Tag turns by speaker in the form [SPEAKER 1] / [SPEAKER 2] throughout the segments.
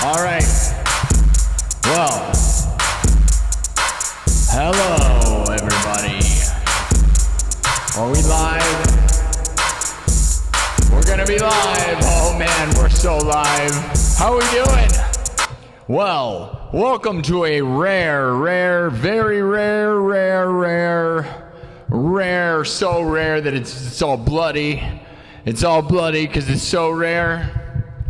[SPEAKER 1] All right. Well, hello, everybody. Are we live? We're gonna be live. Oh man, we're so live. How are we doing? Well, welcome to a very rare, so rare that it's all bloody. It's all bloody because it's so rare.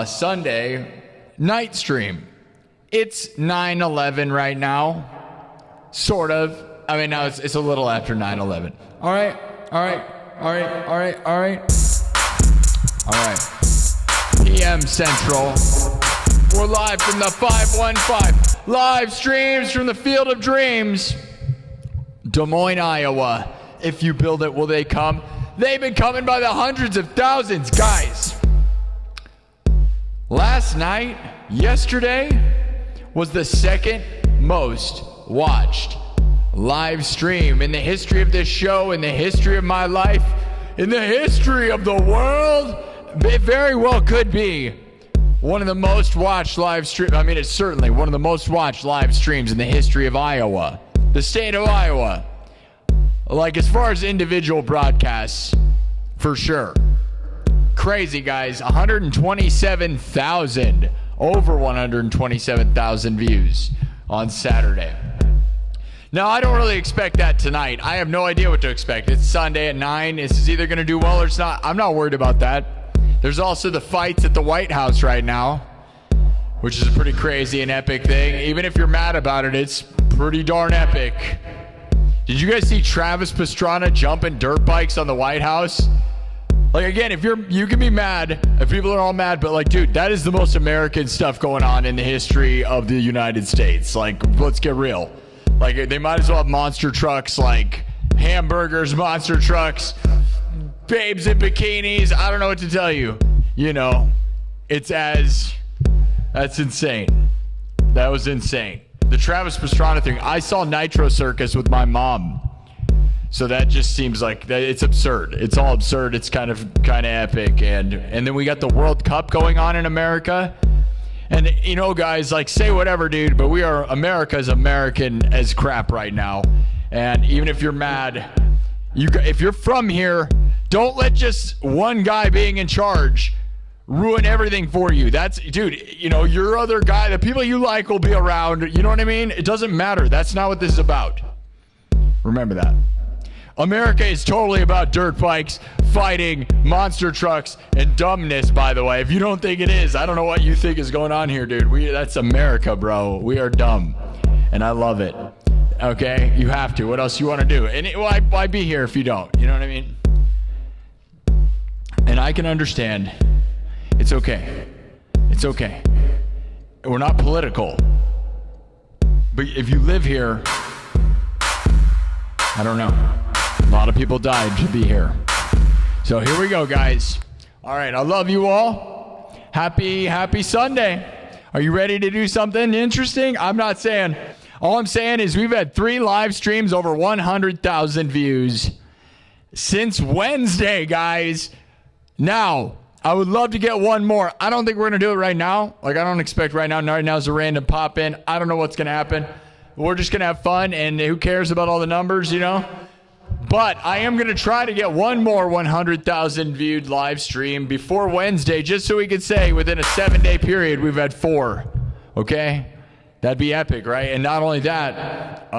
[SPEAKER 1] Sunday night stream. It's 9/11 right now. Sort of. I mean, now it's a little after 9/11. All right. PM Central. We're live from the 515. Live streams from the Field of Dreams. Des Moines, Iowa. If you build it, will they come? They've been coming by the hundreds of thousands, guys. Last night, yesterday, was the second most watched live stream in the history of this show, in the history of my life, in the history of the world. It very well could be one of the most watched live streams. I mean, it's certainly one of the most watched live streams in the history of Iowa, the state of Iowa. Like, as far as individual broadcasts, for sure. Crazy, guys. 127,000, over 127,000 views on Saturday. Now, I don't really expect that tonight. I have no idea what to expect. It's Sunday at 9. This is either going to do well or it's not. I'm not worried about that. There's also the fights at the White House right now, which is a pretty crazy and epic thing. Even if you're mad about it, it's pretty darn epic. Did you guys see Travis Pastrana jumping dirt bikes on the White House? Like, again, you can be mad, if people are all mad, but like, dude, that is the most American stuff going on in the history of the United States. Like, let's get real. Like, they might as well have monster trucks, like hamburgers, monster trucks, babes in bikinis. I don't know what to tell you. You know, that's insane. That was insane. The Travis Pastrana thing, I saw Nitro Circus with my mom. So that just seems like it's absurd. It's all absurd. It's kind of epic. And then we got the World Cup going on in America. And, you know, guys, like, say whatever, dude, but America's American as crap right now. And even if you're mad, if you're from here, don't let just one guy being in charge ruin everything for you. Dude, you know, your other guy, the people you like will be around. You know what I mean? It doesn't matter. That's not what this is about. Remember that. America is totally about dirt bikes, fighting, monster trucks, and dumbness, by the way. If you don't think it is, I don't know what you think is going on here, dude. That's America, bro. We are dumb, and I love it. Okay? You have to. What else you want to do? And why be here if you don't? You know what I mean? And I can understand. It's okay. It's okay. We're not political. But if you live here, I don't know. A lot of people died to be here. So here we go, guys. All right, I love you all. Happy Sunday. Are you ready to do something interesting? I'm not saying. All I'm saying is we've had 3 live streams over 100,000 views since Wednesday, guys. Now, I would love to get one more. I don't think we're going to do it right now. Like, I don't expect right now. Right now is a random pop in. I don't know what's going to happen. We're just going to have fun, and who cares about all the numbers, you know? But I am going to try to get one more 100,000 viewed live stream before Wednesday, just so we could say within a 7-day period we've had 4. Okay? That'd be epic, right? And not only that,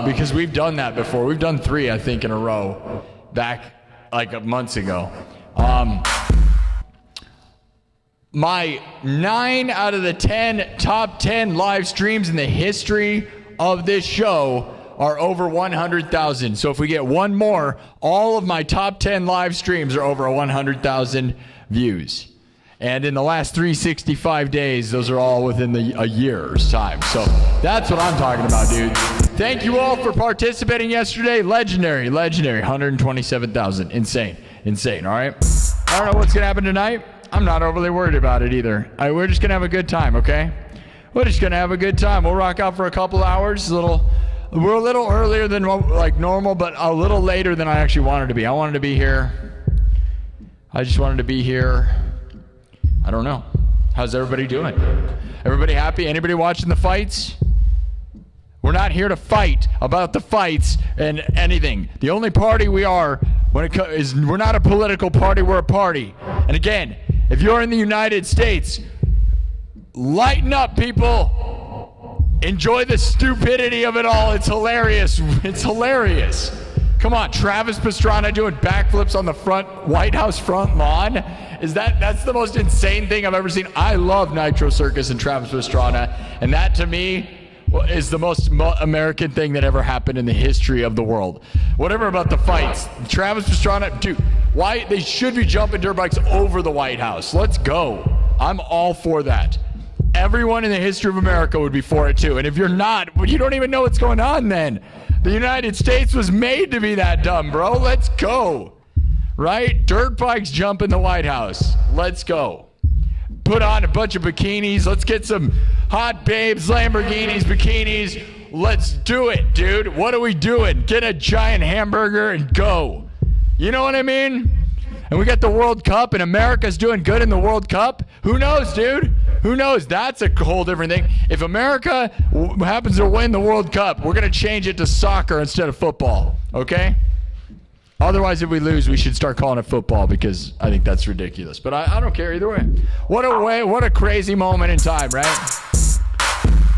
[SPEAKER 1] because we've done that before. We've done 3, I think, in a row back like months ago. My 9 out of the 10 top 10 live streams in the history of this show are over 100,000. So if we get one more, all of my top 10 live streams are over 100,000 views. And in the last 365 days, those are all within a year's time. So that's what I'm talking about, dude. Thank you all for participating yesterday. Legendary, 127,000. Insane, all right? I don't know what's going to happen tonight. I'm not overly worried about it either. We're just going to have a good time, okay? We're just going to have a good time. We'll rock out for a couple hours. We're a little earlier than like normal, but a little later than I actually wanted to be. I wanted to be here. I just wanted to be here. I don't know. How's everybody doing? Everybody happy? Anybody watching the fights? We're not here to fight about the fights and anything. The only party we are is we're not a political party, we're a party. And again, if you're in the United States, lighten up, people. Enjoy the stupidity of it all. It's hilarious. It's hilarious. Come on, Travis Pastrana doing backflips on the White House front lawn. That's the most insane thing I've ever seen. I love Nitro Circus and Travis Pastrana, and that to me is the most American thing that ever happened in the history of the world. Whatever about the fights, Travis Pastrana, dude, why they should be jumping dirt bikes over the White House. Let's go. I'm all for that. Everyone in the history of America would be for it too. And if you're not, well, you don't even know what's going on then. The United States was made to be that dumb, bro. Let's go. Right? Dirt bikes jump in the White House. Let's go. Put on a bunch of bikinis. Let's get some hot babes, Lamborghinis, bikinis. Let's do it, dude. What are we doing? Get a giant hamburger and go. You know what I mean? And we got the World Cup, and America's doing good in the World Cup. Who knows, dude? Who knows? That's a whole different thing. If America happens to win the World Cup, we're going to change it to soccer instead of football, okay? Otherwise, if we lose, we should start calling it football because I think that's ridiculous. But I don't care either way. What a crazy moment in time, right?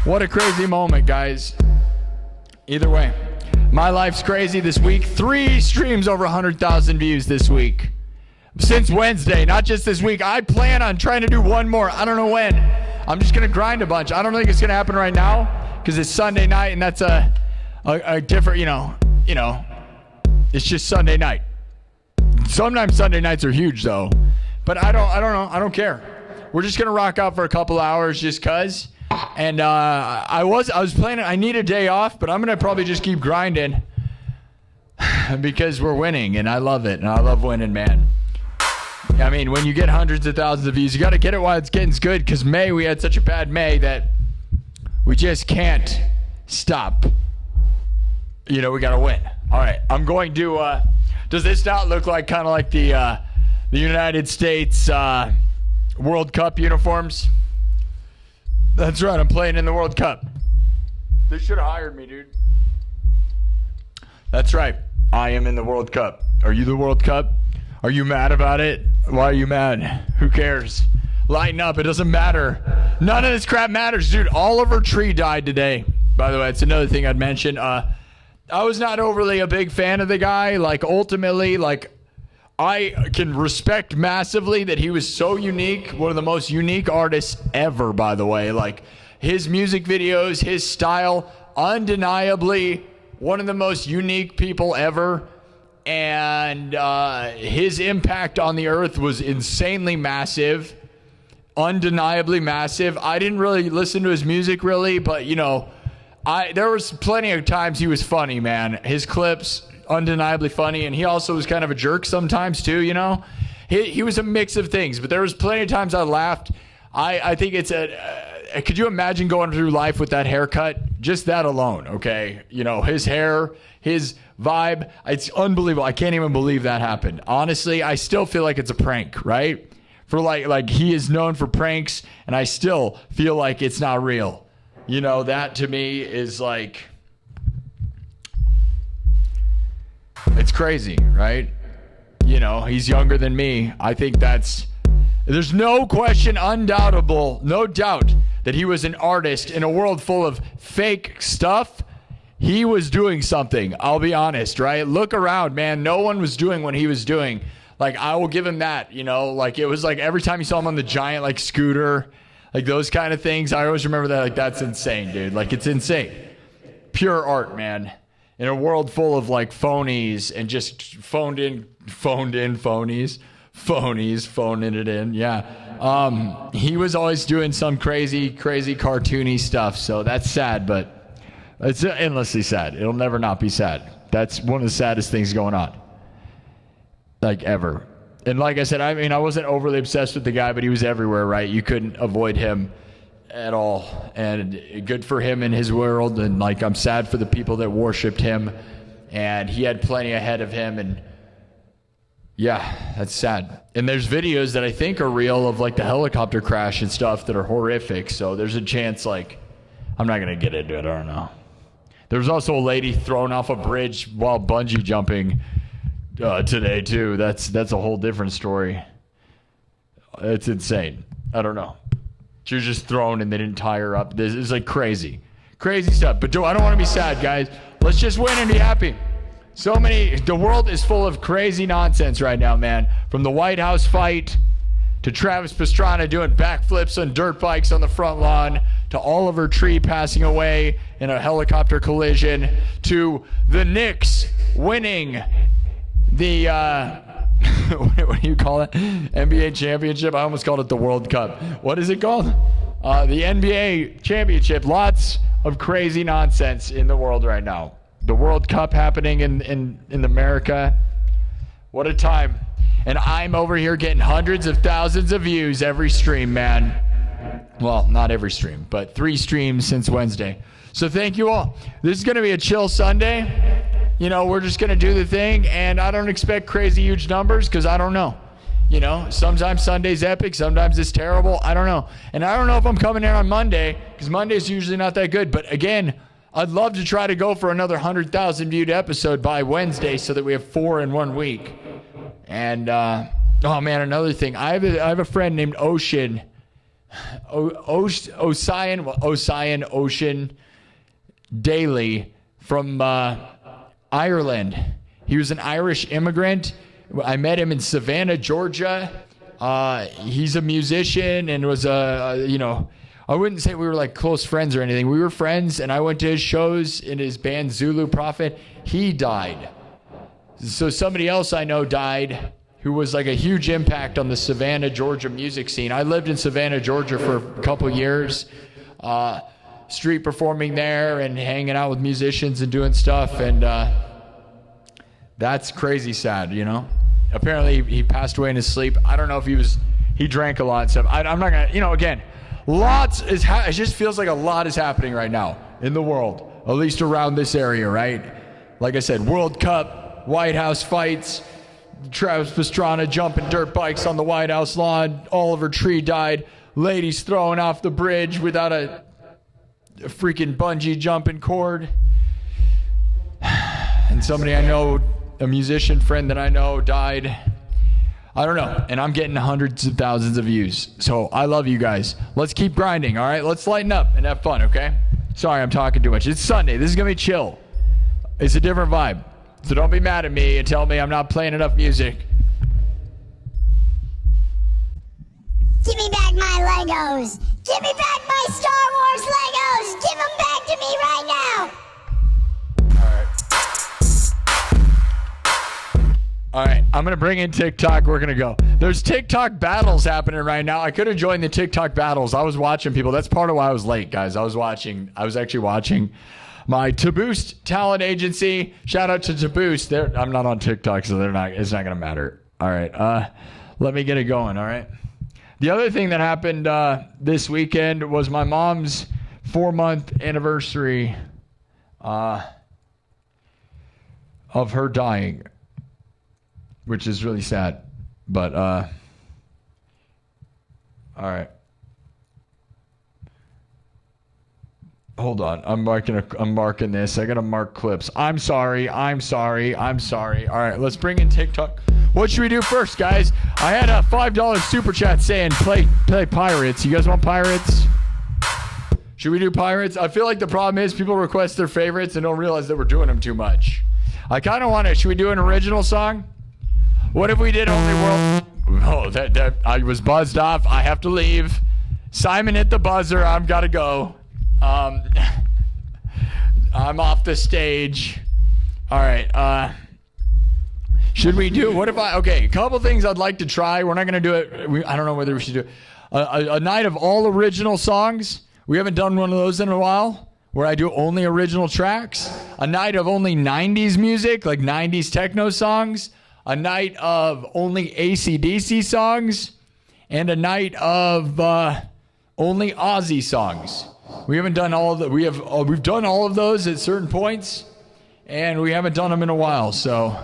[SPEAKER 1] What a crazy moment, guys. Either way, my life's crazy this week. 3 streams over 100,000 views this week. Since Wednesday, not just this week. I plan on trying to do one more. I don't know when. I'm just going to grind a bunch. I don't think it's going to happen right now because it's Sunday night and that's a different, you know. It's just Sunday night. Sometimes Sunday nights are huge though, but I don't know. I don't care. We're just gonna rock out for a couple hours just cause. And I was planning. I need a day off, but I'm gonna probably just keep grinding because we're winning, and I love it, and I love winning, man. I mean, when you get hundreds of thousands of views, you got to get it while it's getting good. Because we had such a bad May that we just can't stop. You know, we got to win. All right, I'm going to, does this not look like kind of like the United States World Cup uniforms? That's right, I'm playing in the World Cup. They should have hired me, dude. That's right, I am in the World Cup. Are you the World Cup? Are you mad about it? Why are you mad? Who cares? Lighten up, it doesn't matter. None of this crap matters, dude. Oliver Tree died today. By the way, it's another thing I'd mention. I was not overly a big fan of the guy. Like, ultimately, like, I can respect massively that he was so unique. One of the most unique artists ever, by the way. Like, his music videos, his style, undeniably one of the most unique people ever. And his impact on the earth was insanely massive. Undeniably massive. I didn't really listen to his music, really, but, you know, there was plenty of times he was funny, man. His clips, undeniably funny, and he also was kind of a jerk sometimes too, you know? He was a mix of things, but there was plenty of times I laughed. I think it's could you imagine going through life with that haircut? Just that alone, okay? You know, his hair, his vibe, it's unbelievable. I can't even believe that happened. Honestly, I still feel like it's a prank, right? For like he is known for pranks, and I still feel like it's not real. You know, that to me is like, it's crazy, right? You know, he's younger than me. I think there's no question, undoubtable, no doubt that he was an artist in a world full of fake stuff. He was doing something, I'll be honest, right? Look around, man. No one was doing what he was doing. Like, I will give him that, you know? Like, it was like every time you saw him on the giant, like, scooter, like those kind of things, I always remember that. Like, that's insane, dude. Like, it's insane. Pure art, man. In a world full of like phonies and just phoned in phonies, phoning it in. Yeah. He was always doing some crazy cartoony stuff. So that's sad, but it's endlessly sad. It'll never not be sad. That's one of the saddest things going on. Like, ever. And like I said, I mean, I wasn't overly obsessed with the guy, but he was everywhere, right? You couldn't avoid him at all. And good for him in his world. And like, I'm sad for the people that worshipped him. And he had plenty ahead of him. And Yeah, that's sad. And there's videos that I think are real of like the helicopter crash and stuff that are horrific. So there's a chance, like, I'm not going to get into it. I don't know. There was also a lady thrown off a bridge while bungee jumping today too. That's a whole different story. It's insane. I don't know. She was just thrown and they didn't tie her up. This is like crazy stuff. But I don't want to be sad, guys. Let's just win and be happy. The world is full of crazy nonsense right now, man. From the White House fight to Travis Pastrana doing backflips on dirt bikes on the front lawn to Oliver Tree passing away in a helicopter collision to the MECHS winning the what do you call it? NBA championship? I almost called it the World Cup. What is it called? The NBA championship. Lots of crazy nonsense in the world right now. The World Cup happening in America. What a time. And I'm over here getting hundreds of thousands of views every stream, man. Well, not every stream, but 3 streams since Wednesday. So thank you all. This is going to be a chill Sunday. You know, we're just going to do the thing, and I don't expect crazy huge numbers because I don't know. You know, sometimes Sunday's epic, sometimes it's terrible. I don't know. And I don't know if I'm coming in on Monday because Monday's usually not that good. But again, I'd love to try to go for another 100,000 viewed episode by Wednesday so that we have 4 in 1 week. And, oh man, another thing. I have a friend named Ocean. Ocean Daly from Ireland. He was an Irish immigrant. I met him in Savannah, Georgia. He's a musician and was I wouldn't say we were like close friends or anything. We were friends, and I went to his shows in his band Zulu Prophet. He died. So somebody else I know died who was like a huge impact on the Savannah, Georgia music scene. I lived in Savannah, Georgia for a couple years, street performing there and hanging out with musicians and doing stuff, and that's crazy sad, you know? Apparently he passed away in his sleep. I don't know if he drank a lot and stuff. I'm not gonna, again, it just feels like a lot is happening right now in the world, at least around this area, right? Like I said, World Cup, White House fights, Travis Pastrana jumping dirt bikes on the White House lawn, Oliver Tree died, ladies throwing off the bridge without a freaking bungee jumping cord, and somebody I know, a musician friend that I know, died. I don't know, and I'm getting hundreds of thousands of views. So I love you guys. Let's keep grinding, all right? Let's lighten up and have fun, okay? Sorry, I'm talking too much. It's Sunday. This is going to be chill. It's a different vibe. So don't be mad at me and tell me I'm not playing enough music.
[SPEAKER 2] Give me back my Legos. Give me back my Star Wars Legos. Give them back to me right now.
[SPEAKER 1] All right, I'm going to bring in TikTok. We're going to go. There's TikTok battles happening right now. I could have joined the TikTok battles. I was watching people. That's part of why I was late, guys. I was actually watching my To-Boost talent agency. Shout out to To-Boost. I'm not on TikTok, so it's not going to matter. All right, let me get it going, all right? The other thing that happened this weekend was my mom's 4-month anniversary of her dying, which is really sad, but all right. Hold on, I'm marking this. I gotta mark clips. I'm sorry. All right, let's bring in TikTok. What should we do first, guys? I had a $5 super chat saying play Pirates. You guys want Pirates? Should we do Pirates? I feel like the problem is people request their favorites and don't realize that we're doing them too much. I kind of want to. Should we do an original song? What if we did Only World? Oh, that I was buzzed off. I have to leave. Simon hit the buzzer. I've got to go. I'm off the stage. All right. Should we do? Okay, a couple things I'd like to try. We're not going to do it. I don't know whether we should do it. A night of all original songs. We haven't done one of those in a while, where I do only original tracks. A night of only 90s music, like 90s techno songs. A night of only AC/DC songs, and a night of only Aussie songs. We haven't done all of that. We've done all of those at certain points, and we haven't done them in a while. So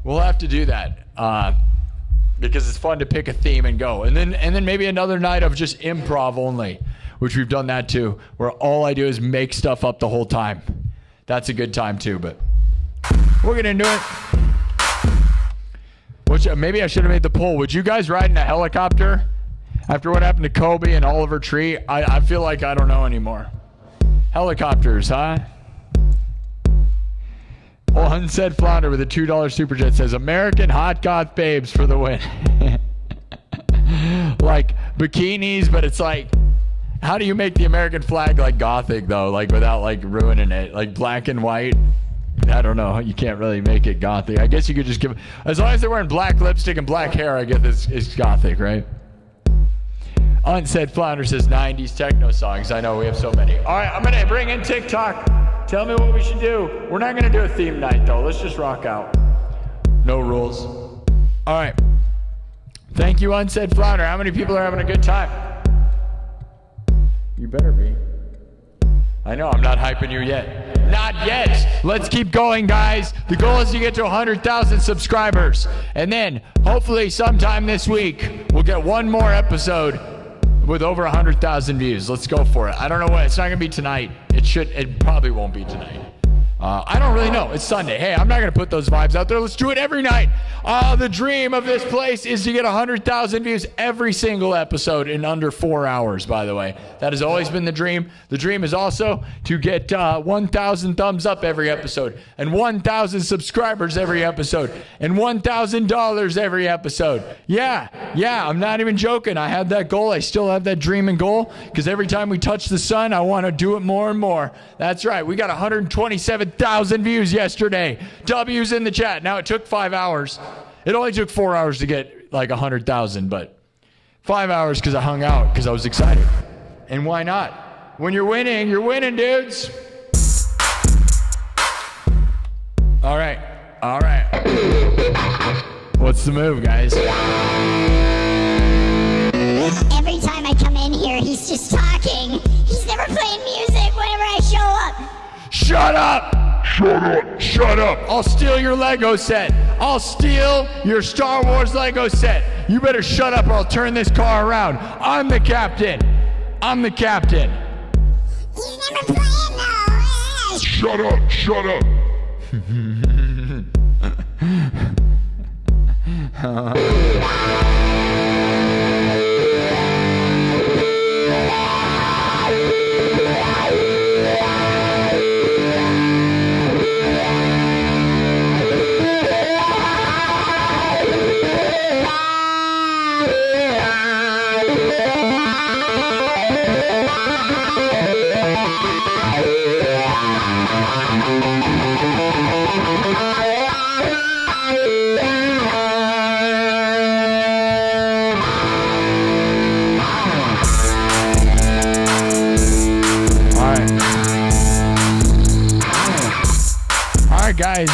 [SPEAKER 1] we'll have to do that. because it's fun to pick a theme and go. And then maybe another night of just improv only, which we've done that too, where all I do is make stuff up the whole time. That's a good time too, but we're going to do it. Maybe I should have made the poll. Would you guys ride in a helicopter after what happened to Kobe and Oliver Tree? I feel like I don't know anymore. Helicopters, huh? Unsaid Flounder with a $2 super chat says, American hot goth babes for the win. Like bikinis, but it's like, how do you make the American flag like gothic though? Like without like ruining it? Like black and white? I don't know. You can't really make it gothic. I guess you could just give, as long as they're wearing black lipstick and black hair, I guess it's gothic, right? Unsaid Flounder says 90s techno songs. I know we have so many. All right, I'm going to bring in TikTok. Tell me what we should do. We're not going to do a theme night, though. Let's just rock out. No rules. All right. Thank you, Unsaid Flounder. How many people are having a good time? You better be. I know, I'm not hyping you yet. Not yet. Let's keep going, guys. The goal is to get to 100,000 subscribers. And then, hopefully, sometime this week, we'll get one more episode with over 100,000 views. Let's go for it. I don't know what. It's not going to be tonight. It probably won't be tonight. I don't really know. It's Sunday. Hey, I'm not going to put those vibes out there. Let's do it every night. The dream of this place is to get 100,000 views every single episode in under 4 hours, by the way. That has always been the dream. The dream is also to get 1,000 thumbs up every episode and 1,000 subscribers every episode and $1,000 every episode. Yeah, I'm not even joking. I had that goal. I still have that dream and goal because every time we touch the sun, I want to do it more and more. That's right. We got 127,000 views yesterday. W's in the chat. Now, it took 5 hours. It only took 4 hours to get like 100,000, but 5 hours because I hung out because I was excited. And why not? When you're winning, dudes. All right. What's the move, guys?
[SPEAKER 2] Every time I come in here, he's just talking. He's never playing music whenever I show up.
[SPEAKER 1] Shut up! I'll steal your Lego set. I'll steal your Star Wars Lego set. You better shut up or I'll turn this car around. I'm the captain.
[SPEAKER 2] He's never playing though.
[SPEAKER 3] Shut up.
[SPEAKER 1] Guys,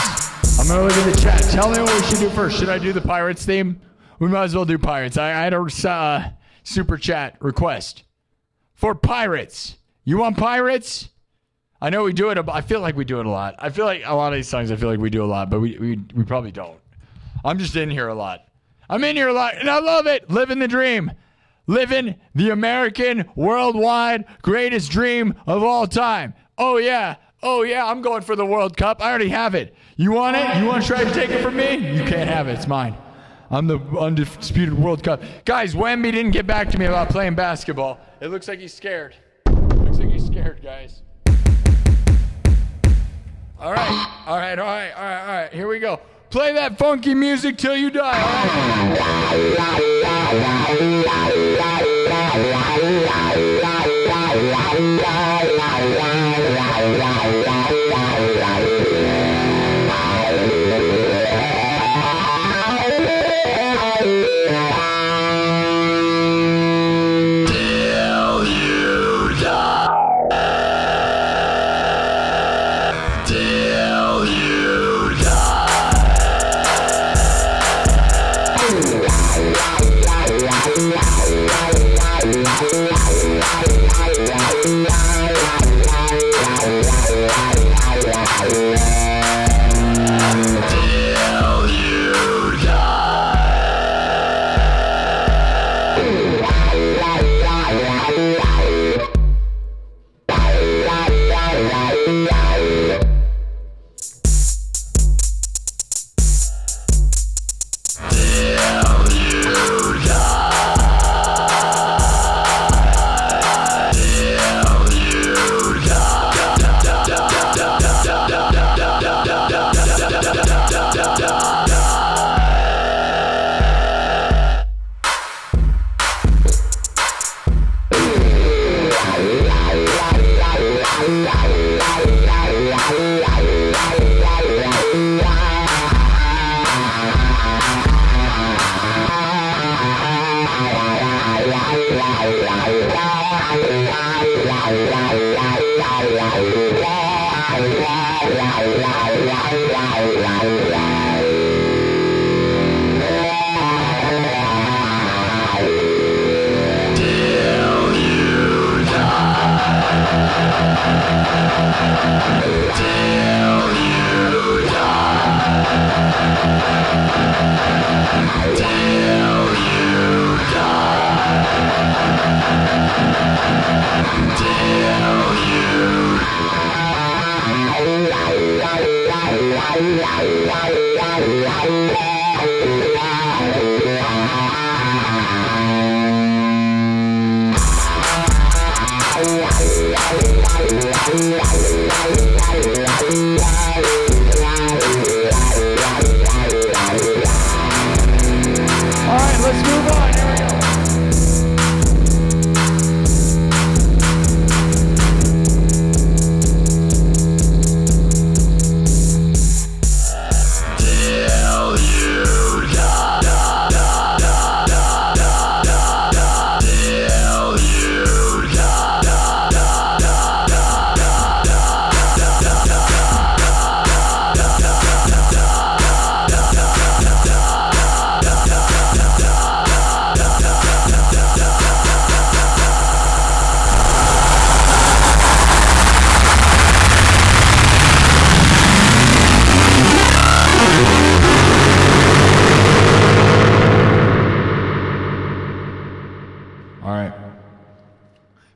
[SPEAKER 1] I'm gonna look at the chat. Tell me what we should do first. Should I do the Pirates theme? We might as well do Pirates. I had a super chat request for Pirates. You want Pirates? I know we do it. I feel like we do it a lot. I feel like a lot of these songs I feel like we do a lot, but we probably don't. I'm just in here a lot. I'm in here a lot, and I love it. Living the dream. Living the American worldwide greatest dream of all time. Oh, yeah, I'm going for the World Cup. I already have it. You want it? You want to try to take it from me? You can't have it. It's mine. I'm the undisputed World Cup. Guys, Wemby didn't get back to me about playing basketball. It looks like he's scared. Guys. All right. Here we go. Play that funky music till you die.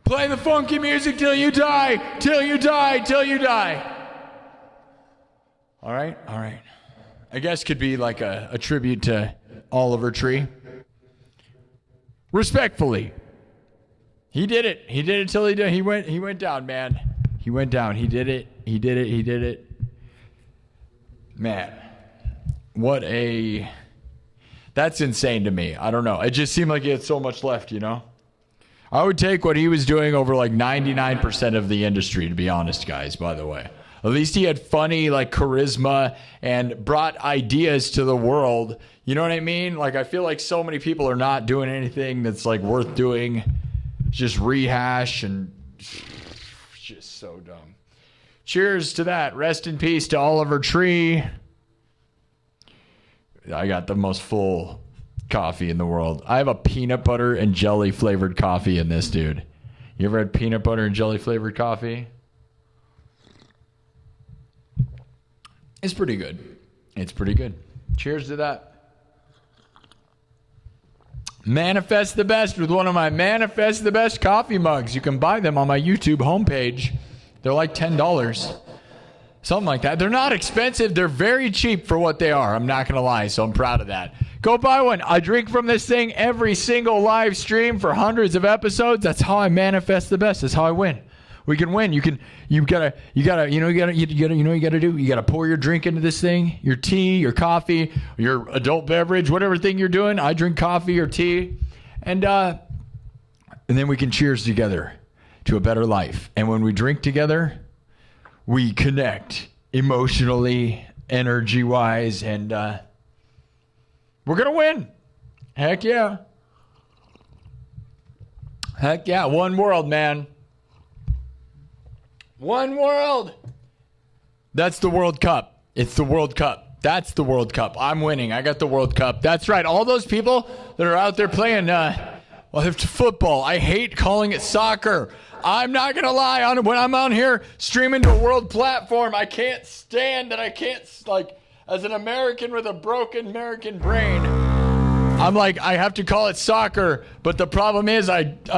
[SPEAKER 1] Play the funky music till you die, till you die, till you die. All right, all right. I guess could be like a tribute to Oliver Tree. Respectfully. He did it. He did it till he did. He went down, man. He went down. He did it. He did it. He did it. Man. That's insane to me. I don't know. It just seemed like he had so much left, you know? I would take what he was doing over like 99% of the industry, to be honest, guys, by the way. At least he had funny, like, charisma and brought ideas to the world. You know what I mean? Like, I feel like so many people are not doing anything that's, like, worth doing. Just rehash and just so dumb. Cheers to that. Rest in peace to Oliver Tree. I got the most full coffee in the world. I have a peanut butter and jelly flavored coffee in this, dude. You ever had peanut butter and jelly flavored coffee? It's pretty good. It's pretty good. Cheers to that. Manifest the Best with one of my Manifest the Best coffee mugs. You can buy them on my YouTube homepage. They're like $10. Something like that. They're not expensive. They're very cheap for what they are. I'm not going to lie, so I'm proud of that. Go buy one. I drink from this thing every single live stream for hundreds of episodes. That's how I manifest the best. That's how I win. We can win. You gotta do. You gotta pour your drink into this thing, your tea, your coffee, your adult beverage, whatever thing you're doing. I drink coffee or tea, and then we can cheers together to a better life. And when we drink together, we connect emotionally, energy-wise, and we're gonna win. Heck yeah. Heck yeah. One world, man. One world. That's the World Cup. It's the World Cup. That's the World Cup. I'm winning. I got the World Cup. That's right. All those people that are out there playing football. I hate calling it soccer. I'm not going to lie. When I'm on here streaming to a world platform, I can't stand that. I can't, as an American with a broken American brain, I'm like, I have to call it soccer, but the problem is it's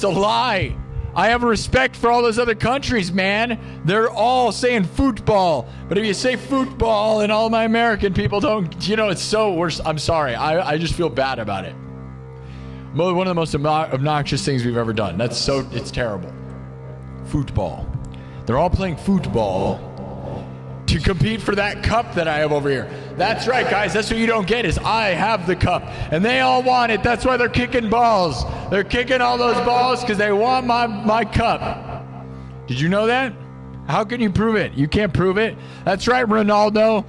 [SPEAKER 1] a lie. I have respect for all those other countries, man. They're all saying football. But if you say football and all my American people don't, it's so worse. I'm sorry. I just feel bad about it. One of the most obnoxious things we've ever done. It's terrible. Football. They're all playing football to compete for that cup that I have over here. That's right, guys. That's what you don't get is I have the cup. And they all want it. That's why they're kicking balls. They're kicking all those balls because they want my cup. Did you know that? How can you prove it? You can't prove it. That's right, Ronaldo.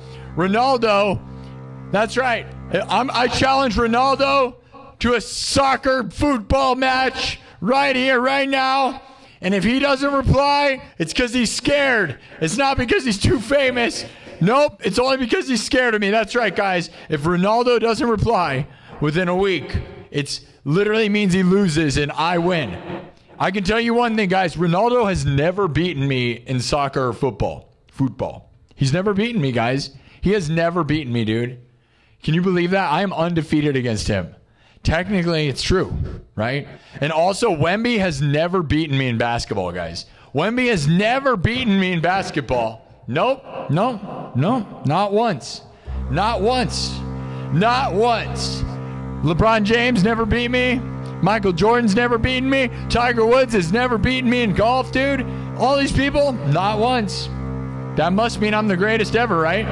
[SPEAKER 1] That's right. I challenge Ronaldo to a soccer football match right here, right now. And if he doesn't reply, it's because he's scared. It's not because he's too famous. Nope, it's only because he's scared of me. That's right, guys. If Ronaldo doesn't reply within a week, it literally means he loses and I win. I can tell you one thing, guys. Ronaldo has never beaten me in soccer or football. He's never beaten me, guys. He has never beaten me, dude. Can you believe that? I am undefeated against him. Technically, it's true, right? And also, Wemby has never beaten me in basketball, guys. Wemby has never beaten me in basketball. Nope. Not once. LeBron James never beat me. Michael Jordan's never beaten me. Tiger Woods has never beaten me in golf, dude. All these people, not once. That must mean I'm the greatest ever, right?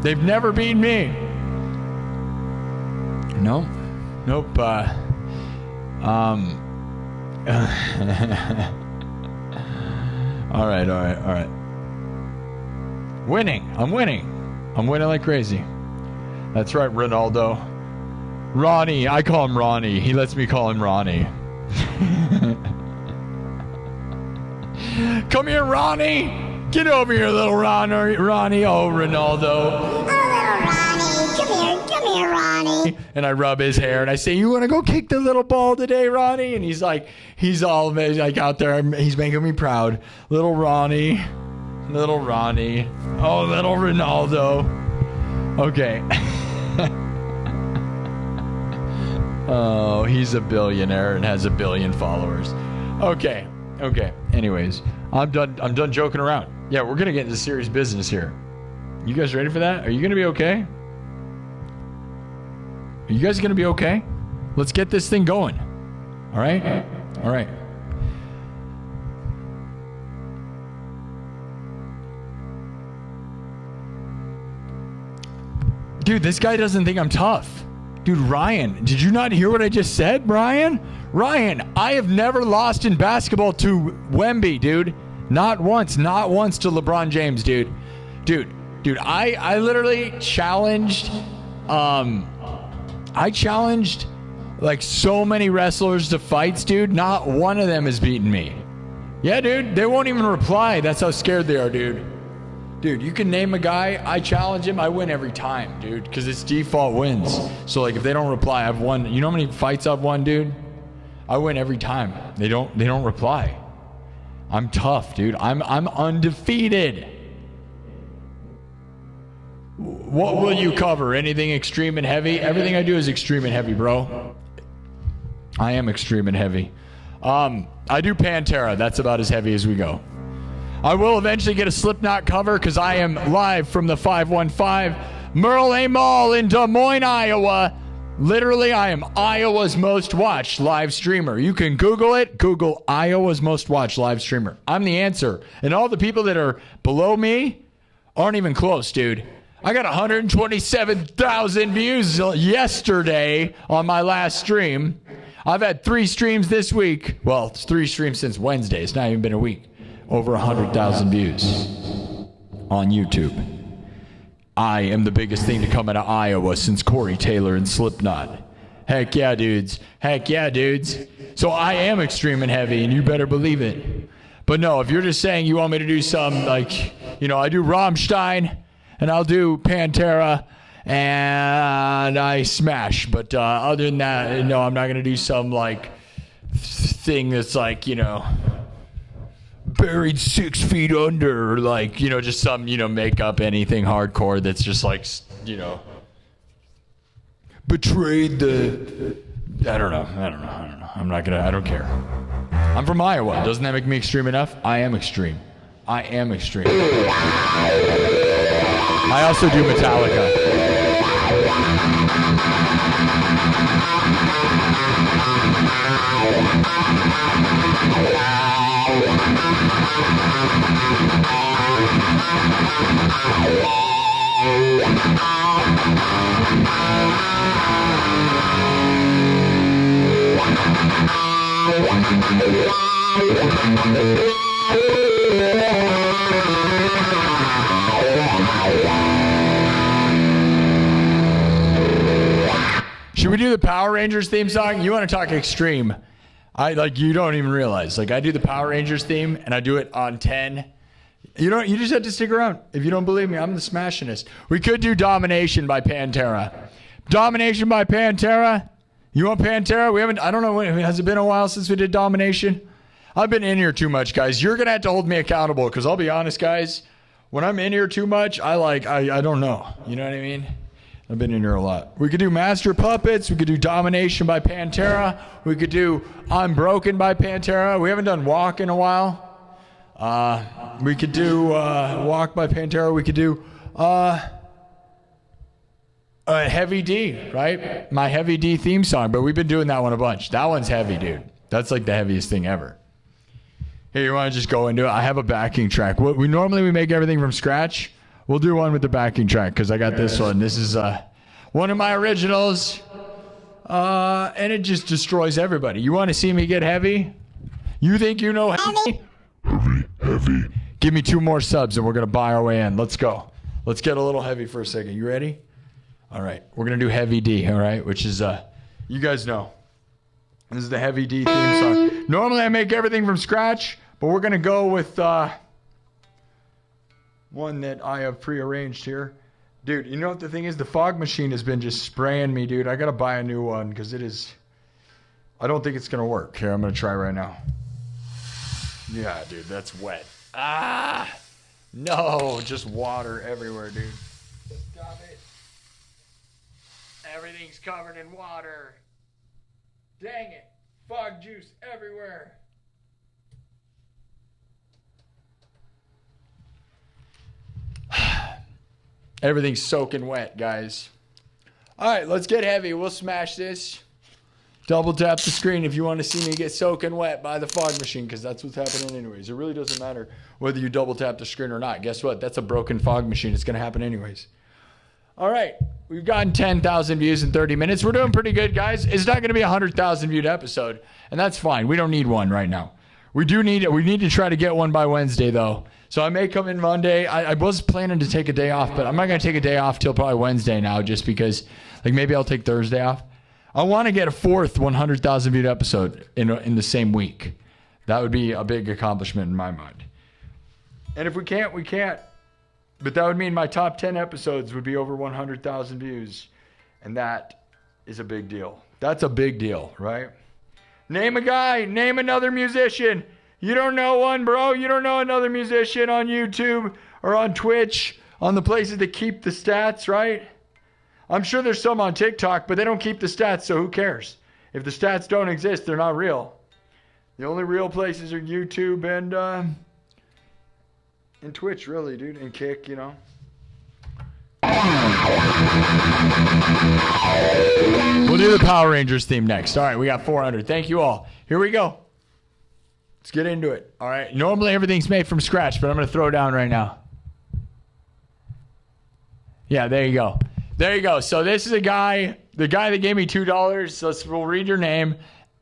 [SPEAKER 1] They've never beaten me. Nope. All right. I'm winning like crazy. That's right, Ronaldo. Ronnie, I call him Ronnie. He lets me call him Ronnie. Come here, Ronnie. Get over here, little Ronnie. Oh, Ronaldo.
[SPEAKER 2] Come here, Ronnie.
[SPEAKER 1] And I rub his hair and I say, you want to go kick the little ball today, Ronnie? And he's all like out there. He's making me proud. Little Ronnie. Oh, little Ronaldo. Okay. Oh, he's a billionaire and has a billion followers. Okay. Anyways, I'm done joking around. Yeah, we're going to get into serious business here. You guys ready for that? Are you going to be okay? Are you guys going to be okay? Let's get this thing going. All right? Dude, this guy doesn't think I'm tough. Dude, Ryan, did you not hear what I just said, Ryan, I have never lost in basketball to Wemby, dude. Not once to LeBron James, dude. Dude, I literally challenged, like so many wrestlers to fights, dude. Not one of them has beaten me. Yeah, dude, they won't even reply. That's how scared they are, dude. Dude, you can name a guy, I challenge him, I win every time, dude, because it's default wins. So, like, if they don't reply, I've won. You know how many fights I've won, dude? I win every time. They don't reply. I'm tough, dude. I'm undefeated. What will you cover? Anything extreme and heavy? Everything I do is extreme and heavy, bro. I am extreme and heavy. I do Pantera. That's about as heavy as we go. I will eventually get a Slipknot cover because I am live from the 515 Merle A. Mall in Des Moines, Iowa. Literally, I am Iowa's most watched live streamer. You can Google it. Google Iowa's most watched live streamer. I'm the answer. And all the people that are below me aren't even close, dude. I got 127,000 views yesterday on my last stream. I've had 3 streams this week. Well, it's 3 streams since Wednesday. It's not even been a week. Over 100,000 views on YouTube. I am the biggest thing to come out of Iowa since Corey Taylor and Slipknot. Heck yeah, dudes. So I am extreme and heavy, and you better believe it. But no, if you're just saying you want me to do some, like, I do Rammstein, and I'll do Pantera, and I smash. But other than that, no, I'm not going to do some, like, thing that's like, buried 6 feet under, or like, just some, make up anything hardcore that's just like, betrayed the... I don't know. I don't care. I'm from Iowa. Doesn't that make me extreme enough? I am extreme. I also do Metallica. Should we do the Power Rangers theme song? You want to talk extreme? You don't even realize. I do the Power Rangers theme and I do it on 10. You just have to stick around. If you don't believe me, I'm the smashingist. We could do Domination by Pantera. Domination by Pantera. You want Pantera? I don't know, has it been a while since we did Domination? I've been in here too much, guys. You're going to have to hold me accountable because I'll be honest, guys. When I'm in here too much, I don't know. You know what I mean? I've been in here a lot. We could do Master Puppets. We could do Domination by Pantera. We could do I'm Broken by Pantera. We haven't done Walk in a while. We could do Walk by Pantera. We could do Heavy D, right? My Heavy D theme song. But we've been doing that one a bunch. That one's heavy, dude. That's the heaviest thing ever. Here, you want to just go into it? I have a backing track. We normally make everything from scratch. We'll do one with the backing track because I got this one. This is one of my originals, and it just destroys everybody. You want to see me get heavy? You think you know heavy? Heavy. Give me 2 more subs, and we're going to buy our way in. Let's go. Let's get a little heavy for a second. You ready? All right. We're going to do Heavy D, all right, which is, you guys know. This is the Heavy D theme song. Normally I make everything from scratch, but we're going to go with one that I have prearranged here. Dude, you know what the thing is? The fog machine has been just spraying me, dude. I got to buy a new one because I don't think it's going to work. Here, I'm going to try right now. Yeah, dude, that's wet. No, just water everywhere, dude. Stop it. Everything's covered in water. Dang it. Fog juice everywhere. Everything's soaking wet, guys. All right, let's get heavy. We'll smash this. Double tap the screen if you want to see me get soaking wet by the fog machine, because that's what's happening anyways. It really doesn't matter whether you double tap the screen or not. Guess what? That's a broken fog machine. It's going to happen anyways. All right, we've gotten 10,000 views in 30 minutes. We're doing pretty good, guys. It's not going to be a 100,000 viewed episode, and that's fine. We don't need one right now. We need to try to get one by Wednesday, though. So I may come in Monday. I was planning to take a day off, but I'm not going to take a day off till probably Wednesday now, just because, maybe I'll take Thursday off. I want to get a 4th 100,000 viewed episode in the same week. That would be a big accomplishment in my mind. And if we can't, we can't. But that would mean my top 10 episodes would be over 100,000 views. And that is a big deal. That's a big deal, right? Name a guy. Name another musician. You don't know one, bro. You don't know another musician on YouTube or on Twitch, on the places that keep the stats, right? I'm sure there's some on TikTok, but they don't keep the stats, so who cares? If the stats don't exist, they're not real. The only real places are YouTube and Twitch, really, dude, and Kick, you know. We'll do the Power Rangers theme next. All right, we got 400. Thank you all. Here we go. Let's get into it. All right. Normally everything's made from scratch, but I'm going to throw down right now. Yeah, there you go. There you go. So this is the guy that gave me $2. So we'll read your name.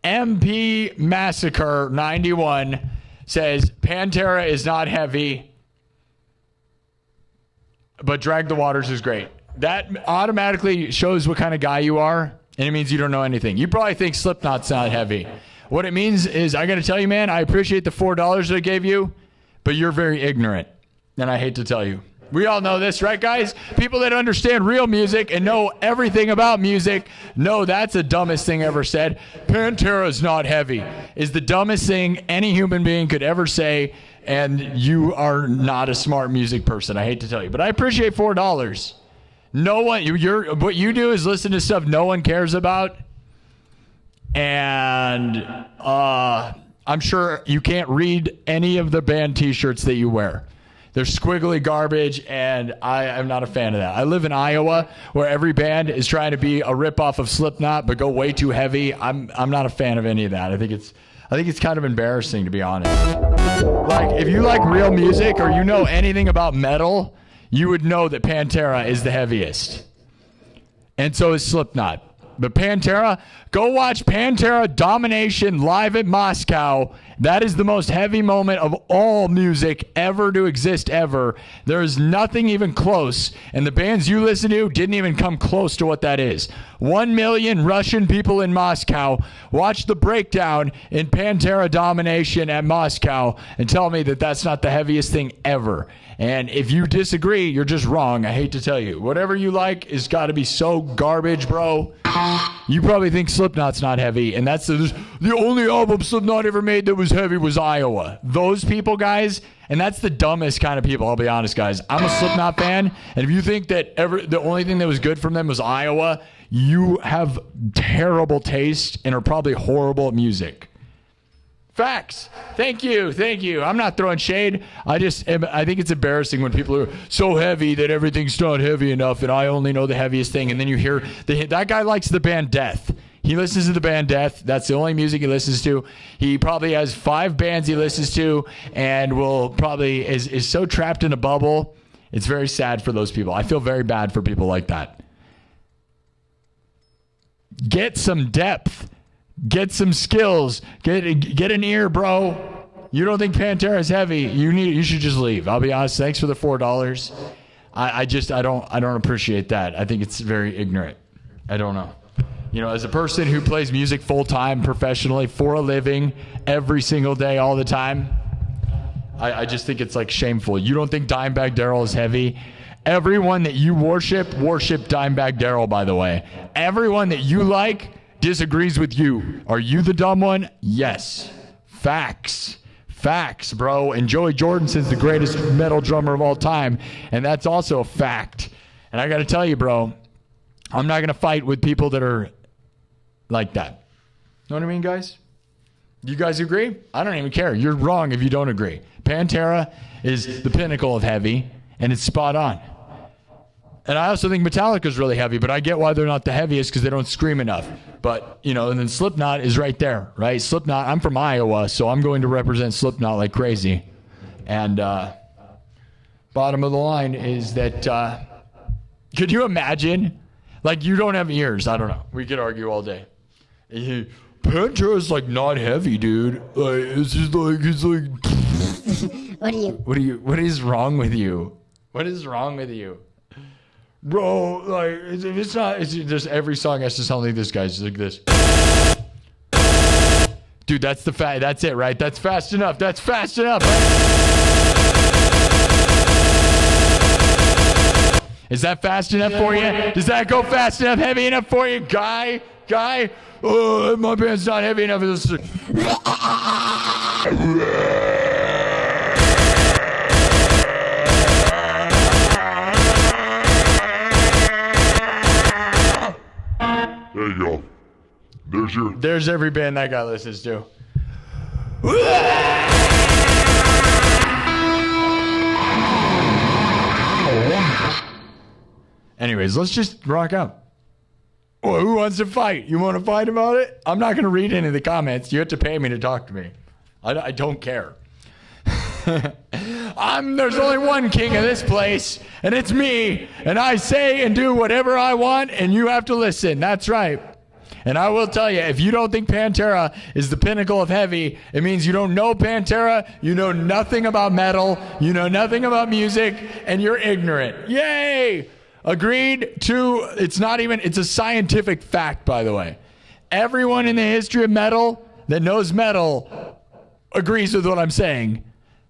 [SPEAKER 1] MP Massacre 91 says Pantera is not heavy, but Drag the Waters is great. That automatically shows what kind of guy you are, and it means you don't know anything. You probably think Slipknot's not heavy. What it means is, I got to tell you, man, I appreciate the $4 that I gave you, but you're very ignorant, and I hate to tell you. We all know this, right, guys? People that understand real music and know everything about music know that's the dumbest thing ever said. Pantera's not heavy is the dumbest thing any human being could ever say, and you are not a smart music person. I hate to tell you, but I appreciate $4. No one, what you do is listen to stuff no one cares about. And I'm sure you can't read any of the band t-shirts that you wear. They're squiggly garbage, and I am not a fan of that. I live in Iowa, where every band is trying to be a ripoff of Slipknot, but go way too heavy. I'm not a fan of any of that. I think it's kind of embarrassing, to be honest. Like, if you like real music or you know anything about metal, you would know that Pantera is the heaviest. And so is Slipknot. But Pantera, go watch Pantera Domination live at Moscow. That is the most heavy moment of all music ever to exist ever. There is nothing even close. And the bands you listen to didn't even come close to what that is. 1 million Russian people in Moscow watch the breakdown in Pantera Domination at Moscow and tell me that that's not the heaviest thing ever. And if you disagree, you're just wrong. I hate to tell you. Whatever you like has got to be so garbage, bro. You probably think Slipknot's not heavy, and that's the only album Slipknot ever made that was heavy was Iowa. Those people, guys, and that's the dumbest kind of people, I'll be honest, guys. I'm a Slipknot fan, and if you think that the only thing that was good from them was Iowa, you have terrible taste and are probably horrible at music. Facts. Thank you. I'm not throwing shade. I think it's embarrassing when people are so heavy that everything's not heavy enough and I only know the heaviest thing. And then you hear that guy likes the band Death. He listens to the band Death. That's the only music he listens to. He probably has 5 bands he listens to and will probably is so trapped in a bubble. It's very sad for those people. I feel very bad for people like that. Get some depth. Get some skills. Get an ear, bro. You don't think Pantera is heavy? You should just leave. I'll be honest. Thanks for the $4. I don't appreciate that. I think it's very ignorant. I don't know. You know, as a person who plays music full time, professionally, for a living, every single day, all the time, I just think it's like shameful. You don't think Dimebag Darrell is heavy? Everyone that you worship Dimebag Darrell, by the way. Everyone that you like disagrees with you. Are you the dumb one? Yes. Facts, bro. And Joey Jordison's the greatest metal drummer of all time, and that's also a fact. And I got to tell you, bro, I'm not going to fight with people that are like that. Know what I mean, guys? You guys agree? I don't even care. You're wrong if you don't agree. Pantera is the pinnacle of heavy, and it's spot on. And I also think Metallica's really heavy, but I get why they're not the heaviest because they don't scream enough. But, you know, and then Slipknot is right there, right? Slipknot, I'm from Iowa, so I'm going to represent Slipknot like crazy. And bottom of the line is that, could you imagine? Like, you don't have ears. I don't know. We could argue all day. Pantera's like not heavy, dude. Like, it's just like, it's like. What is wrong with you? What is wrong with you? Bro, like, it's not, it's just every song has to sound like this, guys. Like this. Dude, that's it, right? That's fast enough. Right? Is that fast enough for you? Does that go fast enough, heavy enough for you, guy? Oh, my band's not heavy enough.
[SPEAKER 3] There you go.
[SPEAKER 1] There's every band that guy listens to. Anyways, let's just rock out. Well, who wants to fight? You want to fight about it? I'm not going to read any of the comments. You have to pay me to talk to me. I don't care. There's only one king of this place, and it's me. And I say and do whatever I want, and you have to listen. That's right. And I will tell you, if you don't think Pantera is the pinnacle of heavy, it means you don't know Pantera, you know nothing about metal, you know nothing about music, and you're ignorant. Yay! Agreed to, it's a scientific fact, by the way. Everyone in the history of metal that knows metal agrees with what I'm saying.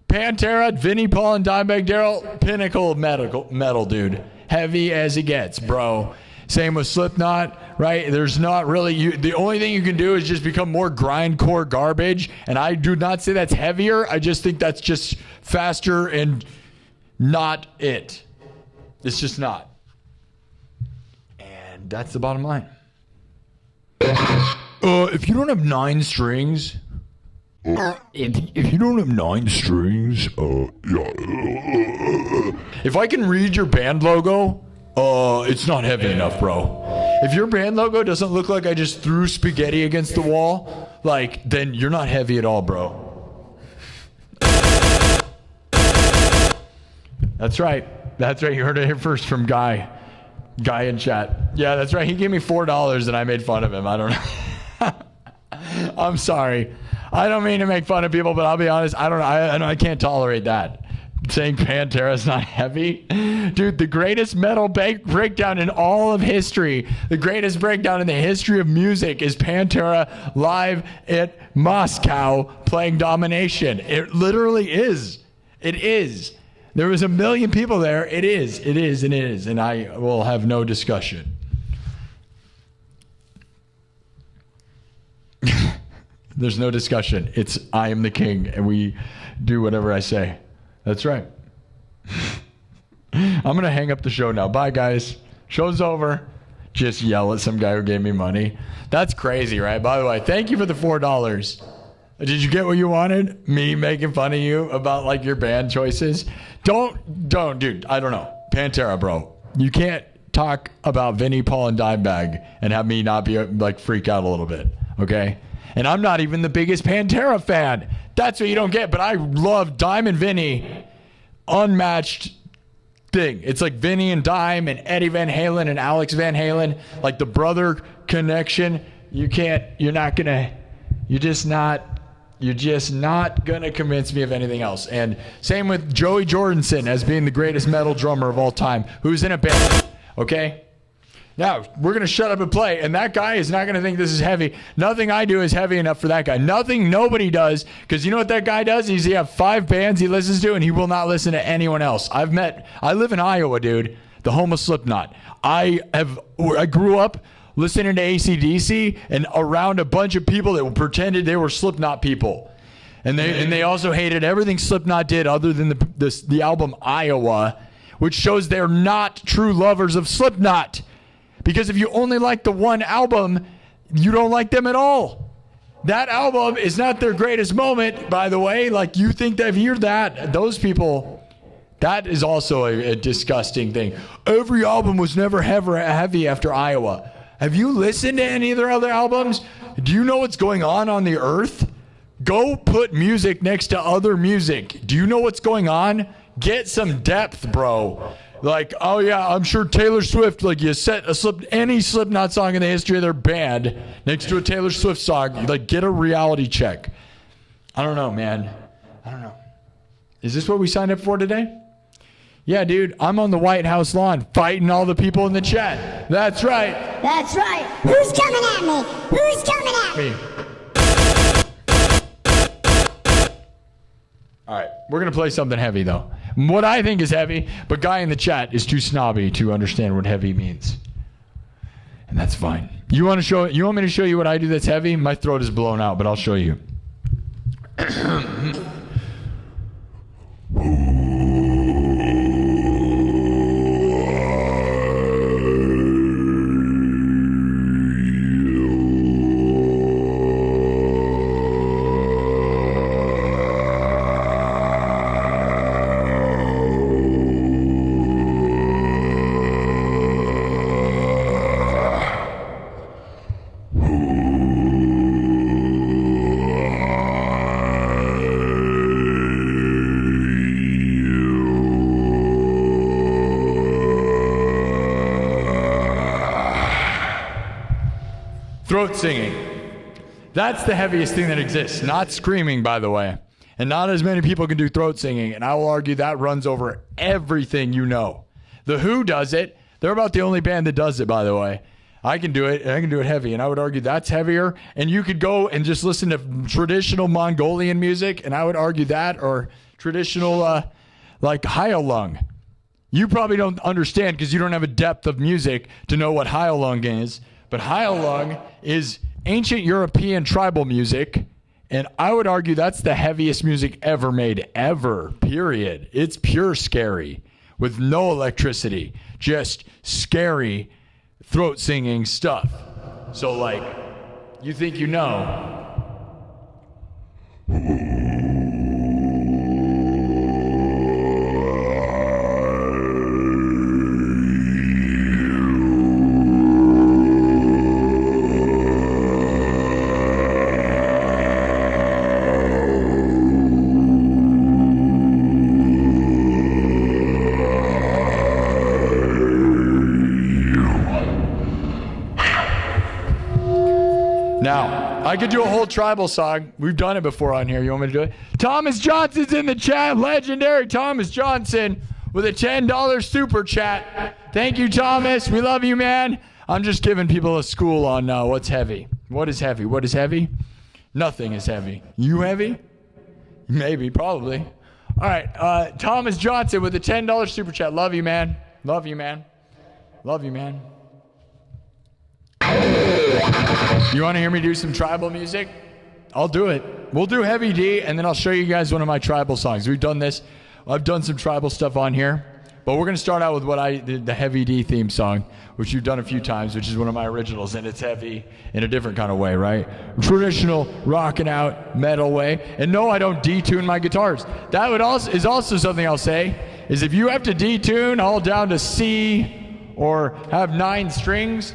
[SPEAKER 1] Pantera, Vinnie Paul, and Dimebag Darrell, pinnacle of metal, dude. Heavy as it gets, bro. Same with Slipknot, right? There's not really, the only thing you can do is just become more grindcore garbage, and I do not say that's heavier. I just think that's just faster and not it. It's just not. That's the bottom line. If you don't have 9 strings, if you don't have 9 strings, if I can read your band logo, it's not heavy enough, bro. If your band logo doesn't look like I just threw spaghetti against the wall, like, then you're not heavy at all, bro. That's right. That's right. You heard it here first from Guy in chat. Yeah, that's right. He gave me $4 and I made fun of him. I don't know. I'm sorry. I don't mean to make fun of people, but I'll be honest. I don't know. I can't tolerate that. Saying Pantera's not heavy. Dude, the greatest metal breakdown in all of history, the greatest breakdown in the history of music is Pantera live at Moscow playing Domination. It literally is. It is. There was 1 million people there. It is. It is. And it is. And I will have no discussion. There's no discussion. It's I am the king and we do whatever I say. That's right. I'm going to hang up the show now. Bye, guys. Show's over. Just yell at some guy who gave me money. That's crazy, right? By the way, thank you for the $4. Did you get what you wanted? Me making fun of you about like your band choices? Don't, dude. I don't know. Pantera, bro. You can't talk about Vinnie, Paul, and Dimebag and have me not be like freak out a little bit, okay? And I'm not even the biggest Pantera fan. That's what you don't get. But I love Dime and Vinnie, unmatched thing. It's like Vinnie and Dime and Eddie Van Halen and Alex Van Halen, like the brother connection. You're just not gonna convince me of anything else. And same with Joey Jordison as being the greatest metal drummer of all time, who's in a band. Okay. Now we're gonna shut up and play, and that guy is not gonna think this is heavy. Nothing I do is heavy enough for that guy. Nothing nobody does, because you know what that guy does? He has 5 bands he listens to, and he will not listen to anyone else. I live in Iowa, dude, the home of Slipknot. I grew up listening to AC/DC and around a bunch of people that pretended they were Slipknot people, and they also hated everything Slipknot did other than the album Iowa, which shows they're not true lovers of Slipknot. Because if you only like the one album, you don't like them at all. That album is not their greatest moment, by the way. Like, you think they've heard that. Those people, that is also a disgusting thing. Every album was never heavy after Iowa. Have you listened to any of their other albums? Do you know what's going on the earth? Go put music next to other music. Do you know what's going on? Get some depth, bro. Like, oh yeah, I'm sure Taylor Swift, like you set any Slipknot song in the history of their band next to a Taylor Swift song, like get a reality check. I don't know, man. I don't know. Is this what we signed up for today? Yeah, dude, I'm on the White House lawn fighting all the people in the chat. That's right.
[SPEAKER 2] That's right. Who's coming at me? Who's coming at me?
[SPEAKER 1] All right, we're going to play something heavy, though. What I think is heavy, but guy in the chat is too snobby to understand what heavy means. And that's fine. You want me to show you what I do that's heavy? My throat is blown out, but I'll show you. Throat singing. That's the heaviest thing that exists. Not screaming, by the way. And not as many people can do throat singing. And I will argue that runs over everything you know. The Who does it. They're about the only band that does it, by the way. I can do it, and I can do it heavy. And I would argue that's heavier. And you could go and just listen to traditional Mongolian music, and I would argue that, or traditional, like Hyalung. You probably don't understand because you don't have a depth of music to know what Hyalung is. But Hyalung is ancient European tribal music, and I would argue that's the heaviest music ever made, ever, period. It's pure scary with no electricity, just scary throat singing stuff. So like, you think you know. Now, I could do a whole tribal song. We've done it before on here. You want me to do it? Thomas Johnson's in the chat. Legendary Thomas Johnson with a $10 super chat. Thank you, Thomas. We love you, man. I'm just giving people a school on what's heavy. What is heavy? What is heavy? Nothing is heavy. You heavy? Maybe, probably. All right, Thomas Johnson with a $10 super chat. Love you, man. Love you, man. Love you, man. You want to hear me do some tribal music? I'll do it. We'll do Heavy D, and then I'll show you guys one of my tribal songs. We've done this. I've done some tribal stuff on here, but we're going to start out with what I did, the Heavy D theme song, which you've done a few times, which is one of my originals, and it's heavy in a different kind of way, right? Traditional rocking out metal way. And no, I don't detune my guitars. That is also something I'll say, is if you have to detune all down to C or have 9 strings,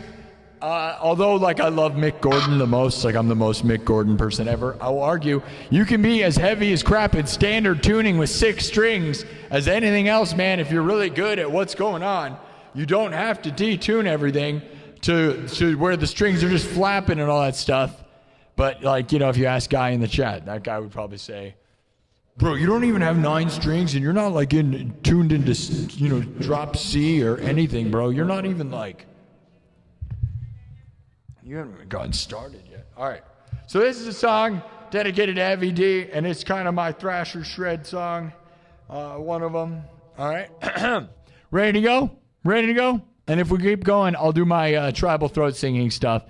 [SPEAKER 1] although, like, I love Mick Gordon the most, like I'm the most Mick Gordon person ever, I will argue you can be as heavy as crap in standard tuning with 6 strings as anything else, man. If you're really good at what's going on, you don't have to detune everything to where the strings are just flapping and all that stuff. But, like, you know, if you ask Guy in the chat, that guy would probably say, bro, you don't even have 9 strings and you're not, like, tuned into, you know, drop C or anything, bro. You're not even, like... You haven't even gotten started yet. All right. So this is a song dedicated to Heavy D, and it's kind of my thrasher shred song, one of them. All right. Ready to go? Ready to go? And if we keep going, I'll do my tribal throat singing stuff,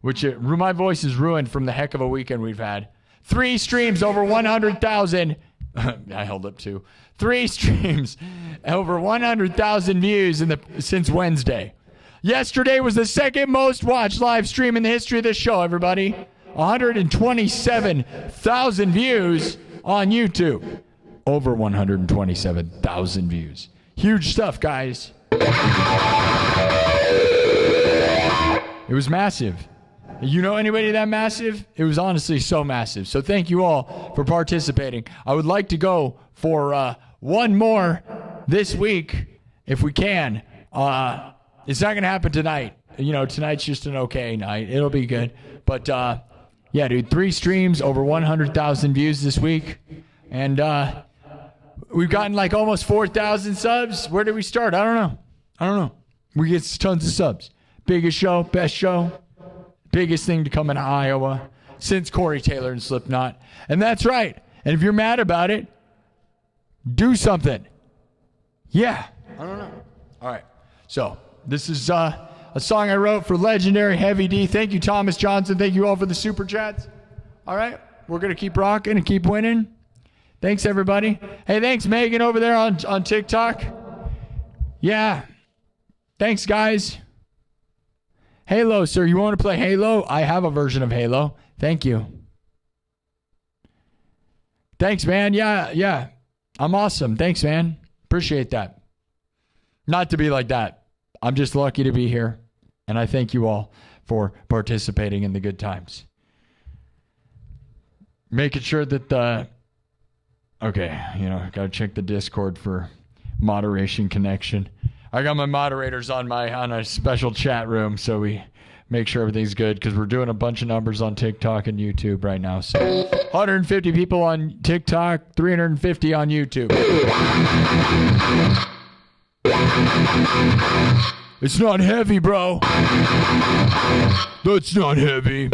[SPEAKER 1] which my voice is ruined from the heck of a weekend we've had. 3 streams over 100,000. I held up 2. 3 streams over 100,000 views since Wednesday. Yesterday was the second most watched live stream in the history of this show, everybody. 127,000 views on YouTube. Over 127,000 views. Huge stuff, guys. It was massive. You know anybody that massive? It was honestly so massive. So thank you all for participating. I would like to go for one more this week, if we can. It's not going to happen tonight. You know, tonight's just an okay night. It'll be good. But, yeah, dude, 3 streams, over 100,000 views this week. And we've gotten, like, almost 4,000 subs. Where did we start? I don't know. We get tons of subs. Biggest show, best show, biggest thing to come in Iowa since Corey Taylor and Slipknot. And that's right. And if you're mad about it, do something. Yeah. I don't know. All right. So... this is a song I wrote for legendary Heavy D. Thank you, Thomas Johnson. Thank you all for the super chats. All right. We're going to keep rocking and keep winning. Thanks, everybody. Hey, thanks, Megan, over there on TikTok. Yeah. Thanks, guys. Halo, sir. You want to play Halo? I have a version of Halo. Thank you. Thanks, man. Yeah. I'm awesome. Thanks, man. Appreciate that. Not to be like that. I'm just lucky to be here, and I thank you all for participating in the good times. Making sure that okay, you know, got to check the Discord for moderation connection. I got my moderators on a special chat room, so we make sure everything's good, because we're doing a bunch of numbers on TikTok and YouTube right now. So 150 people on TikTok, 350 on YouTube. It's not heavy, bro. That's not heavy.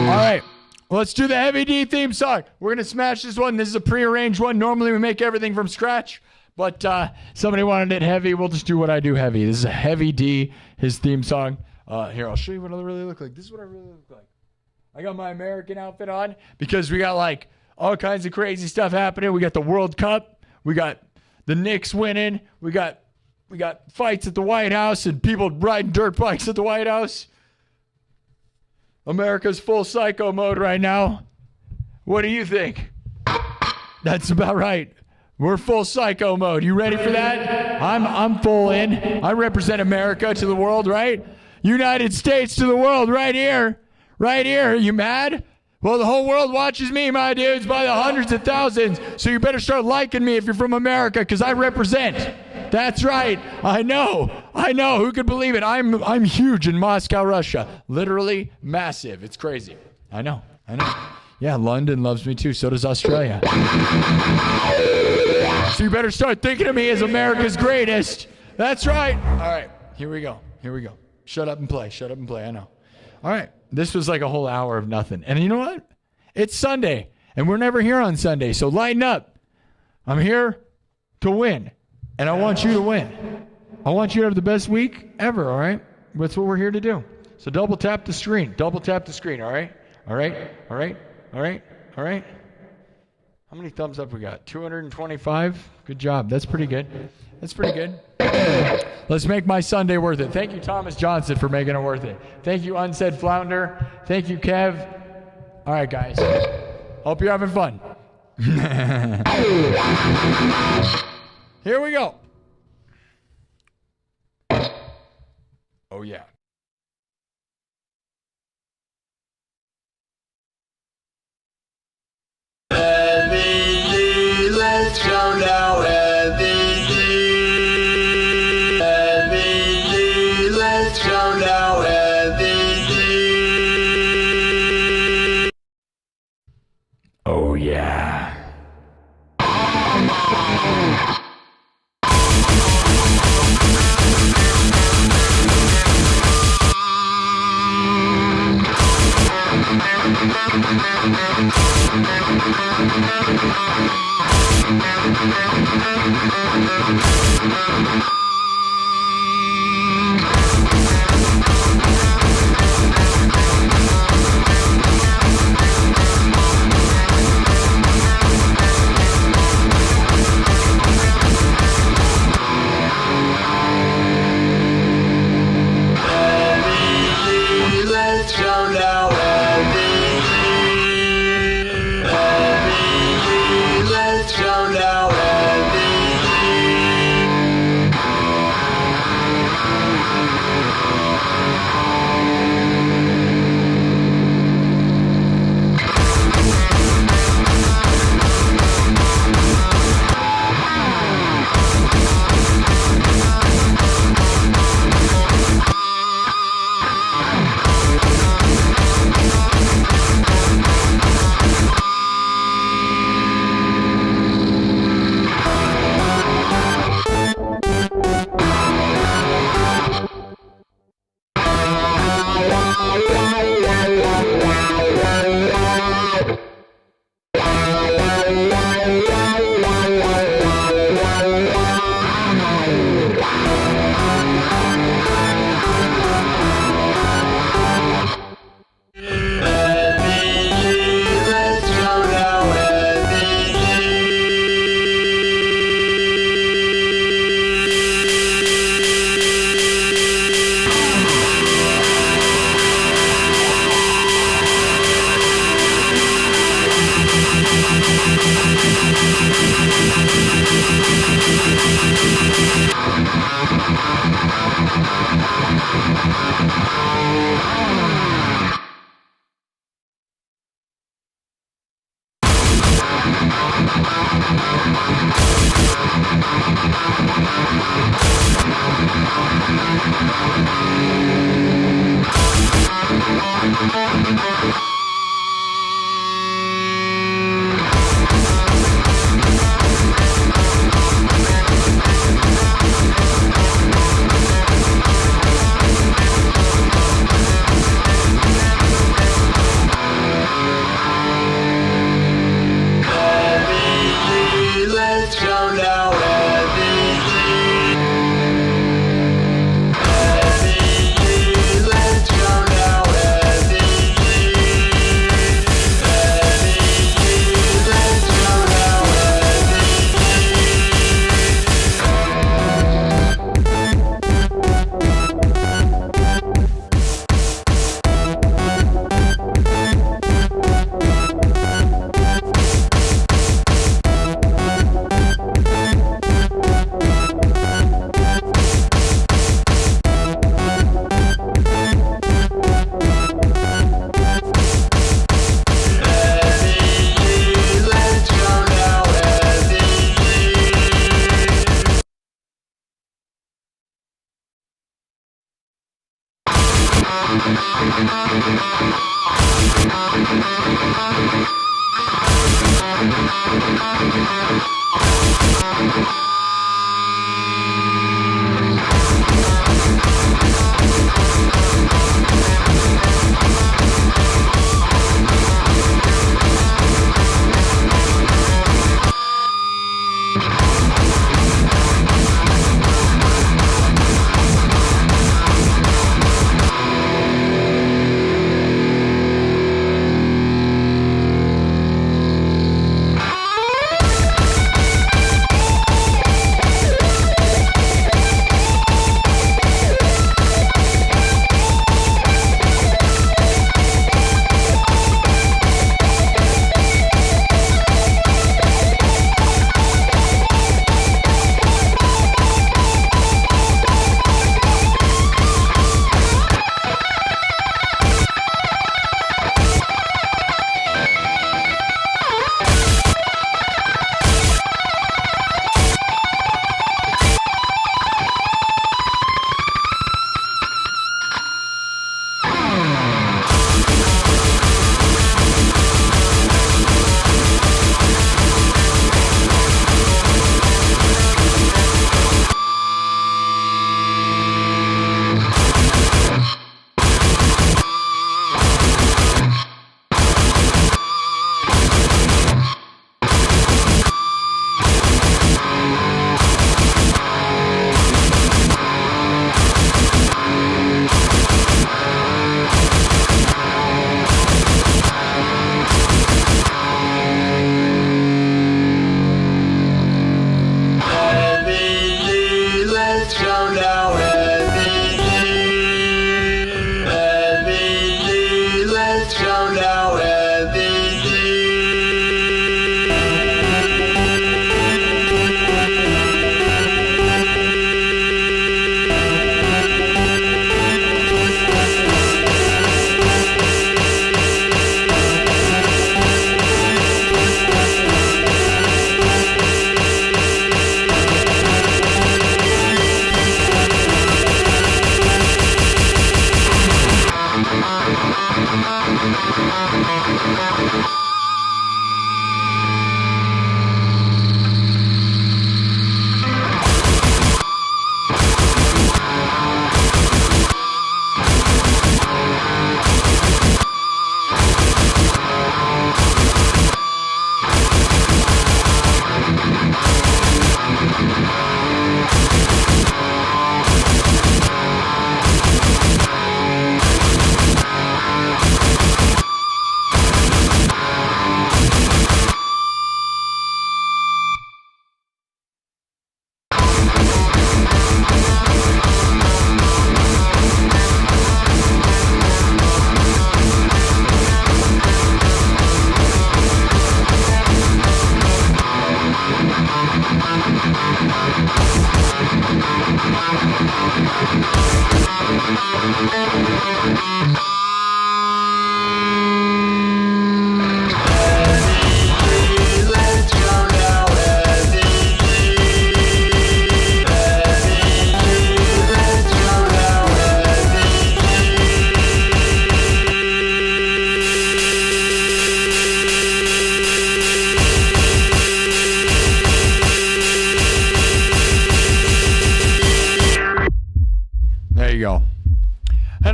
[SPEAKER 1] All right. Let's do the Heavy D theme song. We're going to smash this one. This is a prearranged one. Normally we make everything from scratch, but somebody wanted it heavy. We'll just do what I do heavy. This is a Heavy D, his theme song. Here, I'll show you what I really look like. This is what I really look like. I got my American outfit on because we got like all kinds of crazy stuff happening. We got the World Cup. We got the Knicks winning. We got fights at the White House and people riding dirt bikes at the White House. America's full psycho mode right now. What do you think? That's about right. We're full psycho mode. You ready for that? I'm full in. I represent America to the world, right? United States to the world right here. Right here. Are you mad? Well, the whole world watches me, my dudes, by the hundreds of thousands. So you better start liking me if you're from America, because I represent. That's right. I know. Who could believe it? I'm huge in Moscow, Russia. Literally massive. It's crazy. I know. Yeah, London loves me too. So does Australia. So you better start thinking of me as America's greatest. That's right. All right. Here we go. Shut up and play. I know. All right. This was like a whole hour of nothing. And you know what? It's Sunday, and we're never here on Sunday, so lighten up. I'm here to win, and I want you to win. I want you to have the best week ever, all right? That's what we're here to do. So double tap the screen, all right? All right? How many thumbs up we got? 225? Good job. That's pretty good. Let's make my Sunday worth it. Thank you, Thomas Johnston, for making it worth it. Thank you, Unsaid Flounder. Thank you, Kev. All right, guys. Hope you're having fun. Here we go. Oh, yeah.
[SPEAKER 3] MEG, let's go now, MEG. MEG, let's go now, MEG.
[SPEAKER 1] Oh, yeah.
[SPEAKER 3] Let's go now, let's go now,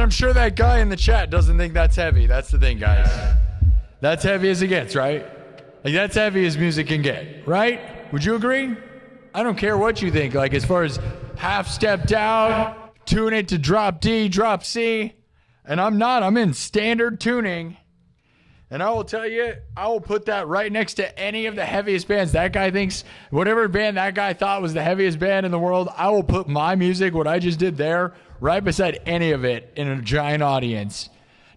[SPEAKER 1] Sure that guy in the chat doesn't think that's heavy. That's the thing, guys. That's heavy as it gets, right? Like, that's heavy as music can get, right? Would you agree? I don't care what you think. Like, as far as half step down, tune it to drop D, drop C. And I'm in standard tuning. And I will tell you, I will put that right next to any of the heaviest bands. That guy thinks, whatever band that guy thought was the heaviest band in the world, I will put my music, what I just did there, right beside any of it in a giant audience.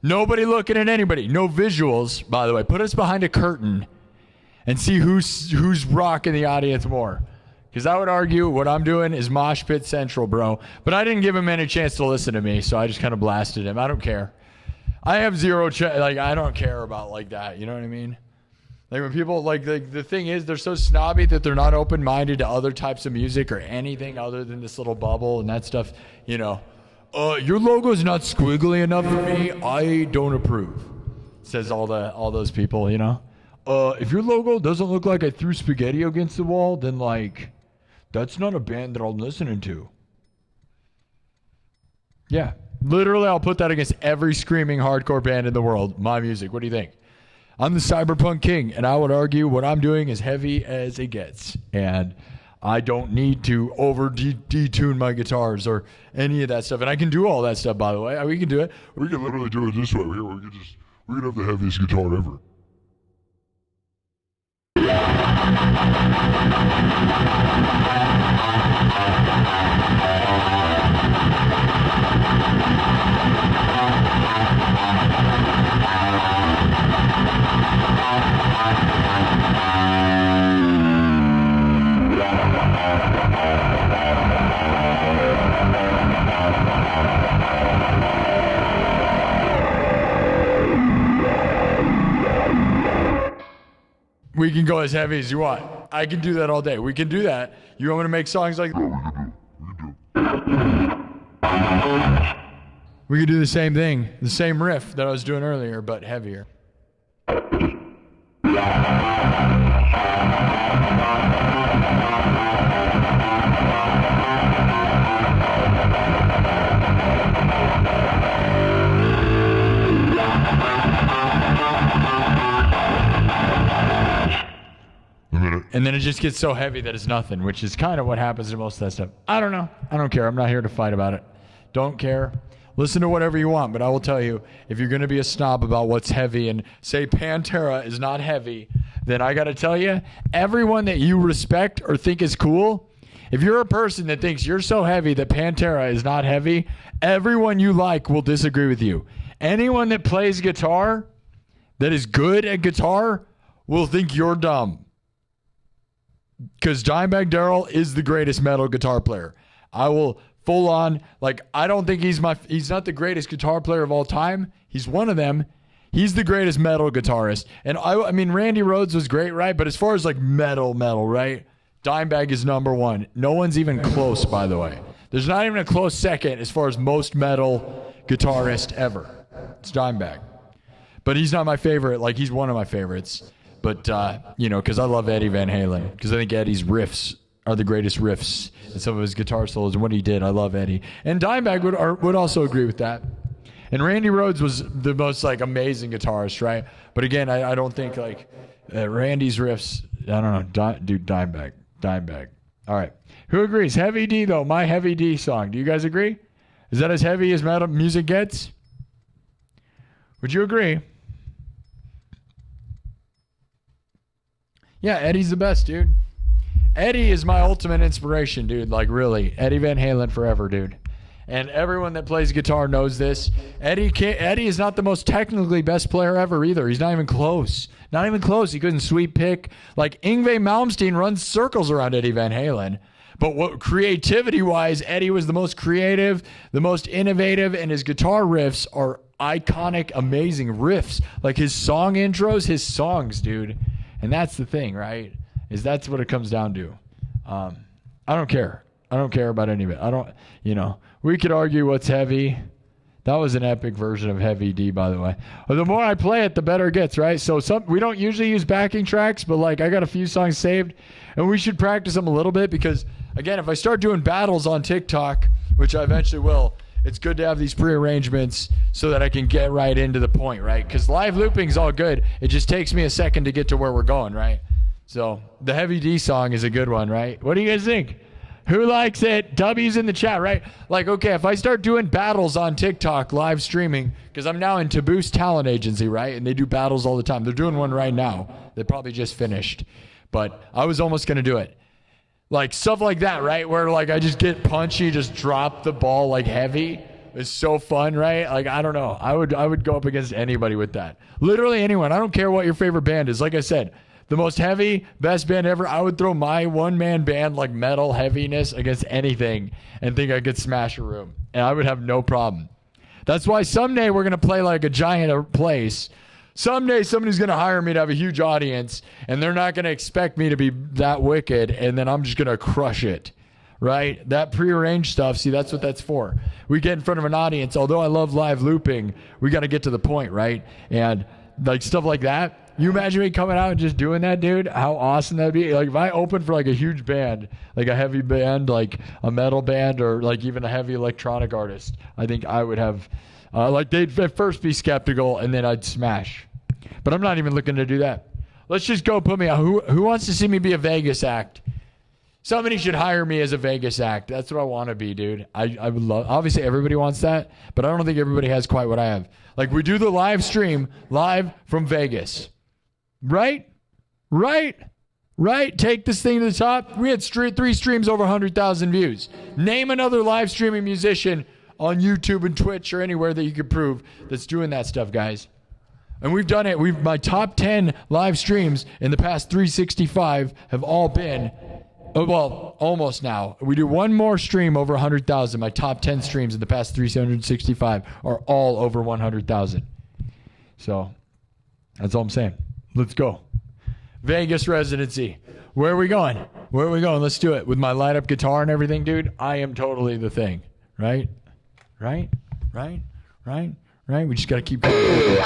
[SPEAKER 1] Nobody looking at anybody. No visuals, by the way. Put us behind a curtain and see who's rocking the audience more. Because I would argue what I'm doing is mosh pit central, bro. But I didn't give him any chance to listen to me, so I just kind of blasted him. I don't care. I have zero, I don't care about like that. You know what I mean? Like when people, the thing is, they're so snobby that they're not open-minded to other types of music or anything other than this little bubble and that stuff, you know. Your logo's not squiggly enough for me. I don't approve. Says all those people, you know. If your logo doesn't look like I threw spaghetti against the wall, then like, that's not a band that I'm listening to. Yeah, literally, I'll put that against every screaming hardcore band in the world. My music. What do you think? I'm the cyberpunk king, and I would argue what I'm doing is heavy as it gets, and I don't need to detune my guitars or any of that stuff. And I can do all that stuff, by the way. We can do it.
[SPEAKER 4] We can literally do it this way. We can have the heaviest guitar ever.
[SPEAKER 1] We can go as heavy as you want. I can do that all day. We can do that. You want me to make songs like that? We could do the same thing, the same riff that I was doing earlier, but heavier. And then it just gets so heavy that it's nothing, which is kind of what happens to most of that stuff. I don't know. I don't care. I'm not here to fight about it. Don't care. Listen to whatever you want, but I will tell you, if you're going to be a snob about what's heavy and say Pantera is not heavy, then I got to tell you, everyone that you respect or think is cool, if you're a person that thinks you're so heavy that Pantera is not heavy, everyone you like will disagree with you. Anyone that plays guitar, that is good at guitar, will think you're dumb. Because Dimebag Darrell is the greatest metal guitar player. I will full on, like, I don't think he's not the greatest guitar player of all time. He's one of them. He's the greatest metal guitarist. And I mean, Randy Rhoads was great, right? But as far as like metal, right? Dimebag is number one. No one's even close, by the way. There's not even a close second as far as most metal guitarist ever. It's Dimebag. But he's not my favorite. Like, he's one of my favorites. But, you know, because I love Eddie Van Halen. Because I think Eddie's riffs are the greatest riffs. And some of his guitar solos and what he did. I love Eddie. And Dimebag would also agree with that. And Randy Rhoads was the most, like, amazing guitarist, right? But, again, I don't think, like, Randy's riffs, I don't know. Dude, Dimebag. All right. Who agrees? Heavy D, though. My Heavy D song. Do you guys agree? Is that as heavy as metal music gets? Would you agree? Yeah, Eddie's the best, dude. Eddie is my ultimate inspiration, dude. Like, really. Eddie Van Halen forever, dude. And everyone that plays guitar knows this. Eddie is not the most technically best player ever either. He's not even close. Not even close. He couldn't sweep pick. Like, Yngwie Malmsteen runs circles around Eddie Van Halen. But what creativity-wise, Eddie was the most creative, the most innovative, and his guitar riffs are iconic, amazing riffs. Like, his song intros, his songs, dude. And that's the thing, right? Is that's what it comes down to. I don't care. I don't care about any of it. I don't, you know, we could argue what's heavy. That was an epic version of Heavy D, by the way. Well, the more I play it, the better it gets, right? So we don't usually use backing tracks, but like I got a few songs saved, and we should practice them a little bit because, again, if I start doing battles on TikTok, which I eventually will, it's good to have these pre-arrangements so that I can get right into the point, right? Because live looping is all good. It just takes me a second to get to where we're going, right? So the Heavy D song is a good one, right? What do you guys think? Who likes it? W's in the chat, right? Like, okay, if I start doing battles on TikTok, live streaming, because I'm now in Taboo's talent agency, right? And they do battles all the time. They're doing one right now. They probably just finished. But I was almost going to do it. Like, stuff like that, right? Where, like, I just get punchy, just drop the ball, like, heavy. It's so fun, right? Like, I don't know. I would go up against anybody with that. Literally anyone. I don't care what your favorite band is. Like I said, the most heavy, best band ever. I would throw my one-man band, like metal heaviness, against anything and think I could smash a room. And I would have no problem. That's why someday we're going to play like a giant place. Someday somebody's going to hire me to have a huge audience, and they're not going to expect me to be that wicked, and then I'm just going to crush it. right? That prearranged stuff, see, that's what that's for. We get in front of an audience. Although I love live looping, we got to get to the point, right? And like stuff like that. You imagine me coming out and just doing that, dude? How awesome that'd be. Like if I opened for like a huge band, like a heavy band, like a metal band, or like even a heavy electronic artist, I think I would have, like they'd at first be skeptical and then I'd smash. But I'm not even looking to do that. Let's just go put me out. Who wants to see me be a Vegas act? Somebody should hire me as a Vegas act. That's what I want to be, dude. I would love, obviously everybody wants that, but I don't think everybody has quite what I have. Like we do the live stream live from Vegas. Right? Take this thing to the top. We had 3 streams over 100,000 views. Name another live streaming musician on YouTube and Twitch or anywhere that you could prove that's doing that stuff, guys. And we've done it. My top 10 live streams in the past 365 have all been, well, almost now. We do one more stream over 100,000. My top 10 streams in the past 365 are all over 100,000. So that's all I'm saying. Let's go. Vegas residency. Where are we going? Let's do it. With my light up guitar and everything, dude, I am totally the thing. Right? We just got to keep going.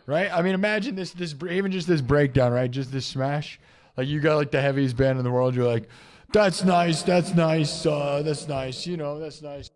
[SPEAKER 1] Right? I mean, imagine this, even just this breakdown, right? Just this smash. Like you got like the heaviest band in the world. You're like, that's nice. That's nice. That's nice. You know, that's nice.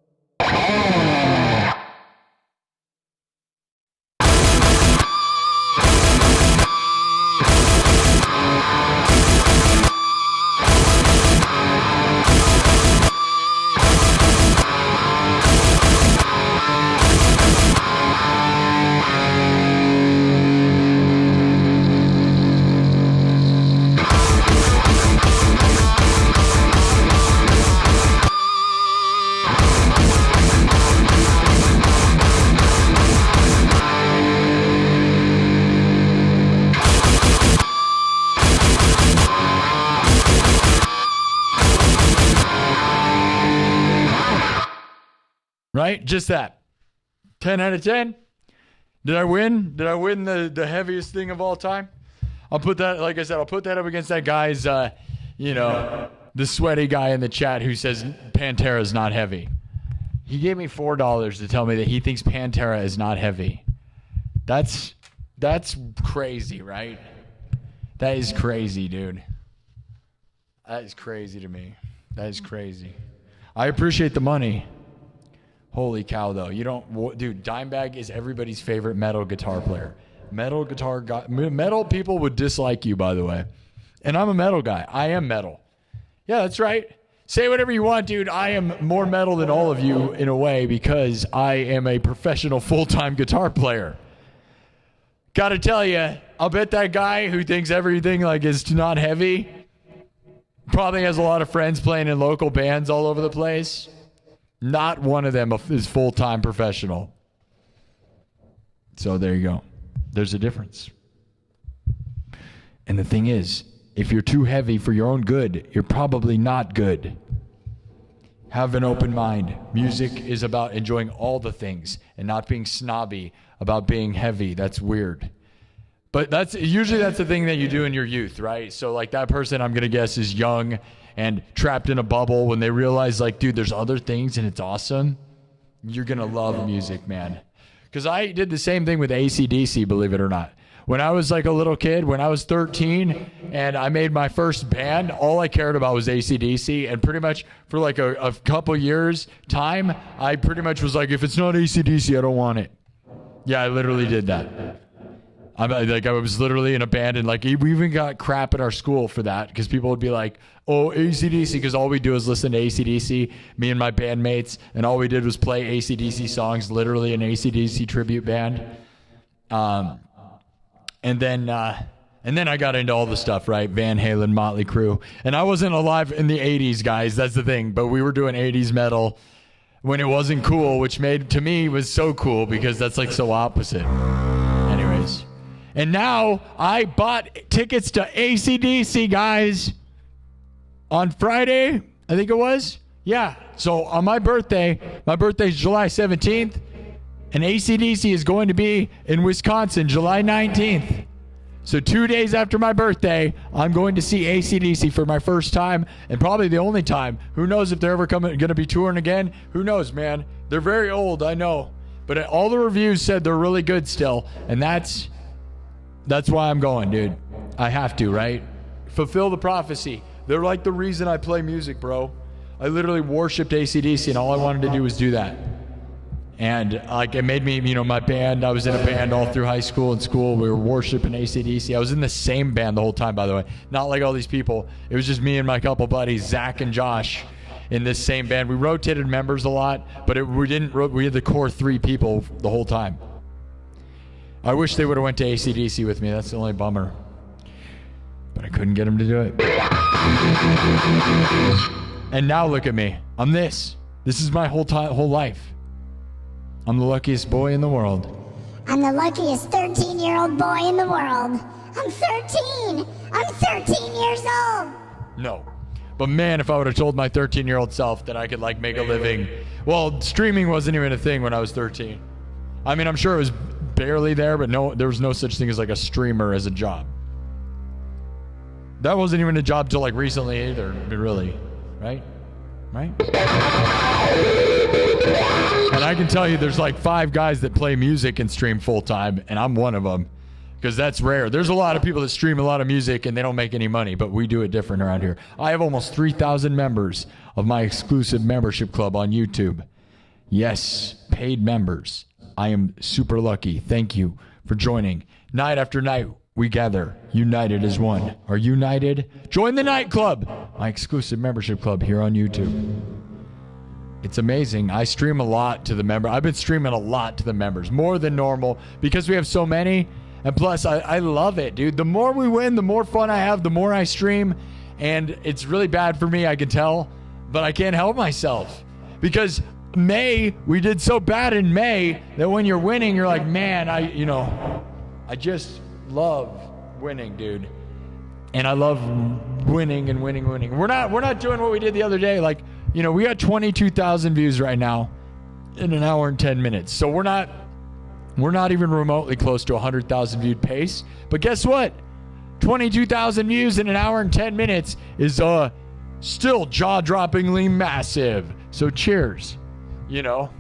[SPEAKER 1] Right? Just that. 10 out of 10. Did I win? Did I win the heaviest thing of all time? I'll put that, like I said, I'll put that up against that guy's, the sweaty guy in the chat who says Pantera is not heavy. He gave me $4 to tell me that he thinks Pantera is not heavy. That's crazy, right? That is crazy, dude. That is crazy to me. That is crazy. I appreciate the money. Holy cow, though. Dude, Dimebag is everybody's favorite metal guitar player. Metal people would dislike you, by the way. And I'm a metal guy. I am metal. Yeah, that's right. Say whatever you want, dude. I am more metal than all of you in a way because I am a professional full-time guitar player. Gotta tell you, I'll bet that guy who thinks everything like is not heavy probably has a lot of friends playing in local bands all over the place. Not one of them is full-time professional. So there you go. There's a difference. And the thing is, if you're too heavy for your own good, you're probably not good. Have an open mind. Music is about enjoying all the things and not being snobby about being heavy. That's weird. But that's the thing that you do in your youth, right? So like that person, I'm going to guess, is young and trapped in a bubble. When they realize like, dude, there's other things and it's awesome. You're going to love music, man. Because I did the same thing with AC/DC, believe it or not. When I was like a little kid, when I was 13 and I made my first band, all I cared about was AC/DC. And pretty much for like a couple years time, I pretty much was like, if it's not AC/DC, I don't want it. Yeah, I literally did that. I was literally in a band, and like we even got crap at our school for that because people would be like, "Oh, AC/DC," because all we do is listen to AC/DC. Me and my bandmates, and all we did was play AC/DC songs. Literally an AC/DC tribute band. And then I got into all the stuff, right? Van Halen, Motley Crue, and I wasn't alive in the '80s, guys. That's the thing. But we were doing '80s metal when it wasn't cool, which to me was so cool because that's like so opposite. Anyways. And now I bought tickets to AC/DC, guys, on Friday, I think it was. Yeah. So on my birthday's July 17th, and AC/DC is going to be in Wisconsin, July 19th. So 2 days after my birthday, I'm going to see AC/DC for my first time and probably the only time. Who knows if they're ever going to be touring again? Who knows, man? They're very old, I know. But all the reviews said they're really good still. And that's why I'm going, dude. I have to, right? Fulfill the prophecy. They're like the reason I play music, bro. I literally worshipped AC/DC and all I wanted to do was do that. And like it made me, my band, I was in a band all through high school and school. We were worshiping AC/DC. I was in the same band the whole time, by the way. Not like all these people. It was just me and my couple buddies, Zach and Josh, in this same band. We rotated members a lot, but we had the core 3 people the whole time. I wish they would have went to AC/DC with me. That's the only bummer. But I couldn't get them to do it. And now look at me. I'm this. This is my whole life. I'm the luckiest boy in the world.
[SPEAKER 2] I'm the luckiest 13-year-old boy in the world. I'm 13. I'm 13 years old.
[SPEAKER 1] No. But man, if I would have told my 13-year-old self that I could like make a living. Well, streaming wasn't even a thing when I was 13. I mean, I'm sure it was barely there, but there was no such thing as like a streamer as a job. That wasn't even a job till like recently either, really. Right? And I can tell you there's like 5 guys that play music and stream full time, and I'm one of them because that's rare. There's a lot of people that stream a lot of music and they don't make any money, but we do it different around here. I have almost 3,000 members of my exclusive membership club on YouTube. Yes, paid members. I am super lucky. Thank you for joining. Night after night, we gather, united as one. Are you united? Join the Night Club, my exclusive membership club here on YouTube. It's amazing. I stream a lot to the member. I've been streaming a lot to the members, more than normal, because we have so many. And plus, I love it, dude. The more we win, the more fun I have, the more I stream. And it's really bad for me, I can tell, but I can't help myself. Because we did so bad in May that when you're winning, you're like, man, I just love winning, dude. And I love winning and winning. We're not doing what we did the other day. Like, we got 22,000 views right now in an hour and 10 minutes. So we're not even remotely close to 100,000 viewed pace. But guess what? 22,000 views in an hour and 10 minutes is still jaw-droppingly massive. So cheers. You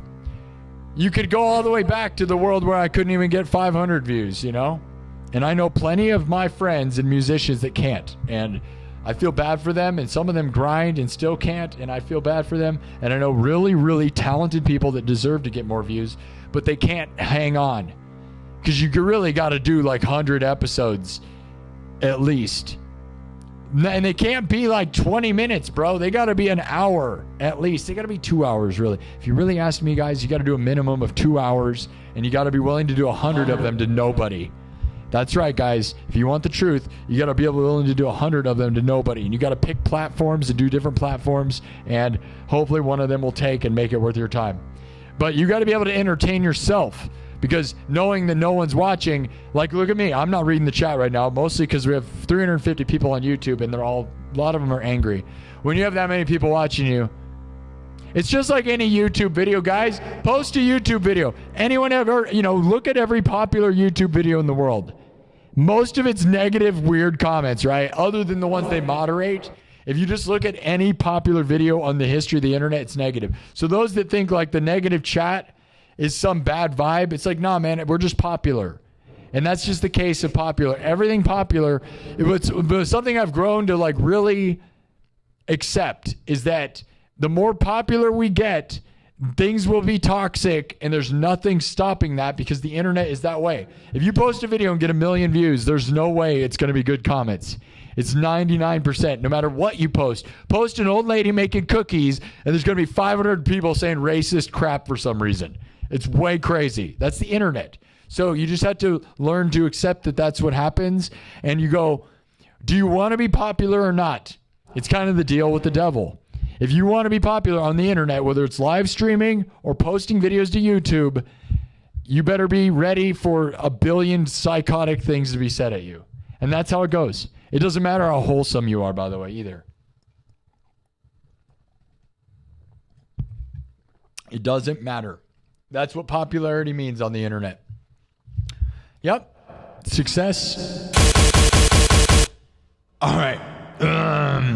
[SPEAKER 1] could go all the way back to the world where I couldn't even get 500 views, And I know plenty of my friends and musicians that can't. And I feel bad for them. And some of them grind and still can't. And I feel bad for them. And I know really, really talented people that deserve to get more views, but they can't hang on. Because you really got to do like 100 episodes at least. And they can't be like 20 minutes, bro. They got to be an hour at least. They got to be 2 hours, really. If you really ask me, guys, you got to do a minimum of 2 hours. And you got to be willing to do 100 of them to nobody. That's right, guys. If you want the truth, you got to be willing to do 100 of them to nobody. And you got to pick platforms and do different platforms. And hopefully one of them will take and make it worth your time. But you got to be able to entertain yourself. Because knowing that no one's watching, like, look at me. I'm not reading the chat right now, mostly because we have 350 people on YouTube, and a lot of them are angry. When you have that many people watching you, it's just like any YouTube video, guys. Post a YouTube video. Anyone ever, look at every popular YouTube video in the world. Most of it's negative, weird comments, right? Other than the ones they moderate. If you just look at any popular video on the history of the internet, it's negative. So those that think like the negative chat is some bad vibe, it's like, nah, man, we're just popular. And that's just the case of popular. Everything popular, it was something I've grown to like really accept is that the more popular we get, things will be toxic, and there's nothing stopping that because the internet is that way. If you post a video and get 1 million views, there's no way it's going to be good comments. It's 99%, no matter what you post. Post an old lady making cookies, and there's going to be 500 people saying racist crap for some reason. It's way crazy. That's the internet. So you just have to learn to accept that that's what happens. And you go, do you want to be popular or not? It's kind of the deal with the devil. If you want to be popular on the internet, whether it's live streaming or posting videos to YouTube, you better be ready for 1 billion psychotic things to be said at you. And that's how it goes. It doesn't matter how wholesome you are, by the way, either. It doesn't matter. That's what popularity means on the internet. Yep. Success.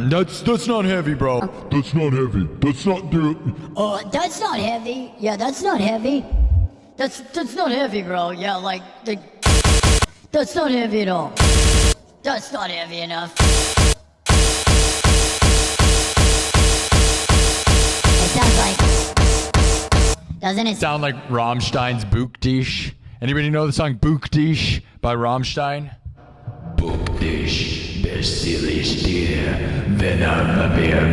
[SPEAKER 1] That's not heavy, bro.
[SPEAKER 4] That's not heavy. That's not
[SPEAKER 2] Oh, that's not heavy. Yeah, that's not heavy. That's not heavy, bro. Yeah, that's not heavy at all. That's not heavy enough. It sounds like, doesn't it?
[SPEAKER 1] Sound like Rammstein's Buchtisch. Anybody know the song Buchtisch by Rammstein? Buchtisch, besinnlich dir, wenn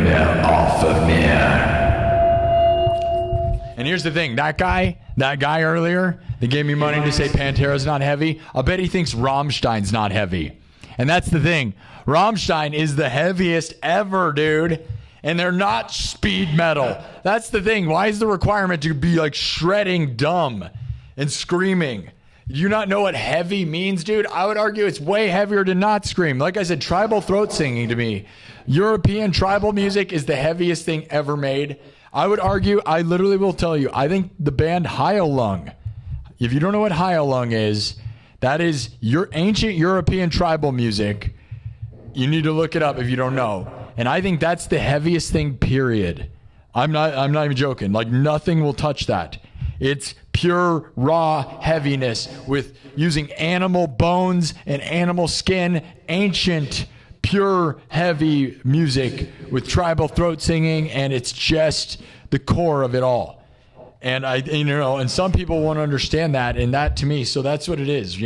[SPEAKER 1] mehr off of mir. And here's the thing, that guy earlier that gave me money to say Pantera's not heavy, I bet he thinks Rammstein's not heavy. And that's the thing. Rammstein is the heaviest ever, dude. And they're not speed metal. That's the thing. Why is the requirement to be like shredding dumb and screaming? Do you not know what heavy means, dude? I would argue it's way heavier to not scream. Like I said, tribal throat singing to me. European tribal music is the heaviest thing ever made. I would argue, I literally will tell you, I think the band Heilung, if you don't know what Heilung is, that is your ancient European tribal music. You need to look it up if you don't know. And I think that's the heaviest thing, period. I'm not even joking. Like nothing will touch that. It's pure raw heaviness with using animal bones and animal skin, ancient, pure heavy music with tribal throat singing, and it's just the core of it all. And and some people won't understand that, and that to me, so that's what it is,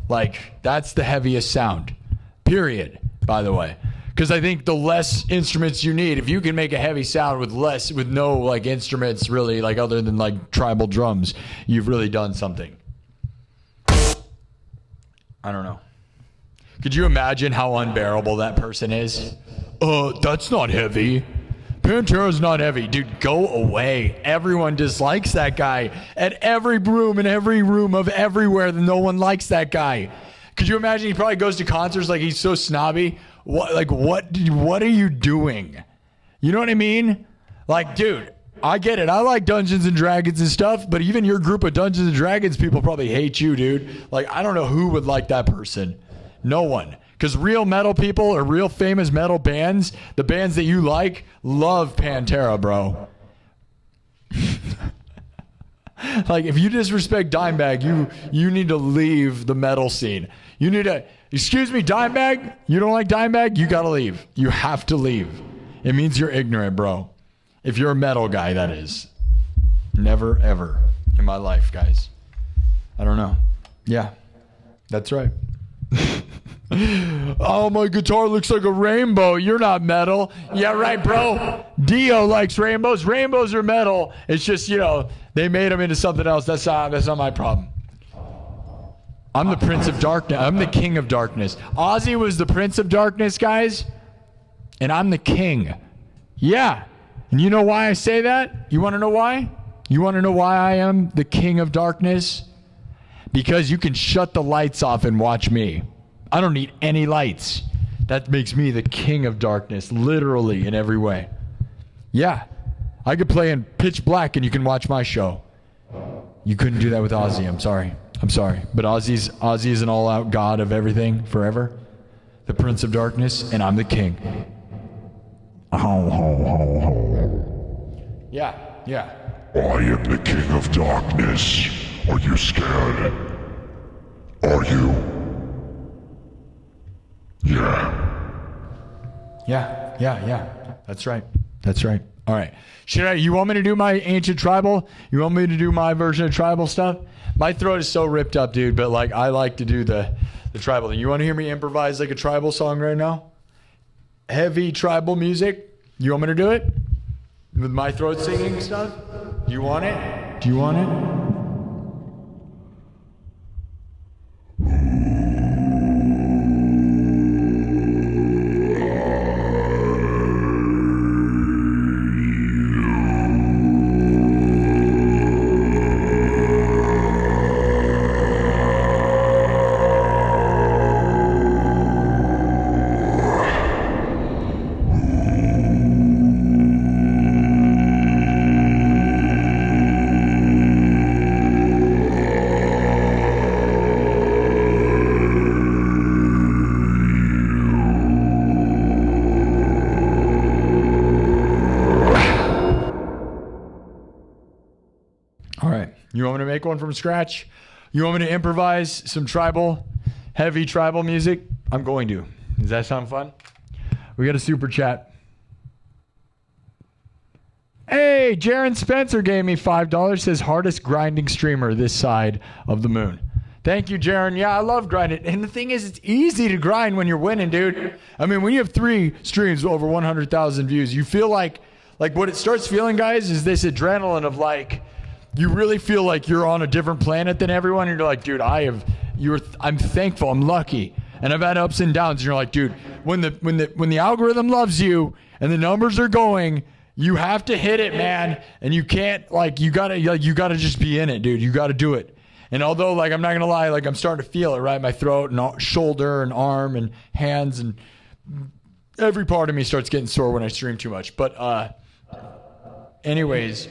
[SPEAKER 1] like that's the heaviest sound, period, by the way. Because I think the less instruments you need, if you can make a heavy sound with no like instruments really, like other than like tribal drums, you've really done something. I don't know. Could you imagine how unbearable that person is? That's not heavy. Pantera's not heavy. Dude, go away. Everyone dislikes that guy. At every room, in every room of everywhere, no one likes that guy. Could you imagine he probably goes to concerts like he's so snobby? What are you doing? You know what I mean? Like, dude, I get it. I like Dungeons and Dragons and stuff, but even your group of Dungeons and Dragons people probably hate you, dude. Like, I don't know who would like that person. No one. Because real metal people or real famous metal bands, the bands that you like, love Pantera, bro. Like, if you disrespect Dimebag, you need to leave the metal scene. You need to, excuse me, Dimebag? You don't like Dimebag? You gotta leave. You have to leave. It means you're ignorant, bro. If you're a metal guy, that is. Never, ever in my life, guys. I don't know. Yeah, that's right. Oh, my guitar looks like a rainbow. You're not metal. Yeah, right, bro. Dio likes rainbows. Rainbows are metal. It's just, they made them into something else. That's not my problem. I'm the Prince of Darkness. I'm the King of Darkness. Ozzy was the Prince of Darkness, guys. And I'm the King. Yeah. And you know why I say that? You want to know why? You want to know why I am the King of Darkness? Because you can shut the lights off and watch me. I don't need any lights. That makes me the King of Darkness, literally in every way. Yeah. I could play in pitch black and you can watch my show. You couldn't do that with Ozzy. I'm sorry. But Ozzy is an all-out god of everything forever. The Prince of Darkness, and I'm the King.
[SPEAKER 4] Ho, ho, ho, ho.
[SPEAKER 1] Yeah.
[SPEAKER 4] I am the King of Darkness. Are you scared? Are you?
[SPEAKER 1] Yeah. That's right. All right. You want me to do my ancient tribal? You want me to do my version of tribal stuff? My throat is so ripped up, dude, but like I like to do the tribal thing. You want to hear me improvise like a tribal song right now? Heavy tribal music? You want me to do it? With my throat singing stuff? Do you want it? Do you want it? All right. You want me to make one from scratch? You want me to improvise some heavy tribal music? I'm going to. Does that sound fun? We got a super chat. Hey, Jaron Spencer gave me $5. Says hardest grinding streamer this side of the moon. Thank you, Jaron. Yeah, I love grinding. And the thing is, it's easy to grind when you're winning, dude. I mean, when you have 3 streams over 100,000 views, you feel like what it starts feeling, guys, is this adrenaline of like, you really feel like you're on a different planet than everyone. And you're like, dude, I'm thankful. I'm lucky. And I've had ups and downs. And you're like, dude, when the algorithm loves you and the numbers are going, you have to hit it, man. And you can't, you gotta just be in it, dude. You gotta do it. And although, I'm not gonna lie, I'm starting to feel it, right? My throat and shoulder and arm and hands and every part of me starts getting sore when I stream too much. But anyways,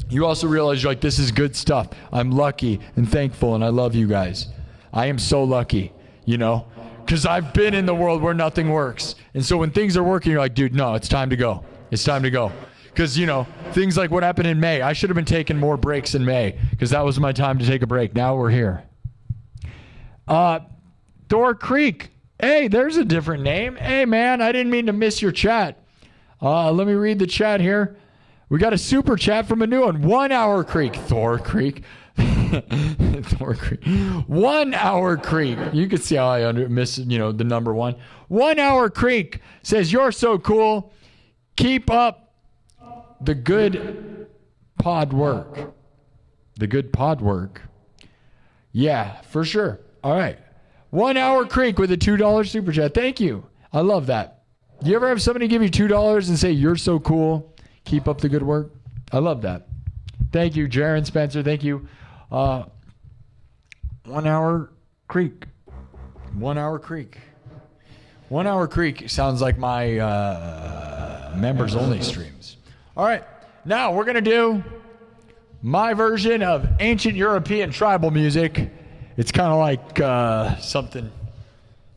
[SPEAKER 1] you also realize this is good stuff. I'm lucky and thankful, and I love you guys. I am so lucky, because I've been in the world where nothing works. And so when things are working, you're like, dude, no, it's time to go. It's time to go. Because, things like what happened in May, I should have been taking more breaks in May because that was my time to take a break. Now we're here. Thor Creek. Hey, there's a different name. Hey, man, I didn't mean to miss your chat. Let me read the chat here. We got a super chat from a new one. 1 Hour Creek. Thor Creek. Thor Creek. 1 Hour Creek. You can see how I miss, the number 1. 1 Hour Creek says, you're so cool. Keep up the good pod work. The good pod work. Yeah, for sure. All right. 1 Hour Creek with a $2 super chat. Thank you. I love that. Do you ever have somebody give you $2 and say, you're so cool? Keep up the good work. I love that. Thank you, Jaron Spencer. Thank you. 1 Hour Creek. 1 Hour Creek. 1 Hour Creek sounds like my members only streams. All right. Now we're going to do my version of ancient European tribal music. It's kind of like something.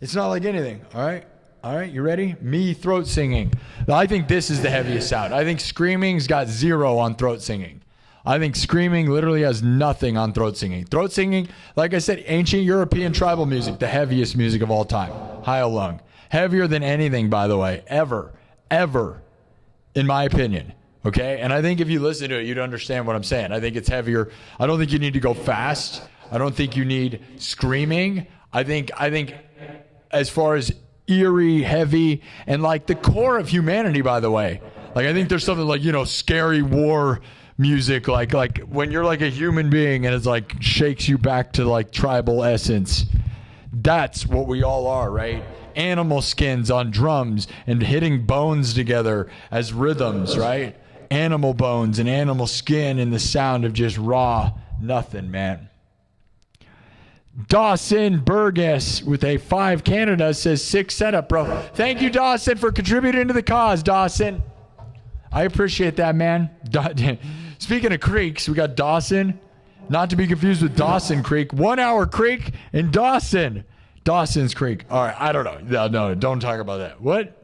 [SPEAKER 1] It's not like anything. All right. All right, you ready? Me throat singing. I think this is the heaviest sound. I think screaming's got 0 on throat singing. I think screaming literally has nothing on throat singing. Throat singing, like I said, ancient European tribal music, the heaviest music of all time. High lung. Heavier than anything, by the way, ever, in my opinion. Okay? And I think if you listen to it, you'd understand what I'm saying. I think it's heavier. I don't think you need to go fast. I don't think you need screaming. I think as far as eerie, heavy, and the core of humanity, by the way. I think there's something scary war music, like when you're a human being and it's shakes you back to tribal essence. That's what we all are, right? Animal skins on drums and hitting bones together as rhythms, right? Animal bones and animal skin and the sound of just raw nothing, man. Dawson Burgess with a 5 Canada says 6 setup, bro. Thank you, Dawson, for contributing to the cause, Dawson. I appreciate that, man. Speaking of creeks, we got Dawson, not to be confused with Dawson Creek. 1 Hour Creek in Dawson. Dawson's Creek. All right, I don't know. No, don't talk about that. What?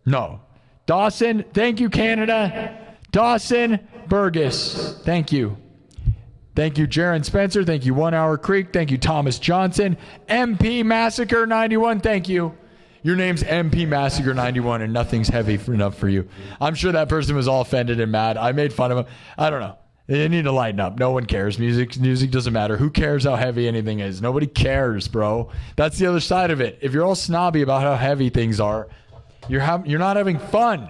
[SPEAKER 1] No. Dawson, thank you, Canada. Dawson Burgess, thank you. Thank you, Jaron Spencer. Thank you, 1 Hour Creek. Thank you, Thomas Johnson. MP Massacre 91, thank you. Your name's MP Massacre 91 and nothing's heavy enough for you. I'm sure that person was all offended and mad. I made fun of him. I don't know. They need to lighten up. No one cares. Music doesn't matter. Who cares how heavy anything is? Nobody cares, bro. That's the other side of it. If you're all snobby about how heavy things are, you're not having fun.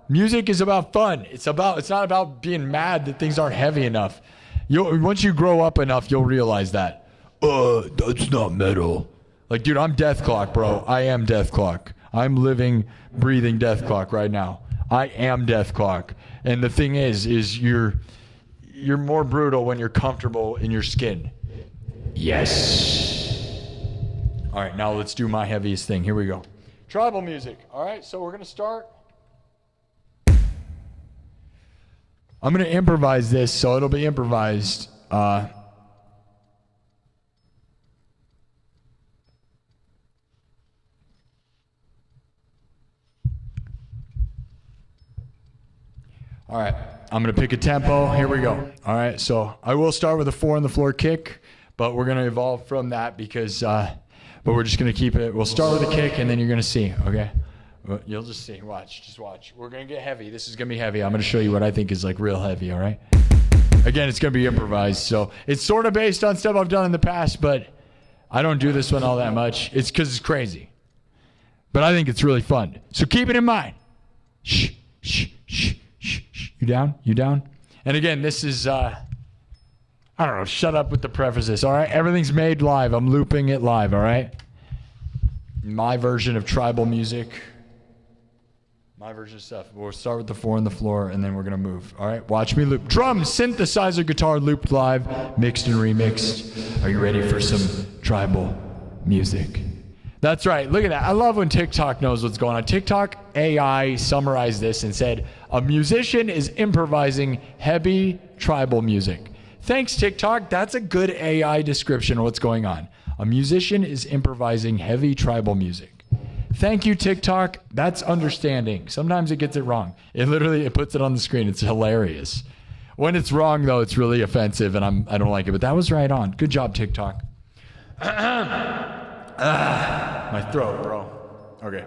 [SPEAKER 1] Music is about fun. It's not about being mad that things aren't heavy enough. Once you grow up enough, you'll realize that. That's not metal. Dude, I'm Death Clock, bro. I am Death Clock. I'm living, breathing Death Clock right now. I am Death Clock. And the thing is you're more brutal when you're comfortable in your skin. Yes. All right, now let's do my heaviest thing. Here we go. Tribal music. All right, so we're going to start. I'm going to improvise this, so it'll be improvised. All All right, I'm gonna pick a tempo. Here we go. All right, so I will start with a 4 on the floor kick, but we're gonna evolve from that because, but we're just gonna keep it. We'll start with a kick and then you're gonna see, okay? You'll just see, just watch. We're gonna get heavy. This is gonna be heavy. I'm gonna show you what I think is like real heavy, all right? Again, it's gonna be improvised, so it's sort of based on stuff I've done in the past, but I don't do this one all that much. It's because it's crazy. But I think it's really fun. So keep it in mind. Shh, shh, shh, shh, shh. You down? You down? And again, this is, I don't know, shut up with the prefaces, all right? Everything's made live. I'm looping it live, all right? My version of tribal music. My version of stuff. We'll start with the 4 on the floor, and then we're going to move, all right? Watch me loop. Drums, synthesizer, guitar, looped live, mixed and remixed. Are you ready for some tribal music? That's right. Look at that. I love when TikTok knows what's going on. TikTok AI summarized this and said, a musician is improvising heavy tribal music. Thanks, TikTok. That's a good AI description of what's going on. A musician is improvising heavy tribal music. Thank you, TikTok. That's understanding. Sometimes it gets it wrong. It puts it on the screen. It's hilarious. When it's wrong, though, it's really offensive, and I don't like it. But that was right on. Good job, TikTok. My throat, bro. Okay.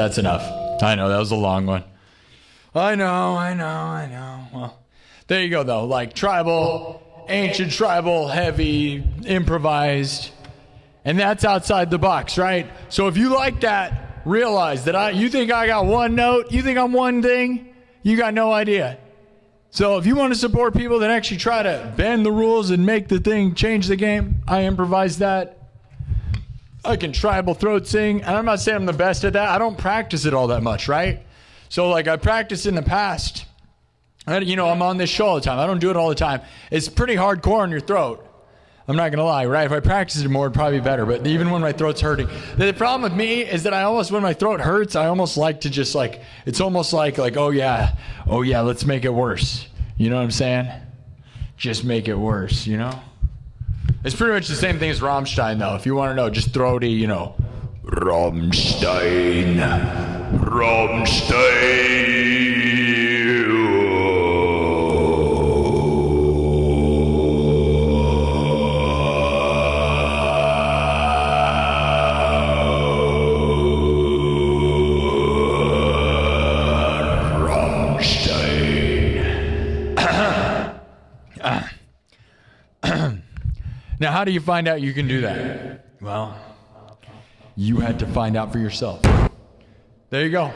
[SPEAKER 1] that's enough. I know, that was a long one. I know. Well, there you go, though. Like tribal, ancient tribal, heavy, improvised. And that's outside the box, right? So if you like that, realize that you think I got one note, you think I'm one thing, you got no idea. So if you want to support people that actually try to bend the rules and make the thing change the game, I improvise that. I can tribal throat sing, and I'm not saying I'm the best at that. I don't practice it all that much, right? So like I practiced in the past. I'm on this show all the time. I don't do it all the time. It's pretty hardcore on your throat. I'm not going to lie, right? If I practice it more, it'd probably be better. But even when my throat's hurting. The problem with me is that when my throat hurts, I almost like to just like, it's almost like, oh yeah, let's make it worse. You know what I'm saying? Just make it worse, you know? It's pretty much the same thing as Rammstein, though. If you want to know, just throaty, Rammstein. Now, how do you find out you can do that? Well, you had to find out for yourself. There you go.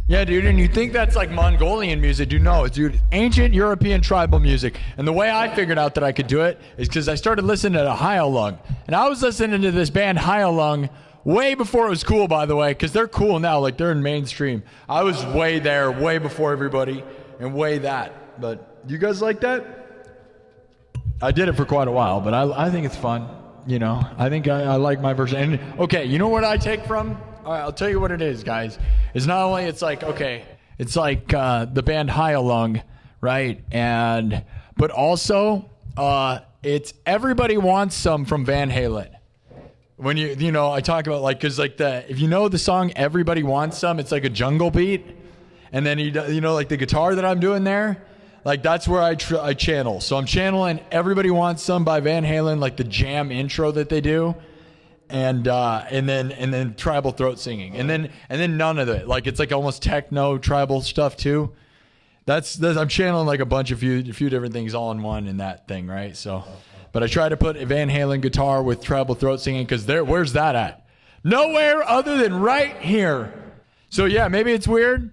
[SPEAKER 1] Yeah, dude, and you think that's like Mongolian music. Dude, no, dude, ancient European tribal music. And the way I figured out that I could do it is because I started listening to Hyalung. And I was listening to this band Hyalung way before it was cool, by the way, because they're cool now. Like, they're in mainstream. I was way there, way before everybody, and way that. But you guys like that? I did it for quite a while, but I think it's fun. I think I like my version. And, okay, you know what I take from? All right, I'll tell you what it is, guys. It's not only, it's like the band Hyalung, right? But also, it's Everybody Wants Some from Van Halen. When I talk about if you know the song Everybody Wants Some, it's like a jungle beat. And then like the guitar that I'm doing there, like that's where I channel. So I'm channeling Everybody Wants Some by Van Halen, like the jam intro that they do. And then tribal throat singing. And then none of it. Like it's like almost techno tribal stuff too. That's I'm channeling like a few different things all in one in that thing, right? So but I try to put Van Halen guitar with tribal throat singing because where's that at? Nowhere other than right here. So yeah, maybe it's weird.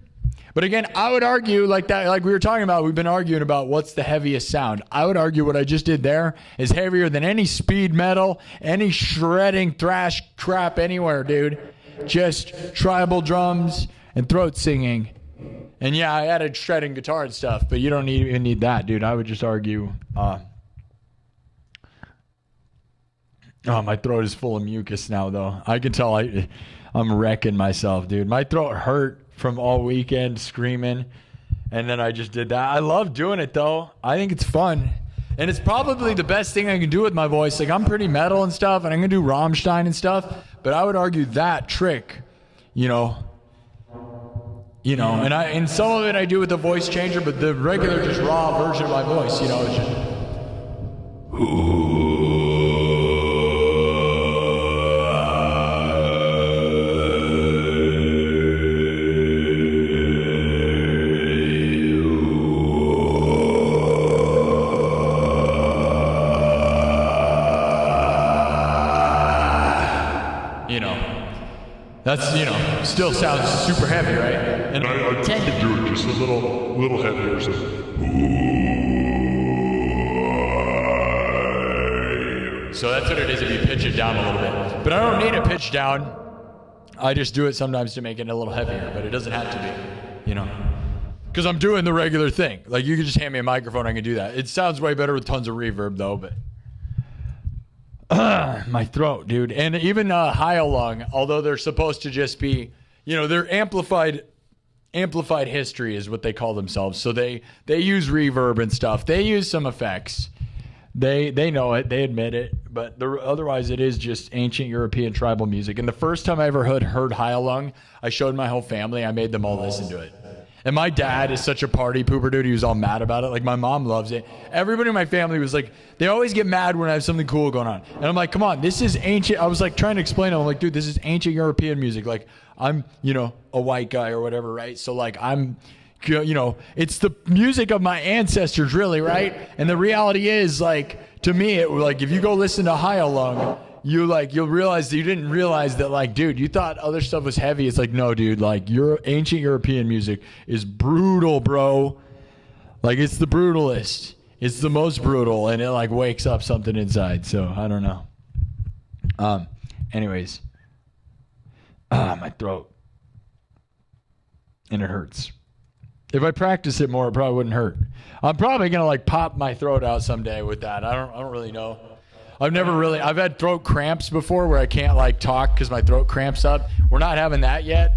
[SPEAKER 1] But again, I would argue like we were talking about, we've been arguing about what's the heaviest sound. I would argue what I just did there is heavier than any speed metal, any shredding thrash crap anywhere, dude. Just tribal drums and throat singing. And yeah, I added shredding guitar and stuff, but you don't even need that, dude. I would just argue... Oh, my throat is full of mucus now, though. I can tell I'm wrecking myself, dude. My throat hurt from all weekend screaming, and then I just did that. I love doing it, though. I think it's fun, and it's probably the best thing I can do with my voice. Like, I'm pretty metal and stuff, and I'm going to do Rammstein and stuff, but I would argue that trick, and some of it I do with the voice changer, but the regular, just raw version of my voice, is just... That's, still sounds super heavy, right?
[SPEAKER 4] And I tend to do it just a little heavier.
[SPEAKER 1] So that's what it is if you pitch it down a little bit. But I don't need it pitched down. I just do it sometimes to make it a little heavier, but it doesn't have to be, Because I'm doing the regular thing. Like, you can just hand me a microphone, I can do that. It sounds way better with tons of reverb, though, but... my throat, dude. And even Hyalung, although they're supposed to just be, they're amplified history is what they call themselves. So they use reverb and stuff. They use some effects. They know it. They admit it. But otherwise, it is just ancient European tribal music. And the first time I ever heard Hyalung, I showed my whole family. I made them all listen to it. And my dad is such a party pooper dude. He was all mad about it. Like, my mom loves it. Everybody in my family was like, they always get mad when I have something cool going on. And I'm like, come on, this is ancient. I was like trying to explain it. I'm like, dude, this is ancient European music. Like, I'm, a white guy or whatever, right? So like, it's the music of my ancestors, really, right? And the reality is, like, to me, if you go listen to High Along, you'll realize that you didn't realize that, like, dude, you thought other stuff was heavy. It's like, no, dude, like, your ancient European music is brutal, bro. Like, it's the brutalist. It's the most brutal, and it like wakes up something inside. So I don't know. Anyways, my throat, and it hurts. If I practice it more, it probably wouldn't hurt. I'm probably gonna like pop my throat out someday with that. I don't really know. I've had throat cramps before where I can't like talk because my throat cramps up. We're not having that yet,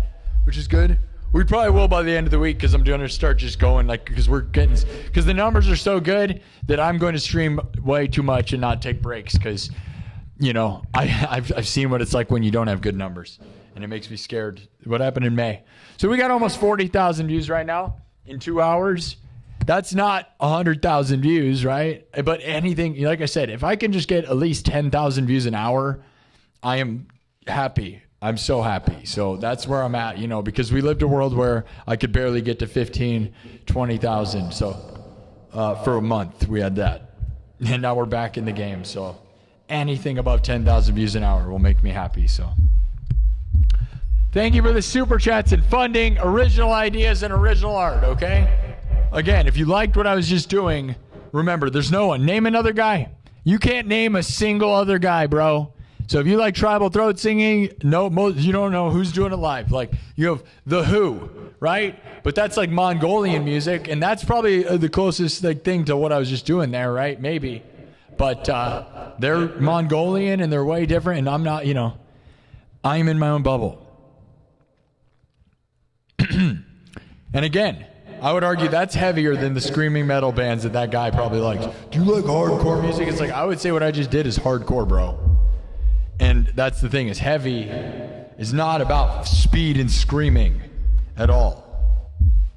[SPEAKER 1] which is good. We probably will by the end of the week because I'm going to start just going because the numbers are so good that I'm going to stream way too much and not take breaks because, I've seen what it's like when you don't have good numbers, and it makes me scared. What happened in May? So we got almost 40,000 views right now in 2 hours. That's not 100,000 views, right? But anything, like I said, if I can just get at least 10,000 views an hour, I am happy. I'm so happy. So that's where I'm at, because we lived a world where I could barely get to 15, 20,000. So for a month we had that. And now we're back in the game. So anything above 10,000 views an hour will make me happy. So thank you for the super chats and funding original ideas and original art, okay? Again, if you liked what I was just doing, remember, there's no one. Name another guy. You can't name a single other guy, bro. So if you like tribal throat singing, you don't know who's doing it live. Like, you have The Who, right? But that's like Mongolian music, and that's probably the closest thing to what I was just doing there, right? Maybe. But they're Mongolian, and they're way different, and I'm not, I'm in my own bubble. And again, I would argue that's heavier than the screaming metal bands that guy probably likes. Do you like hardcore music? It's like, I would say what I just did is hardcore, bro. And that's the thing, is heavy is not about speed and screaming at all.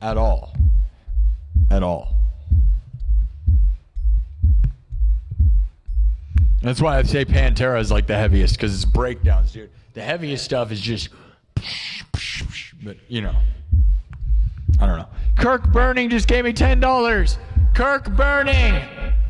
[SPEAKER 1] At all. At all. That's why I say Pantera is like the heaviest, because it's breakdowns, dude. The heaviest stuff is just, but I don't know. Kirk Burning just gave me $10. Kirk Burning,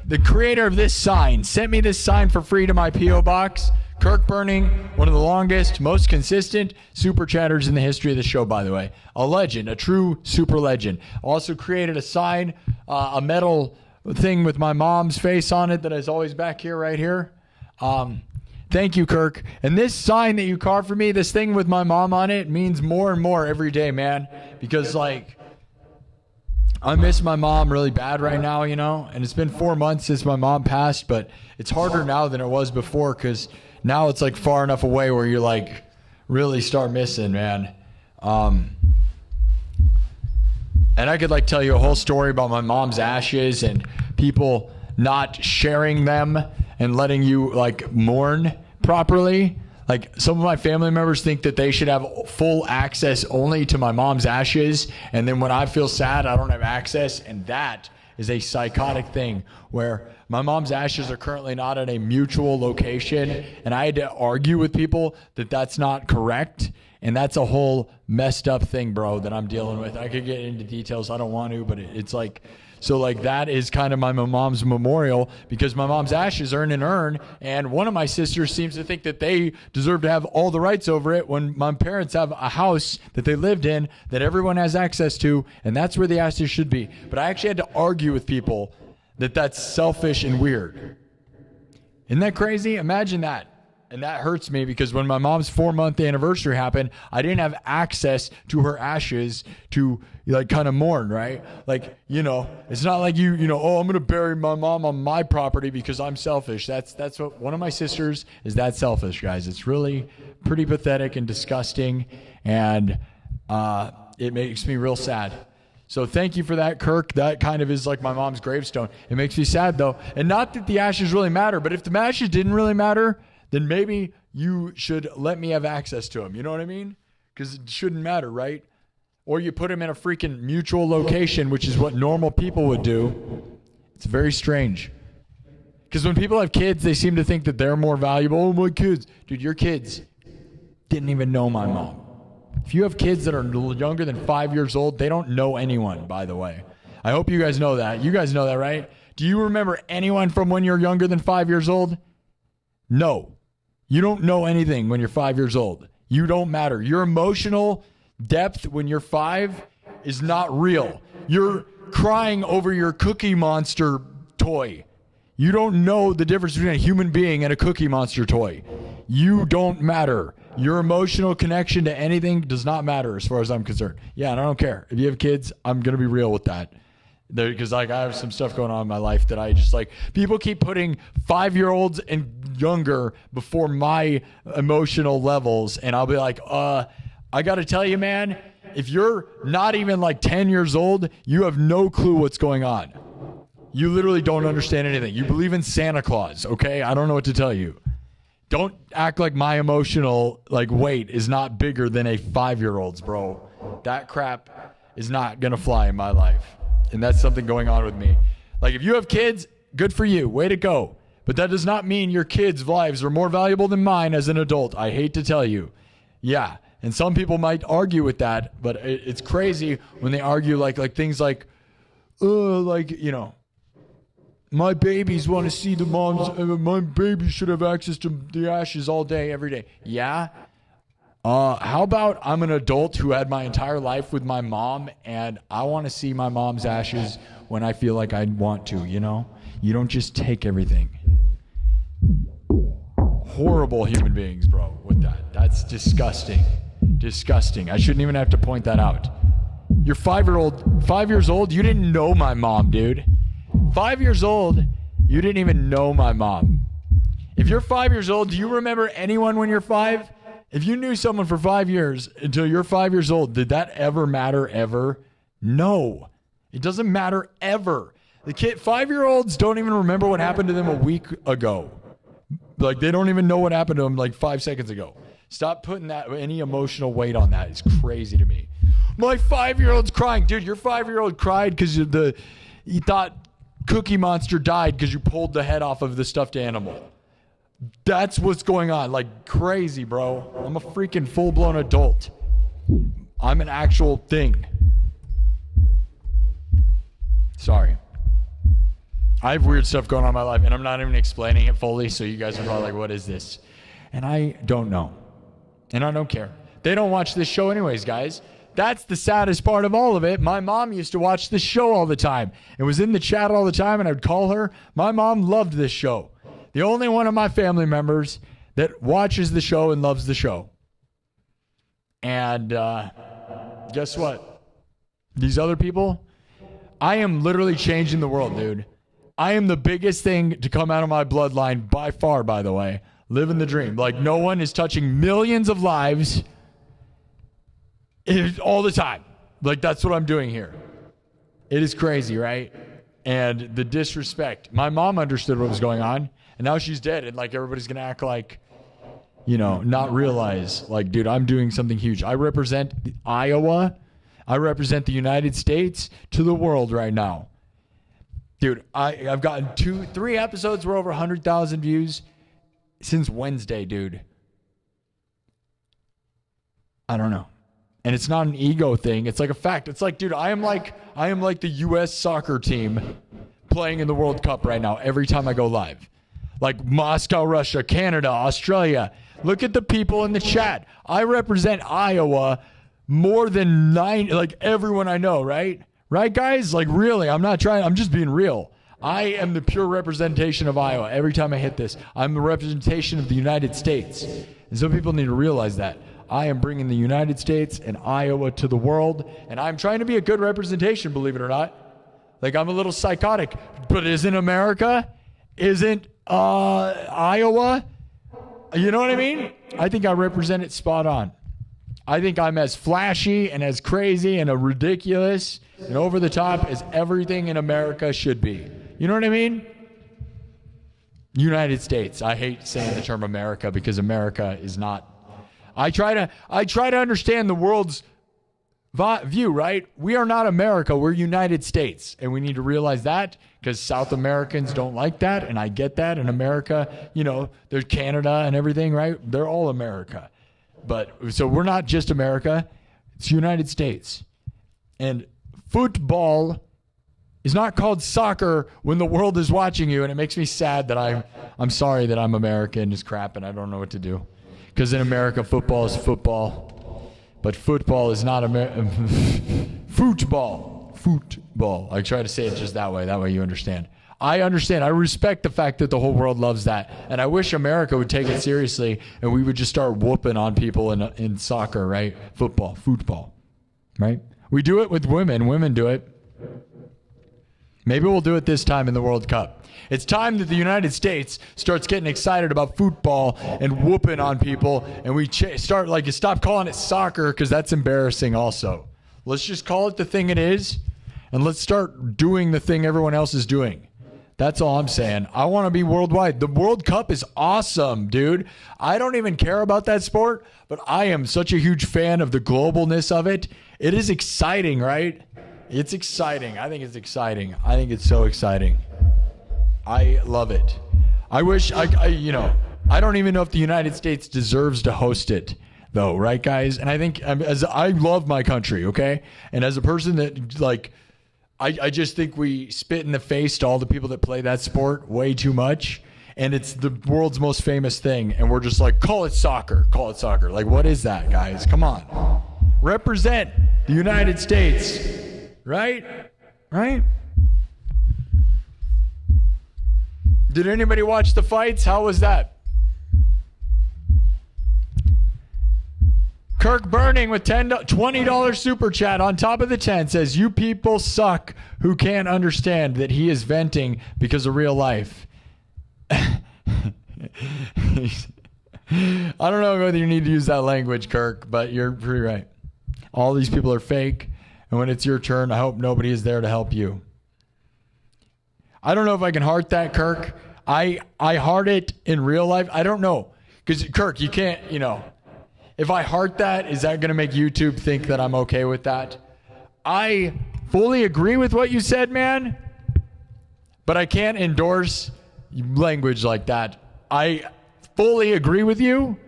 [SPEAKER 1] the creator of this sign, sent me this sign for free to my P.O. box. Kirk Burning, one of the longest, most consistent super chatters in the history of the show, by the way. A legend, a true super legend. Also created a sign, a metal thing with my mom's face on it that is always back here, right here. Thank you, Kirk. And this sign that you carved for me, this thing with my mom on it, means more and more every day, man. Because, like, I miss my mom really bad right now, and it's been 4 months since my mom passed, but it's harder now than it was before because now it's like far enough away where you like really start missing, man. And I could like tell you a whole story about my mom's ashes and people not sharing them and letting you like mourn properly. Like, some of my family members think that they should have full access only to my mom's ashes, and then when I feel sad, I don't have access, and that is a psychotic thing where my mom's ashes are currently not at a mutual location, and I had to argue with people that that's not correct, and that's a whole messed up thing, bro, that I'm dealing with. I could get into details. I don't want to, but it's like... So, like, that is kind of my mom's memorial because my mom's ashes are in an urn, and one of my sisters seems to think that they deserve to have all the rights over it when my parents have a house that they lived in that everyone has access to, and that's where the ashes should be. But I actually had to argue with people that that's selfish and weird. Isn't that crazy? Imagine that. And that hurts me because when my mom's 4-month anniversary happened, I didn't have access to her ashes to like kind of mourn, right? Like, it's not like I'm going to bury my mom on my property because I'm selfish. That's what one of my sisters is, that selfish, guys. It's really pretty pathetic and disgusting. And it makes me real sad. So thank you for that, Kirk. That kind of is like my mom's gravestone. It makes me sad though. And not that the ashes really matter, but if the ashes didn't really matter, then maybe you should let me have access to them. You know what I mean? Because it shouldn't matter, right? or you put them in a freaking mutual location, which is what normal people would do. It's very strange. Because when people have kids, they seem to think that they're more valuable. Oh, my kids. Dude, your kids didn't even know my mom. If you have kids that are younger than 5 years old, they don't know anyone, by the way. I hope you guys know that. You guys know that, right? Do you remember anyone from when you're younger than 5 years old? No. You don't know anything when you're 5 years old. You don't matter. Your emotional depth when you're 5 is not real. You're crying over your Cookie Monster toy. You don't know the difference between a human being and a Cookie Monster toy. You don't matter. Your emotional connection to anything does not matter as far as I'm concerned. Yeah, and I don't care. If you have kids, I'm going to be real with that. Because like I have some stuff going on in my life that I just like. People keep putting 5-year-olds and younger before my emotional levels. And I'll be like, I got to tell you, man, if you're not even like 10 years old, you have no clue what's going on. You literally don't understand anything. You believe in Santa Claus, okay? I don't know what to tell you. Don't act like my emotional weight is not bigger than a 5-year-old's, bro. That crap is not going to fly in my life. And that's something going on with me. Like, if you have kids, good for you. Way to go. But that does not mean your kids' lives are more valuable than mine as an adult. I hate to tell you. Yeah. And some people might argue with that, but it's crazy when they argue like things like, my babies want to see the moms. My baby should have access to the ashes all day, every day. Yeah. How about I'm an adult who had my entire life with my mom, and I want to see my mom's ashes when I feel like I want to, you know? You don't just take everything. Horrible human beings, bro, with that. That's disgusting. Disgusting. I shouldn't even have to point that out. You're 5 years old, you didn't know my mom, dude. 5 years old, you didn't even know my mom. If you're 5 years old, do you remember anyone when you're 5? If you knew someone for 5 years until you're 5 years old, did that ever matter ever? No. It doesn't matter ever. The 5-year-olds don't even remember what happened to them a week ago. Like, they don't even know what happened to them 5 seconds ago. Stop putting any emotional weight on that. It's crazy to me. My 5-year-old's crying. Dude, your 5-year-old cried because you thought Cookie Monster died because you pulled the head off of the stuffed animal. That's what's going on. Like, crazy, bro. I'm a freaking full-blown adult. I'm an actual thing. Sorry. I have weird stuff going on in my life, and I'm not even explaining it fully, so you guys are probably like, what is this? And I don't know. And I don't care. They don't watch this show anyways, guys. That's the saddest part of all of it. My mom used to watch this show all the time. It was in the chat all the time, and I'd call her. My mom loved this show. The only one of my family members that watches the show and loves the show. And guess what? These other people, I am literally changing the world, dude. I am the biggest thing to come out of my bloodline by far, by the way. Living the dream. Like, no one is touching millions of lives all the time. Like, that's what I'm doing here. It is crazy, right? And the disrespect. My mom understood what was going on, and now she's dead, and everybody's gonna act like, not realize, dude, I'm doing something huge. I represent Iowa. I represent the United States to the world right now. Dude, I've gotten 3 episodes were over 100,000 views since Wednesday, dude. I don't know. And it's not an ego thing. It's like a fact. It's like, dude, I am like the U.S. soccer team playing in the World Cup right now every time I go live. Like Moscow, Russia, Canada, Australia. Look at the people in the chat. I represent Iowa more than everyone I know, right? Right, guys? Really, I'm just being real. I am the pure representation of Iowa. Every time I hit this, I'm the representation of the United States. And so people need to realize that. I am bringing the United States and Iowa to the world, and I'm trying to be a good representation, believe it or not. I'm a little psychotic, but isn't America? Isn't Iowa? You know what I mean? I think I represent it spot on. I think I'm as flashy and as crazy and ridiculous and over the top as everything in America should be. You know what I mean? United States. I hate saying the term America because America is not. I try to understand the world's view, right? We are not America. We're United States. And we need to realize that because South Americans don't like that. And I get that. In America, you know, there's Canada and everything, right? They're all America. But so we're not just America. It's United States. And football is not called soccer when the world is watching you. And it makes me sad that I'm sorry that I'm American. It's crap and I don't know what to do. Because in America, football is football. But football is not football. Football. I try to say it just that way you understand. I understand. I respect the fact that the whole world loves that. And I wish America would take it seriously and we would just start whooping on people in soccer, right? Football, right? We do it with women. Women do it. Maybe we'll do it this time in the World Cup. It's time that the United States starts getting excited about football and whooping on people, and we stop calling it soccer because that's embarrassing also. Let's just call it the thing it is, and let's start doing the thing everyone else is doing. That's all I'm saying. I want to be worldwide. The World Cup is awesome, dude. I don't even care about that sport, but I am such a huge fan of the globalness of it. It is exciting, right? It's exciting. I think it's exciting. I think it's so exciting. I love it. I wish I don't even know if the United States deserves to host it though, right guys? And I think as I love my country, okay? And as a person that I just think we spit in the face to all the people that play that sport way too much. And it's the world's most famous thing. And we're just like, call it soccer. Call it soccer. Like, what is that, guys? Come on. Represent the United States. Right? Right? Did anybody watch the fights? How was that? Kirk Burning with $20 super chat on top of the 10 says, you people suck who can't understand that he is venting because of real life. I don't know whether you need to use that language, Kirk, but you're pretty right. All these people are fake, and when it's your turn, I hope nobody is there to help you. I don't know if I can heart that, Kirk. I heart it in real life. I don't know. Because, Kirk, you can't, if I heart that, is that going to make YouTube think that I'm okay with that? I fully agree with what you said, man. But I can't endorse language like that. I fully agree with you.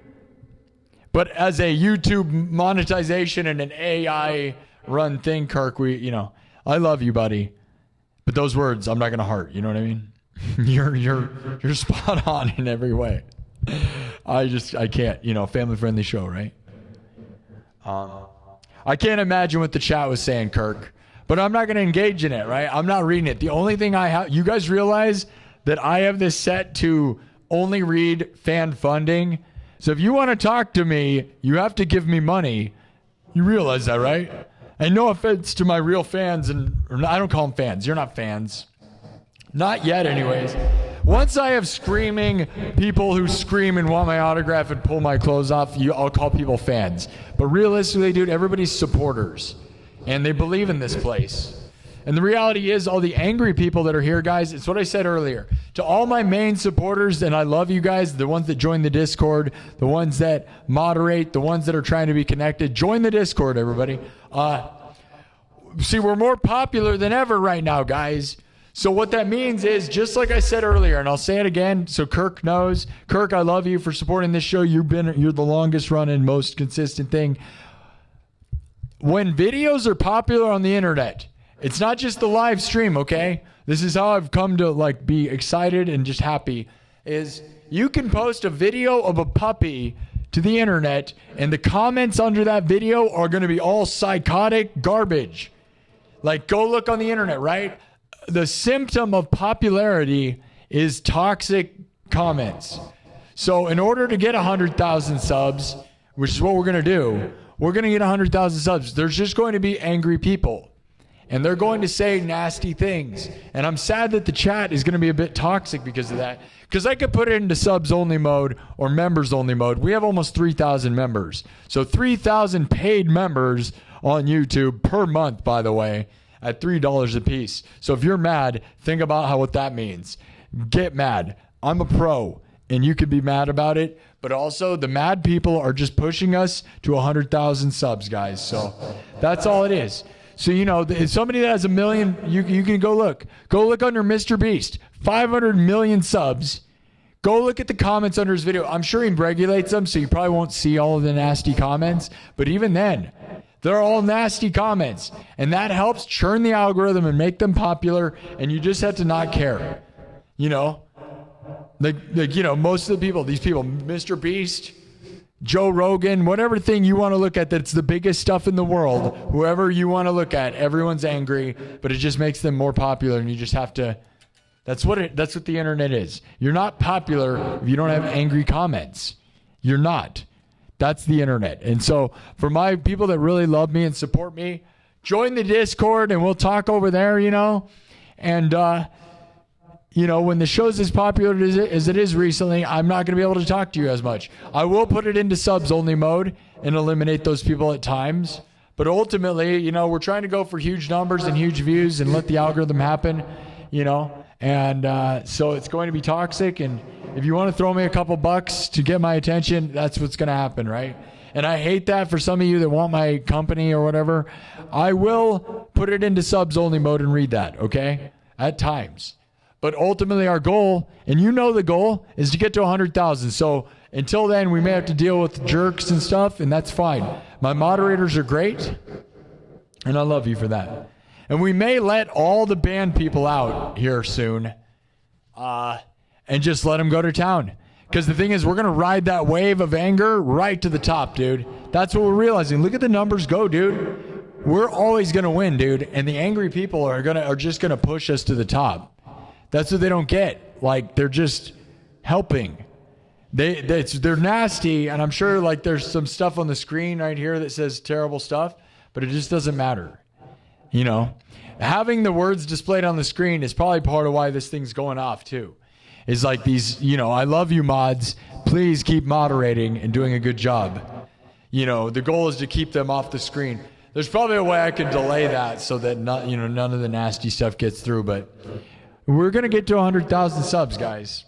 [SPEAKER 1] But as a YouTube monetization and an AI run thing, Kirk, I love you, buddy. But those words, I'm not going to heart. You know what I mean? You're spot on in every way. I can't, family friendly show, right? I can't imagine what the chat was saying, Kirk, but I'm not going to engage in it, right? I'm not reading it. The only thing I have, you guys realize that I have this set to only read fan funding. So if you want to talk to me, you have to give me money. You realize that, right? And no offense to my real fans, I don't call them fans. You're not fans. Not yet, anyways. Once I have screaming people who scream and want my autograph and pull my clothes off, I'll call people fans. But realistically, dude, everybody's supporters. And they believe in this place. And the reality is, all the angry people that are here, guys, it's what I said earlier. To all my main supporters, and I love you guys, the ones that join the Discord, the ones that moderate, the ones that are trying to be connected, join the Discord, everybody. See, we're more popular than ever right now, guys. So what that means is, just like I said earlier, and I'll say it again so Kirk knows. Kirk, I love you for supporting this show. You're the longest running, most consistent thing. When videos are popular on the internet, it's not just the live stream, okay? This is how I've come to be excited and just happy, is you can post a video of a puppy to the internet and the comments under that video are going to be all psychotic garbage. Go look on the internet, right? The symptom of popularity is toxic comments. So in order to get 100,000 subs, which is what we're going to do, we're going to get 100,000 subs. There's just going to be angry people. And they're going to say nasty things. And I'm sad that the chat is going to be a bit toxic because of that. Because I could put it into subs only mode or members only mode. We have almost 3,000 members. So 3,000 paid members on YouTube per month, by the way, at $3 a piece. So if you're mad, think about what that means. Get mad. I'm a pro, and you could be mad about it. But also, the mad people are just pushing us to 100,000 subs, guys. So that's all it is. So, you know, if somebody that has 1 million, you can go look. Go look under Mr. Beast. 500 million subs. Go look at the comments under his video. I'm sure he regulates them, so you probably won't see all of the nasty comments. But even then, they're all nasty comments. And that helps churn the algorithm and make them popular. And you just have to not care. You know? Like you know, most of the people, these people, Mr. Beast, Joe Rogan, whatever thing you want to look at that's the biggest stuff in the world, whoever you want to look at, everyone's angry, but it just makes them more popular, and you just have to, that's what the internet is. You're not popular if you don't have angry comments. You're not. That's the internet. And so for my people that really love me and support me, join the Discord and we'll talk over there, you know, and, you know, when the show's as popular as it is recently, I'm not going to be able to talk to you as much. I will put it into subs only mode and eliminate those people at times. But ultimately, you know, we're trying to go for huge numbers and huge views and let the algorithm happen, you know. And so it's going to be toxic. And if you want to throw me a couple bucks to get my attention, that's what's going to happen, right? And I hate that for some of you that want my company or whatever. I will put it into subs only mode and read that, okay? At times. But ultimately our goal, and you know the goal, is to get to 100,000. So until then, we may have to deal with jerks and stuff, and that's fine. My moderators are great, and I love you for that. And we may let all the band people out here soon and just let them go to town. Because the thing is, we're going to ride that wave of anger right to the top, dude. That's what we're realizing. Look at the numbers go, dude. We're always going to win, dude. And the angry people are just going to push us to the top. That's what they don't get. Like, they're just helping. They're nasty, and I'm sure like there's some stuff on the screen right here that says terrible stuff, but it just doesn't matter. You know, having the words displayed on the screen is probably part of why this thing's going off too. Is like these, you know, I love you mods. Please keep moderating and doing a good job. You know, the goal is to keep them off the screen. There's probably a way I could delay that so that none of the nasty stuff gets through, but we're going to get to 100,000 subs, guys.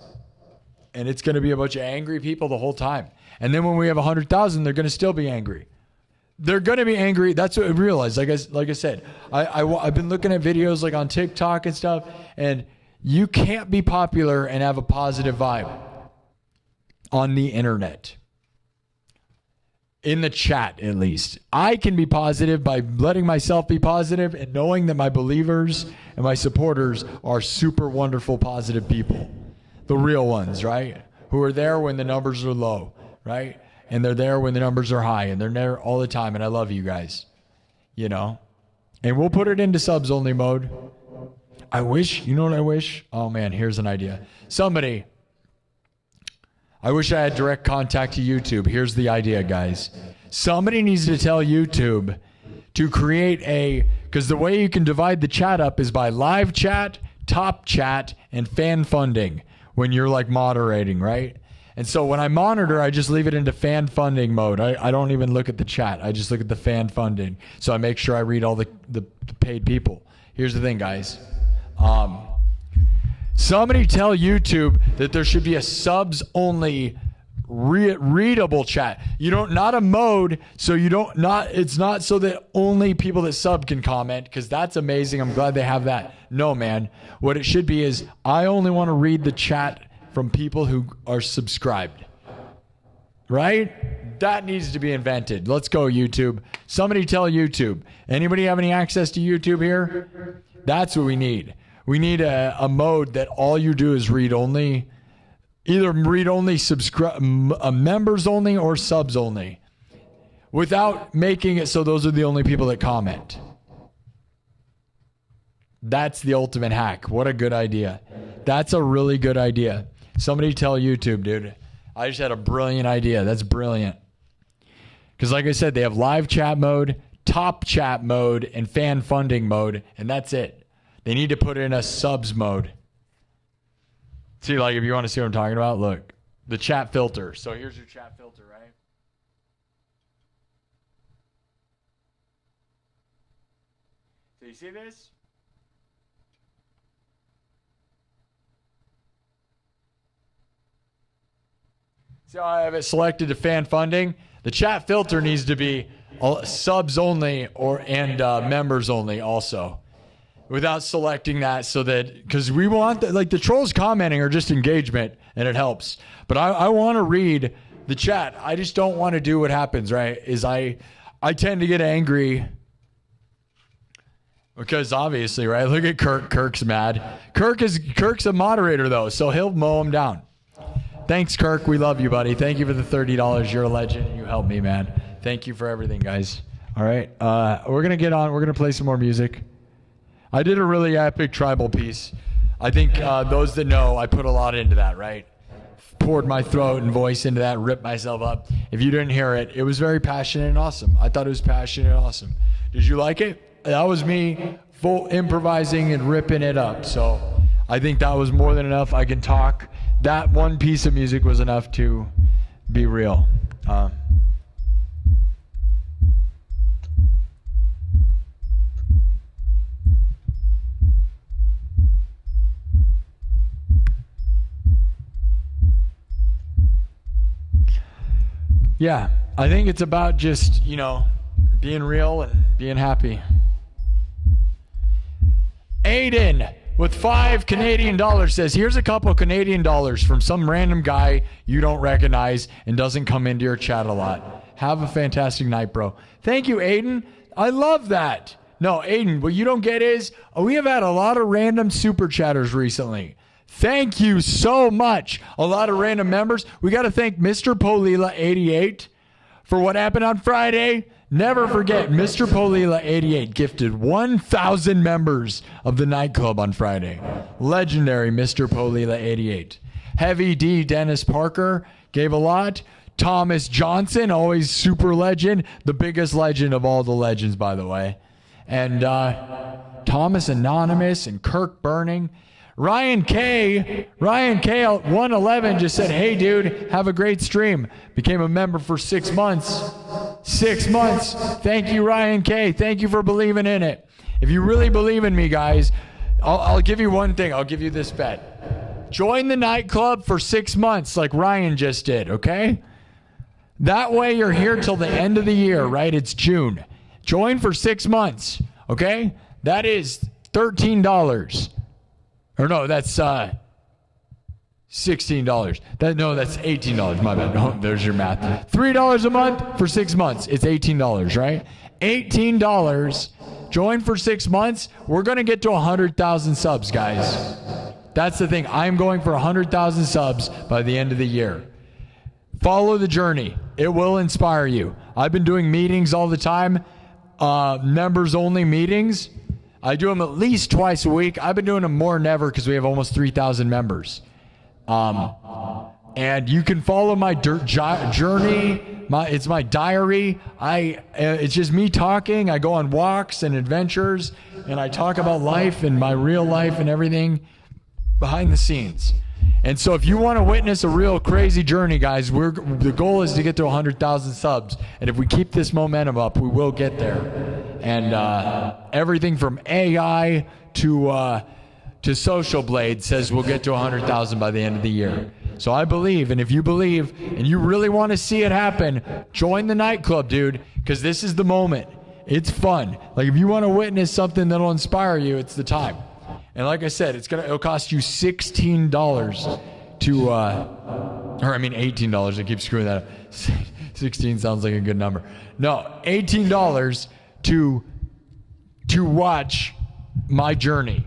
[SPEAKER 1] And it's going to be a bunch of angry people the whole time. And then when we have 100,000, they're going to still be angry. They're going to be angry. That's what I realized. Like I said, I've been looking at videos like on TikTok and stuff, and you can't be popular and have a positive vibe on the internet. In the chat, at least. I can be positive by letting myself be positive and knowing that my believers and my supporters are super wonderful, positive people. The real ones, right? Who are there when the numbers are low, right? And they're there when the numbers are high, and they're there all the time, and I love you guys, you know? And we'll put it into subs only mode. I wish, you know what I wish? Oh man, here's an idea. I wish I had direct contact to YouTube. Here's the idea, guys. Somebody needs to tell YouTube to create because the way you can divide the chat up is by live chat, top chat, and fan funding when you're like moderating, right? And so when I monitor, I just leave it into fan funding mode. I don't even look at the chat. I just look at the fan funding. So I make sure I read all the paid people. Here's the thing, guys. Somebody tell YouTube that there should be a subs only readable chat. You don't, not a mode, so you don't, it's not so that only people that sub can comment, because that's amazing. I'm glad they have that. No, man. What it should be is I only want to read the chat from people who are subscribed. Right? That needs to be invented. Let's go, YouTube. Somebody tell YouTube. Anybody have any access to YouTube here? That's what we need. We need a mode that all you do is read only, either read only, subscribe, members only, or subs only, without making it so those are the only people that comment. That's the ultimate hack. What a good idea. That's a really good idea. Somebody tell YouTube, dude. I just had a brilliant idea. That's brilliant. Because like I said, they have live chat mode, top chat mode, and fan funding mode, and that's it. They need to put in a subs mode. See, like if you want to see what I'm talking about, look. The chat filter. So here's your chat filter, right? So you see this? See how I have it selected to fan funding? The chat filter needs to be subs only and members only also. Without selecting that, so that, because we want, the trolls commenting are just engagement and it helps. But I want to read the chat. I just don't want to do what happens, right? Is I tend to get angry because obviously, right? Look at Kirk. Kirk's mad. Kirk's a moderator though, so he'll mow him down. Thanks, Kirk. We love you, buddy. Thank you for the $30. You're a legend. You helped me, man. Thank you for everything, guys. All right, we're gonna get on. We're gonna play some more music. I did a really epic tribal piece. I think those that know, I put a lot into that, right? Poured my throat and voice into that, ripped myself up. If you didn't hear it, it was very passionate and awesome. I thought it was passionate and awesome. Did you like it? That was me full improvising and ripping it up. So I think that was more than enough. I can talk. That one piece of music was enough to be real. Yeah, I think it's about just, being real and being happy. Aiden with $5 Canadian says, here's a couple Canadian dollars from some random guy you don't recognize and doesn't come into your chat a lot. Have a fantastic night, bro. Thank you, Aiden. I love that. No, Aiden, what you don't get is we have had a lot of random super chatters recently. Thank you so much. A lot of random members. We got to thank Mr. Polila88 for what happened on Friday. Never forget, Mr. Polila88 gifted 1,000 members of the nightclub on Friday. Legendary Mr. Polila88. Heavy D Dennis Parker gave a lot. Thomas Johnston, always super legend. The biggest legend of all the legends, by the way. And Thomas Anonymous and Kirk Burning. Ryan K 111 just said, hey dude, have a great stream. Became a member for 6 months. 6 months. Thank you, Ryan K. Thank you for believing in it. If you really believe in me, guys, I'll give you one thing. I'll give you this bet. Join the nightclub for 6 months like Ryan just did, okay? That way you're here till the end of the year, right? It's June. Join for 6 months, okay? That is $13. Or no, that's $16. That's $18. My bad. Oh, there's your math. $3 a month for 6 months. It's $18, right? $18. Join for 6 months. We're going to get to 100,000 subs, guys. That's the thing. I'm going for 100,000 subs by the end of the year. Follow the journey. It will inspire you. I've been doing meetings all the time, members only meetings. I do them at least twice a week. I've been doing them more than ever because we have almost 3,000 members. And you can follow my journey. It's my diary. It's just me talking. I go on walks and adventures, and I talk about life and my real life and everything behind the scenes. And so if you want to witness a real crazy journey, guys, the goal is to get to 100,000 subs. And if we keep this momentum up, we will get there. And everything from AI to Social Blade says we'll get to 100,000 by the end of the year. So I believe, and if you believe and you really want to see it happen, join the nightclub, dude, because this is the moment. It's fun. Like if you want to witness something that'll inspire you, it's the time. And like I said, it'll cost you $16 to, $18. I keep screwing that up. 16 sounds like a good number. No, $18 to watch my journey.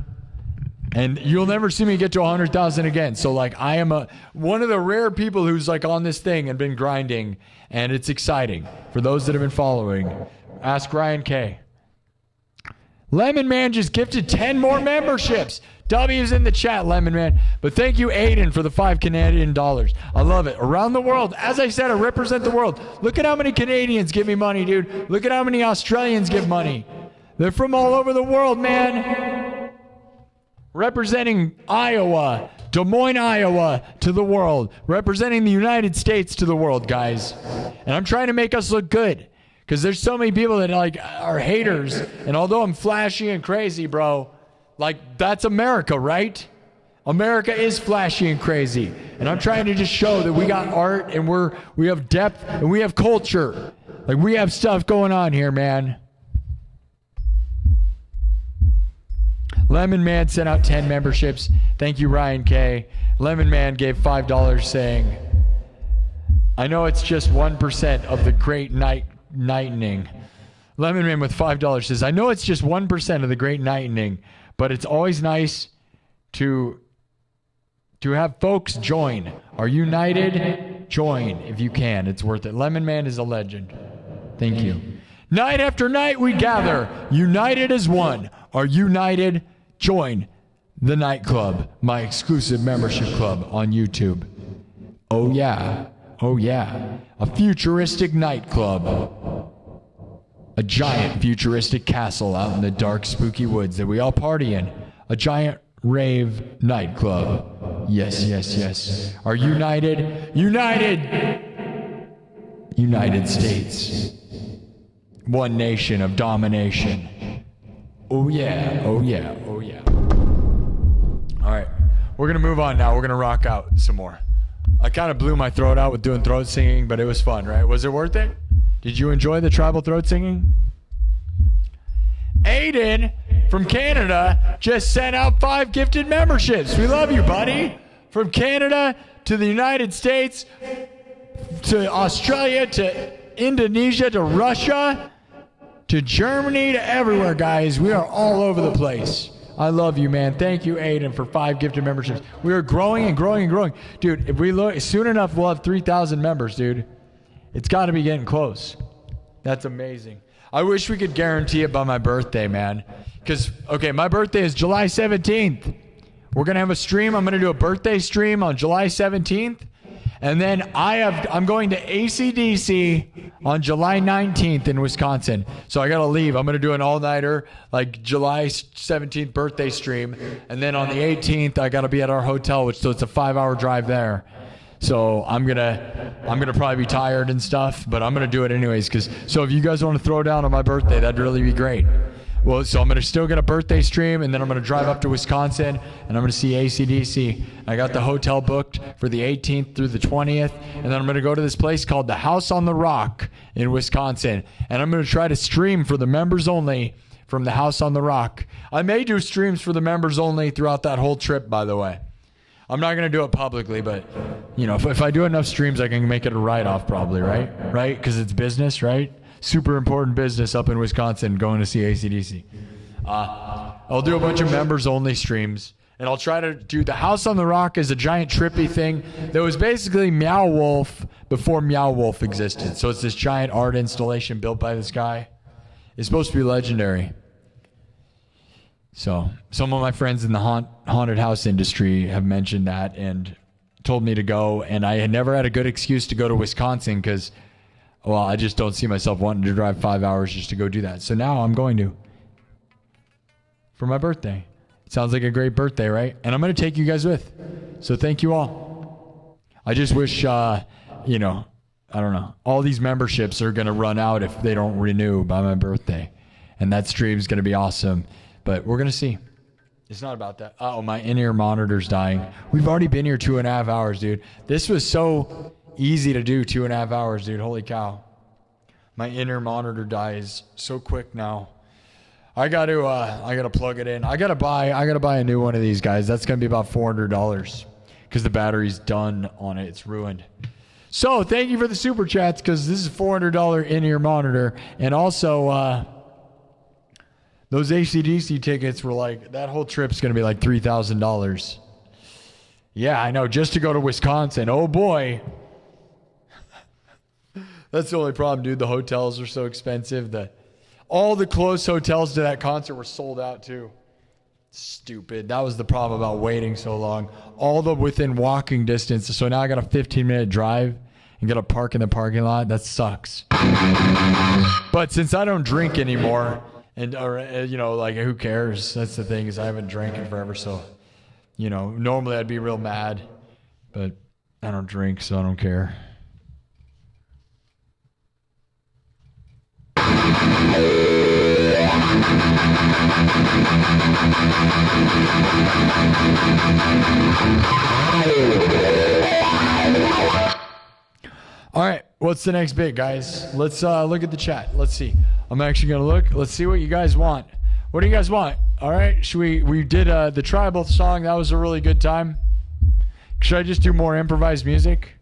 [SPEAKER 1] And you'll never see me get to 100,000 again. So like I am one of the rare people who's like on this thing and been grinding, and it's exciting. For those that have been following, ask Ryan K. Lemon Man just gifted 10 more memberships. W's in the chat, Lemon Man. But thank you, Aiden, for the $5 Canadian. I love it. Around the world. As I said, I represent the world. Look at how many Canadians give me money, dude. Look at how many Australians give money. They're from all over the world, man. Representing Iowa, Des Moines, Iowa to the world. Representing the United States to the world, guys. And I'm trying to make us look good. Because there's so many people that like are haters. And although I'm flashy and crazy, bro, like that's America, right? America is flashy and crazy. And I'm trying to just show that we got art and we have depth and we have culture. Like, we have stuff going on here, man. Lemon Man sent out 10 memberships. Thank you, Ryan K. Lemon Man gave $5 saying, I know it's just 1% of the great nightening. Lemon Man with $5 says, I know it's just 1% of the great nightening, but it's always nice to have folks join. Are you united? Join if you can. It's worth it. Lemon Man is a legend. Thank you. Night after night we gather, united as one. Are you united? Join the nightclub, my exclusive membership club on YouTube. Oh yeah. Oh yeah. A futuristic nightclub. A giant futuristic castle out in the dark, spooky woods that we all party in. A giant rave nightclub. Yes, yes, yes. Are you united? United! United States. One nation of domination. Oh yeah, oh yeah, oh yeah. All right, we're gonna move on now. We're gonna rock out some more. I kind of blew my throat out with doing throat singing, but it was fun, right? Was it worth it? Did you enjoy the tribal throat singing? Aiden from Canada just sent out 5 gifted memberships. We love you, buddy. From Canada to the United States to Australia to Indonesia to Russia to Germany to everywhere, guys. We are all over the place. I love you, man. Thank you, Aiden, for 5 gifted memberships. We are growing and growing and growing. Dude, if we look, soon enough, we'll have 3,000 members, dude. It's got to be getting close. That's amazing. I wish we could guarantee it by my birthday, man. Because, okay, my birthday is July 17th. We're going to have a stream. I'm going to do a birthday stream on July 17th. And then I'm going to AC/DC on July 19th in Wisconsin. So I got to leave. I'm going to do an all-nighter, like July 17th birthday stream. And then on the 18th, I got to be at our hotel, so it's a 5-hour drive there. So I'm gonna probably be tired and stuff, but I'm gonna do it anyways. So if you guys want to throw down on my birthday, that'd really be great. Well, so I'm gonna still get a birthday stream, and then I'm gonna drive up to Wisconsin, and I'm gonna see AC/DC. I got the hotel booked for the 18th through the 20th, and then I'm gonna go to this place called the House on the Rock in Wisconsin, and I'm gonna try to stream for the members only from the House on the Rock. I may do streams for the members only throughout that whole trip, by the way. I'm not going to do it publicly, but, you know, if I do enough streams, I can make it a write-off probably, right? Right? Because it's business, right? Super important business up in Wisconsin going to see AC/DC. I'll do a bunch of members-only streams, and I'll try to do the House on the Rock is a giant trippy thing that was basically Meow Wolf before Meow Wolf existed. So it's this giant art installation built by this guy. It's supposed to be legendary. So some of my friends in the haunted house industry have mentioned that and told me to go. And I had never had a good excuse to go to Wisconsin because, well, I just don't see myself wanting to drive 5 hours just to go do that. So now I'm going to for my birthday. It sounds like a great birthday, right? And I'm going to take you guys with. So thank you all. I just wish, I don't know. All these memberships are going to run out if they don't renew by my birthday. And that stream's going to be awesome. But we're going to see. It's not about that. Uh-oh, my in-ear monitor's dying. We've already been here 2.5 hours, dude. This was so easy to do, 2.5 hours, dude. Holy cow. My in-ear monitor dies so quick now. I got to plug it in. I got to buy a new one of these guys. That's going to be about $400 because the battery's done on it. It's ruined. So thank you for the super chats because this is a $400 in-ear monitor. And also, those AC/DC tickets were like, that whole trip's going to be like $3,000. Yeah, I know, just to go to Wisconsin. Oh, boy. That's the only problem, dude. The hotels are so expensive. All the close hotels to that concert were sold out, too. Stupid. That was the problem about waiting so long. All the within walking distance. So now I got a 15-minute drive and got to park in the parking lot. That sucks. But since I don't drink anymore... like, who cares? That's the thing, is I haven't drank in forever, so, normally I'd be real mad, but I don't drink, so I don't care. All right, what's the next bit, guys? Let's look at the chat. Let's see. I'm actually gonna look. Let's see what you guys want. What do you guys want? All right, should we did the tribal song. That was a really good time. Should I just do more improvised music?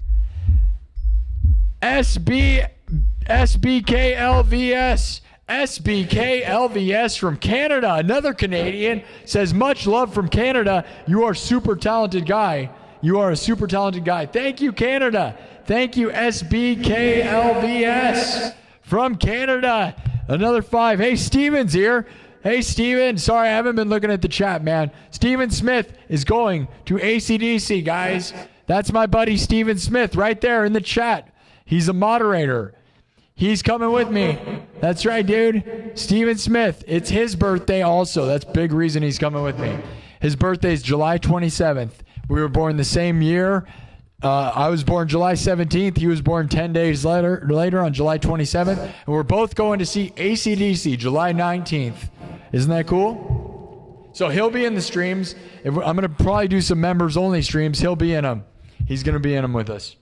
[SPEAKER 1] SBKLVS from Canada. Another Canadian says, much love from Canada. You are super talented guy. You are a super talented guy. Thank you, Canada. Thank you, SBKLVS from Canada. Another 5. Hey, Steven's here. Hey, Steven. Sorry, I haven't been looking at the chat, man. Steven Smith is going to AC/DC, guys. That's my buddy Steven Smith right there in the chat. He's a moderator. He's coming with me. That's right, dude. Steven Smith. It's his birthday also. That's a big reason he's coming with me. His birthday is July 27th. We were born the same year. I was born July 17th. He was born 10 days later on July 27th. And we're both going to see AC/DC July 19th. Isn't that cool? So he'll be in the streams. I'm going to probably do some members-only streams. He'll be in them. He's going to be in them with us.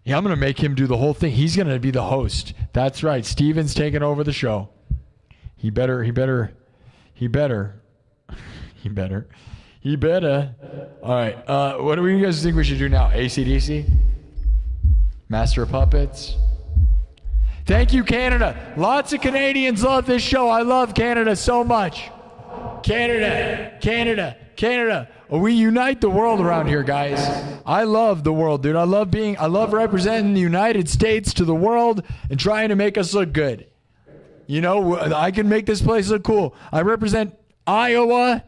[SPEAKER 1] Yeah, I'm going to make him do the whole thing. He's going to be the host. That's right. Steven's taking over the show. He better. All right. What do you guys think we should do now? AC/DC? Master of Puppets? Thank you, Canada. Lots of Canadians love this show. I love Canada so much. Canada. We unite the world around here, guys. I love the world, dude. I love representing the United States to the world and trying to make us look good. You know, I can make this place look cool. I represent Iowa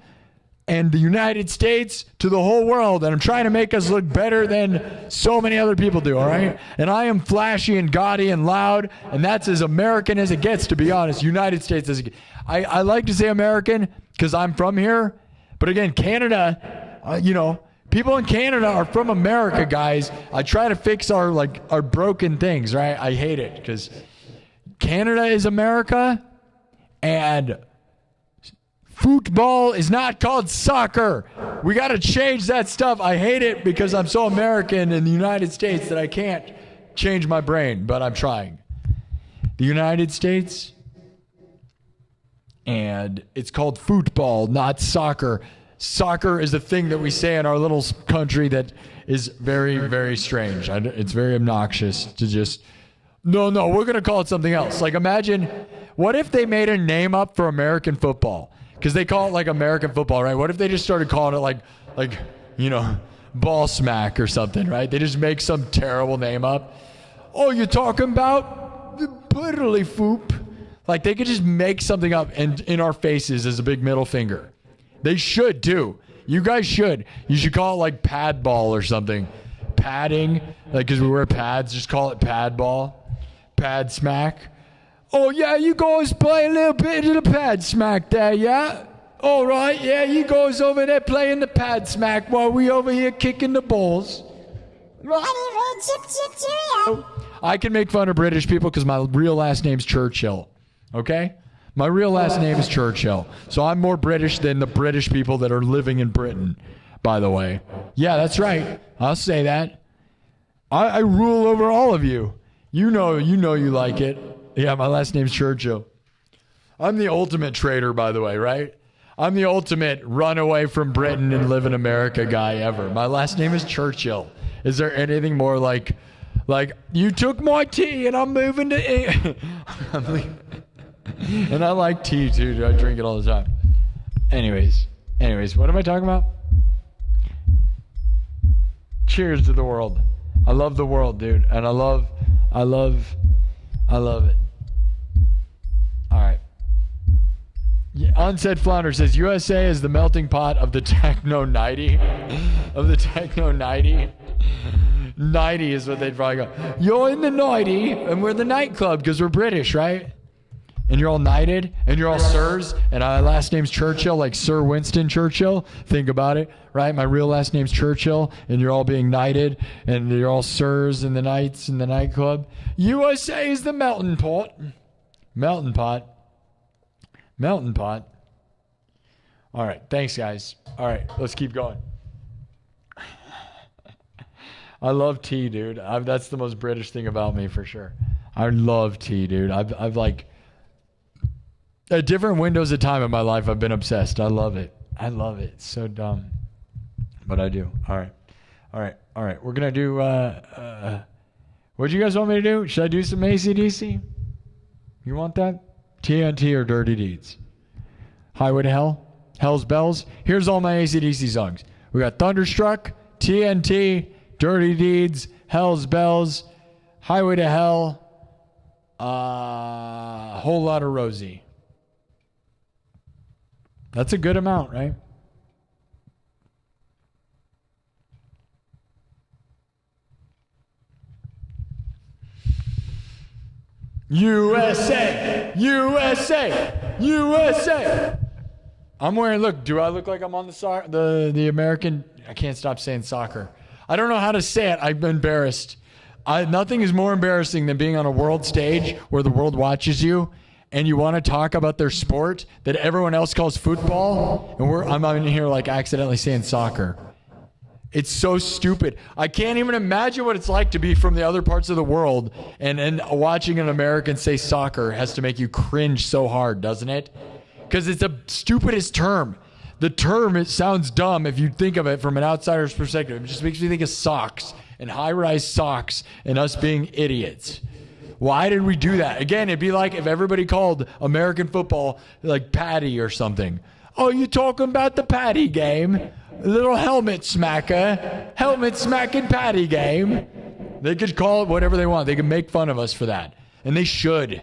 [SPEAKER 1] and the United States to the whole world, and I'm trying to make us look better than so many other people do, all right? And I am flashy and gaudy and loud, and that's as American as it gets, to be honest. United States as it gets. I like to say American because I'm from here, but again, Canada, people in Canada are from America, guys. I try to fix our broken things, right? I hate it because Canada is America, and football is not called soccer. We got to change that stuff. I hate it because I'm so American in the United States that I can't change my brain, but I'm trying. The United States, and it's called football, not soccer. Soccer is a thing that we say in our little country that is very, very strange. It's very obnoxious to just, no, we're going to call it something else. Like, imagine, what if they made a name up for American football? Because they call it like American football, right? What if they just started calling it like ball smack or something, right? They just make some terrible name up. Oh, you're talking about the piddly foop. Like, they could just make something up and in our faces as a big middle finger. They should too. You guys should. You should call it like pad ball or something. Padding, like, because we wear pads, just call it pad ball. Pad smack. Oh, yeah, you guys play a little bit of the pad smack there, yeah? All right, yeah, you guys over there playing the pad smack while we over here kicking the balls. I can make fun of British people because my real last name's Churchill, okay? My real last name is Churchill, so I'm more British than the British people that are living in Britain, by the way. Yeah, that's right. I'll say that. I rule over all of you. You know you like it. Yeah, my last name's Churchill. I'm the ultimate traitor, by the way, right? I'm the ultimate run away from Britain and live in America guy ever. My last name is Churchill. Is there anything more like you took my tea and I'm moving to and I like tea too. I drink it all the time. Anyways, what am I talking about? Cheers to the world. I love the world, dude. And I love it. All right. Yeah, Unsaid Flounder says USA is the melting pot of the techno 90. Of the techno 90. 90 is what they'd probably go. You're in the 90 and we're the nightclub because we're British, right? And you're all knighted and you're all sirs and my last name's Churchill, like Sir Winston Churchill. Think about it, right? My real last name's Churchill and you're all being knighted and you're all sirs and the knights in the nightclub. USA is the melting pot. Melting pot. All right. Thanks, guys. All right. Let's keep going. I love tea, dude. That's the most British thing about me for sure. I love tea, dude. I've like at different windows of time in my life, I've been obsessed. I love it. I love it. It's so dumb, but I do. All right. We're gonna do. What do you guys want me to do? Should I do some AC/DC? You want that? TNT or Dirty Deeds? Highway to Hell? Hell's Bells? Here's all my AC/DC songs. We got Thunderstruck, TNT, Dirty Deeds, Hell's Bells, Highway to Hell, Whole Lot of Rosie. That's a good amount, right? USA! USA! USA! I'm wearing, look, do I look like I'm on the American? I can't stop saying soccer. I don't know how to say it. I'm embarrassed. Nothing is more embarrassing than being on a world stage where the world watches you and you want to talk about their sport that everyone else calls football, and I'm in here like accidentally saying soccer. It's so stupid. I can't even imagine what it's like to be from the other parts of the world, and watching an American say soccer has to make you cringe so hard, doesn't it? Because it's the stupidest term. The term, it sounds dumb if you think of it from an outsider's perspective. It just makes me think of socks and high-rise socks and us being idiots. Why did we do that? Again, it'd be like if everybody called American football like Patty or something. Oh, you talking about the Patty game? Little helmet smacking Patty game. They could call it whatever they want. They can make fun of us for that. And they should.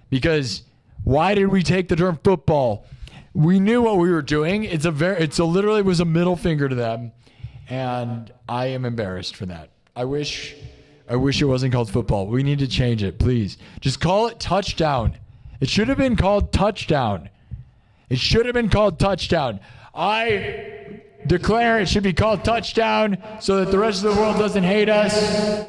[SPEAKER 1] Because why did we take the term football? We knew what we were doing. It literally was a middle finger to them. And I am embarrassed for that. I wish it wasn't called football. We need to change it, please. Just call it touchdown. It should have been called touchdown. It should have been called touchdown. I declare it should be called touchdown so that the rest of the world doesn't hate us.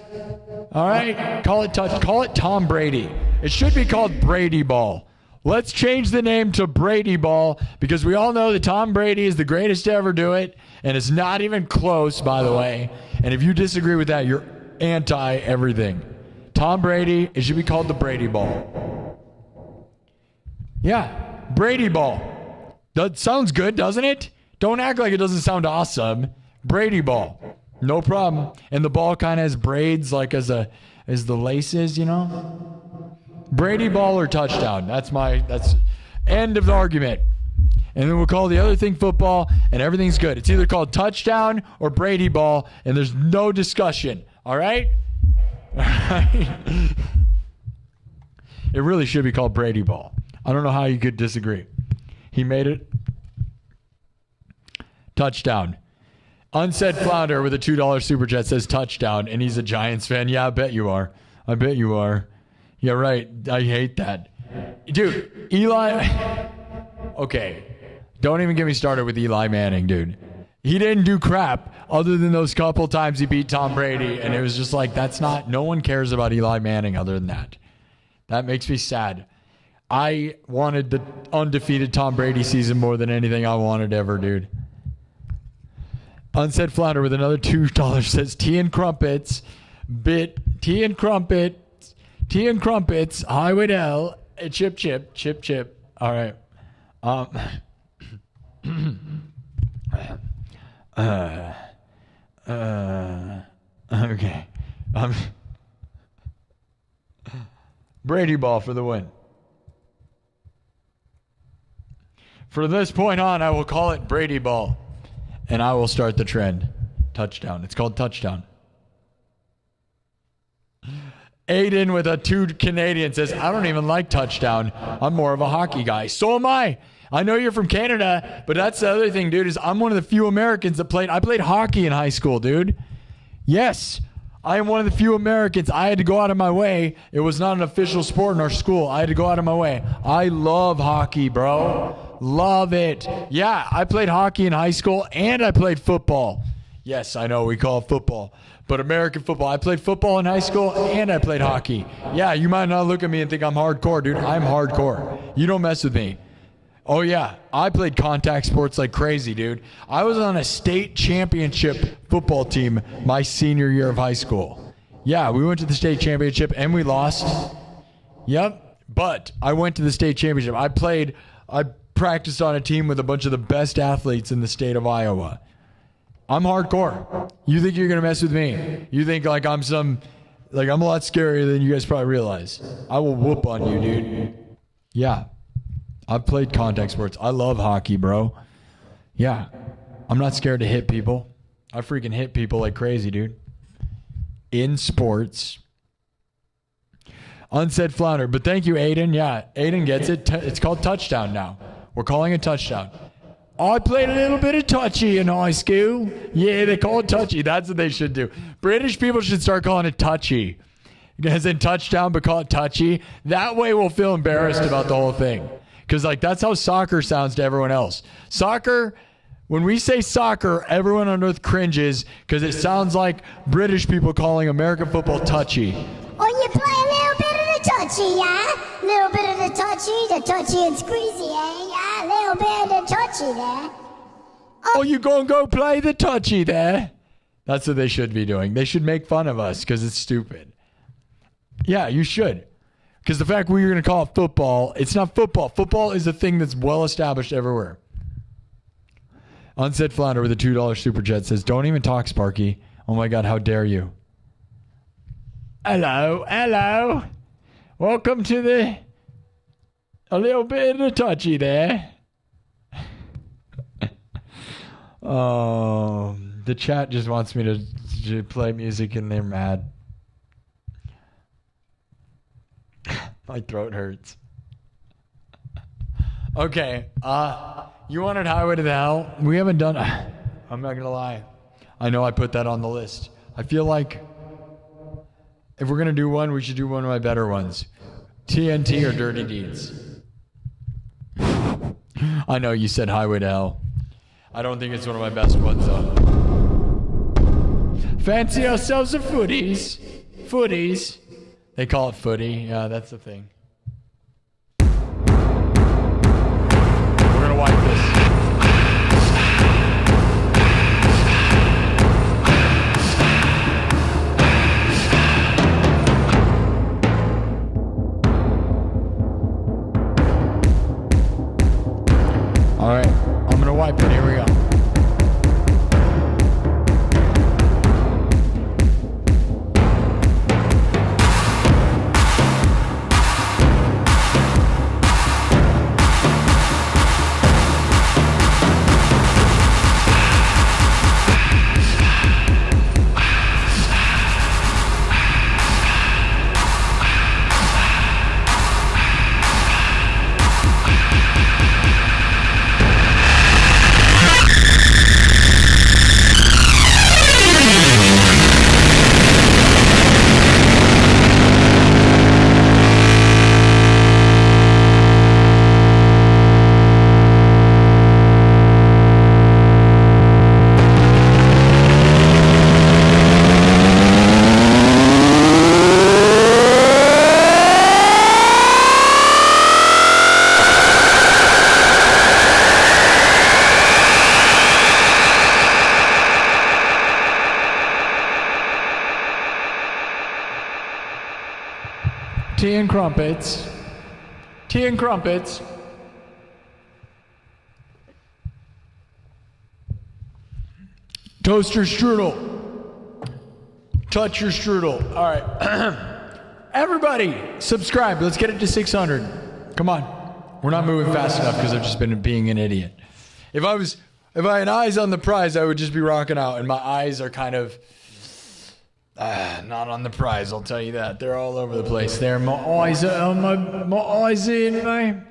[SPEAKER 1] All right? Call it Tom Brady. It should be called Brady Ball. Let's change the name to Brady Ball because we all know that Tom Brady is the greatest to ever do it, and it's not even close, by the way. And if you disagree with that, you're anti-everything. Tom Brady, it should be called the Brady Ball. Yeah, Brady Ball. That sounds good, doesn't it? Don't act like it doesn't sound awesome. Brady Ball. No problem. And the ball kind of has braids like as the laces, you know? Brady Ball or touchdown. That's end of the argument. And then we'll call the other thing football and everything's good. It's either called touchdown or Brady Ball and there's no discussion. All right? All right. It really should be called Brady Ball. I don't know how you could disagree. He made it. Touchdown. Unsaid Flounder with a $2 super chat says touchdown, and he's a Giants fan. Yeah, I bet you are. Yeah, right. I hate that. Dude, Eli... Okay. Don't even get me started with Eli Manning, dude. He didn't do crap other than those couple times he beat Tom Brady, and it was just like, no one cares about Eli Manning other than that. That makes me sad. I wanted the undefeated Tom Brady season more than anything I wanted ever, dude. Unsaid Flounder with another $2 says tea and crumpets, highway to hell, chip. All right. Okay. Brady Ball for the win. From this point on, I will call it Brady Ball. And I will start the trend. Touchdown. It's called touchdown. Aiden with a 2 Canadian says, I don't even like touchdown. I'm more of a hockey guy. So am I. I know you're from Canada, but that's the other thing, dude, is I'm one of the few Americans that I played hockey in high school, dude. Yes, I am one of the few Americans. I had to go out of my way. It was not an official sport in our school. I had to go out of my way. I love hockey, bro. Love it. Yeah, I played hockey in high school and I played football. Yes, I know we call it football, but American football. I played football in high school and I played hockey. Yeah, you might not look at me and think I'm hardcore, dude. I'm hardcore. You don't mess with me. Oh, yeah. I played contact sports like crazy, dude. I was on a state championship football team my senior year of high school. Yeah, we went to the state championship and we lost. Yep. But I went to the state championship. I practiced on a team with a bunch of the best athletes in the state of Iowa. I'm hardcore. You think you're going to mess with me? You think like I'm a lot scarier than you guys probably realize. I will whoop on you, dude. Yeah. I've played contact sports. I love hockey, bro. Yeah. I'm not scared to hit people. I freaking hit people like crazy, dude. In sports. Unsaid flounder. But thank you, Aiden. Yeah, Aiden gets it. It's called touchdown now. We're calling it touchdown. I played a little bit of touchy in high school. Yeah, they call it touchy. That's what they should do. British people should start calling it touchy. As in touchdown, but call it touchy. That way we'll feel embarrassed about the whole thing. Because like that's how soccer sounds to everyone else. Soccer, when we say soccer, everyone on earth cringes because it sounds like British people calling American football touchy.
[SPEAKER 2] Oh, you play a little bit of the touchy, yeah? Little bit of the touchy and squeezy, eh? Yeah, a little bit of the touchy there.
[SPEAKER 1] Oh, you gonna go play the touchy there? That's what they should be doing. They should make fun of us because it's stupid. Yeah, you should. Because the fact we're going to call it football, it's not football. Football is a thing that's well established everywhere. Unsaid Flounder with a $2 super chat says, don't even talk, Sparky. Oh my God, how dare you? Hello. Welcome to a little bit of the touchy there. The chat just wants me to play music and they're mad. My throat hurts. Okay. You wanted Highway to the Hell? We haven't done... I'm not going to lie. I know I put that on the list. I feel like if we're going to do one, we should do one of my better ones. TNT or Dirty Deeds? I know you said Highway to Hell. I don't think it's one of my best ones, though. Fancy ourselves a footies. Footies. They call it footy. Yeah, that's the thing. We're going to wipe this. All right. I'm going to wipe it. Here we go. Tea and crumpets. Tea and crumpets. Toast your strudel. Touch your strudel. All right. Everybody, subscribe. Let's get it to 600. Come on. We're not moving fast enough because I've just been being an idiot. If I had eyes on the prize, I would just be rocking out. And my eyes are kind of not on the prize, I'll tell you that. They're all over the place. There, my eyes are on my eyes in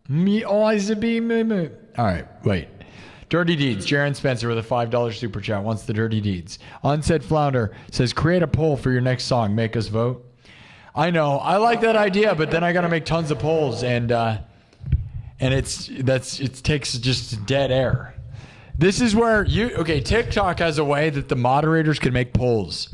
[SPEAKER 1] me eyes are being me. All right, wait. Dirty Deeds. Jaron Spencer with a $5 super chat wants the Dirty Deeds. Unsaid Flounder says, create a poll for your next song. Make us vote. I know. I like that idea, but then I got to make tons of polls, and it takes just dead air. This is where TikTok has a way that the moderators can make polls.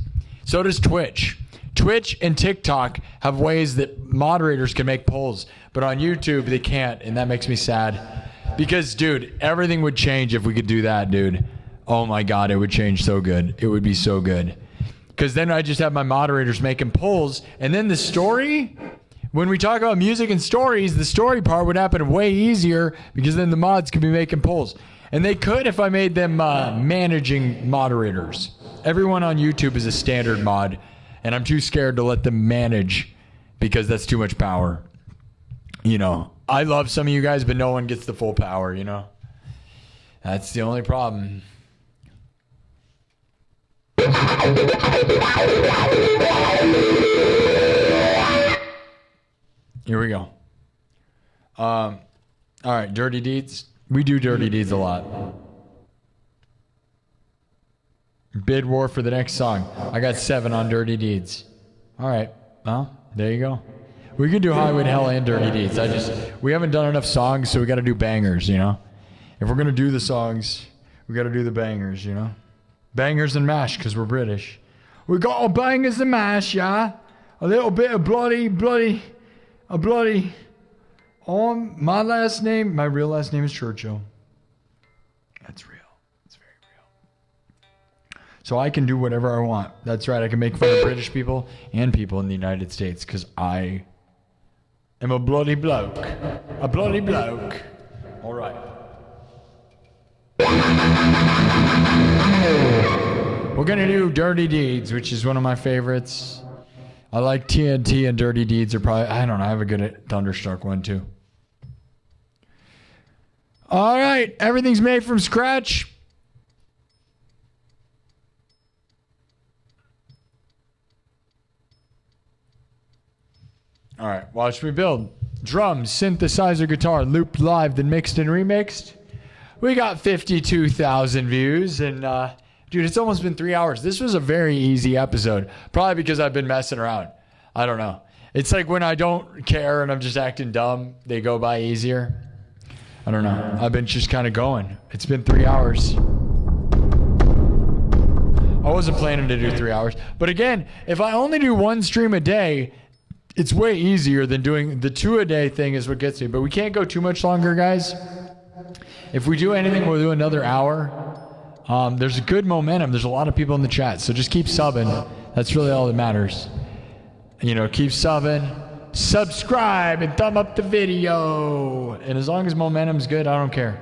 [SPEAKER 1] So does Twitch. Twitch and TikTok have ways that moderators can make polls, but on YouTube they can't, and that makes me sad. Because, dude, everything would change if we could do that, dude. Oh my God, it would change so good. It would be so good. Because then I just have my moderators making polls, and then the story, when we talk about music and stories, the story part would happen way easier because then the mods could be making polls. And they could if I made them managing moderators. Everyone on YouTube is a standard mod, and I'm too scared to let them manage because that's too much power. You know, I love some of you guys, but no one gets the full power, you know? That's the only problem. Here we go. All right, dirty deeds. We do dirty deeds a lot. Bid war for the next song. I got 7 on dirty deeds. All right. Well, there you go. We could do Highway to Hell and dirty deeds. We haven't done enough songs, so we got to do bangers, you know? If we're going to do the songs, we got to do the bangers, you know? Bangers and mash, because we're British. We got our bangers and mash, yeah? A little bit of bloody. My real last name is Churchill. That's real. It's very real. So I can do whatever I want. That's right. I can make fun of British people and people in the United States because I am a bloody bloke. A bloody bloke. All right. We're going to do Dirty Deeds, which is one of my favorites. I like TNT and Dirty Deeds are probably, I don't know, I have a good Thunderstruck one too. All right, everything's made from scratch. All right, watch me build. Drums, synthesizer, guitar, looped live, then mixed and remixed. We got 52,000 views, and dude, it's almost been 3 hours. This was a very easy episode, probably because I've been messing around. I don't know. It's like when I don't care and I'm just acting dumb, they go by easier. I don't know. I've been just kind of going. It's been 3 hours. I wasn't planning to do 3 hours. But again, if I only do one stream a day, it's way easier than doing the 2 a day thing is what gets me. But we can't go too much longer, guys. If we do anything, we'll do another hour. There's a good momentum. There's a lot of people in the chat. So just keep subbing. That's really all that matters. You know, keep subbing. Subscribe and thumb up the video. And as long as momentum's good, I don't care.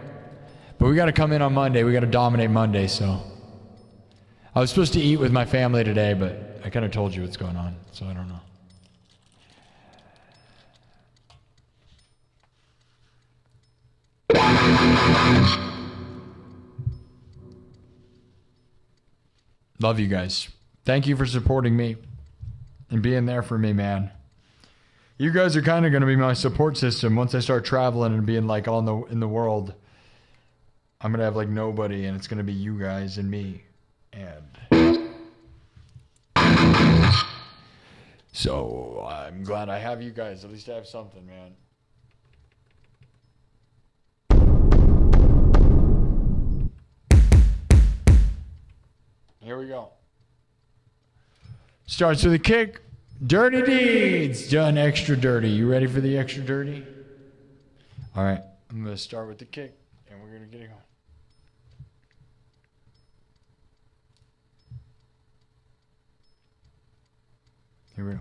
[SPEAKER 1] But we got to come in on Monday. We got to dominate Monday, so. I was supposed to eat with my family today, but I kind of told you what's going on, so I don't know. Love you guys. Thank you for supporting me and being there for me, man. You guys are kind of going to be my support system once I start traveling and being like in the world. I'm going to have like nobody, and it's going to be you guys and me. And so I'm glad I have you guys. At least I have something, man. Here we go. Starts with a kick. Dirty Deeds. Done extra dirty. You ready for the extra dirty? All right. I'm going to start with the kick, and we're going to get it going. Here we go.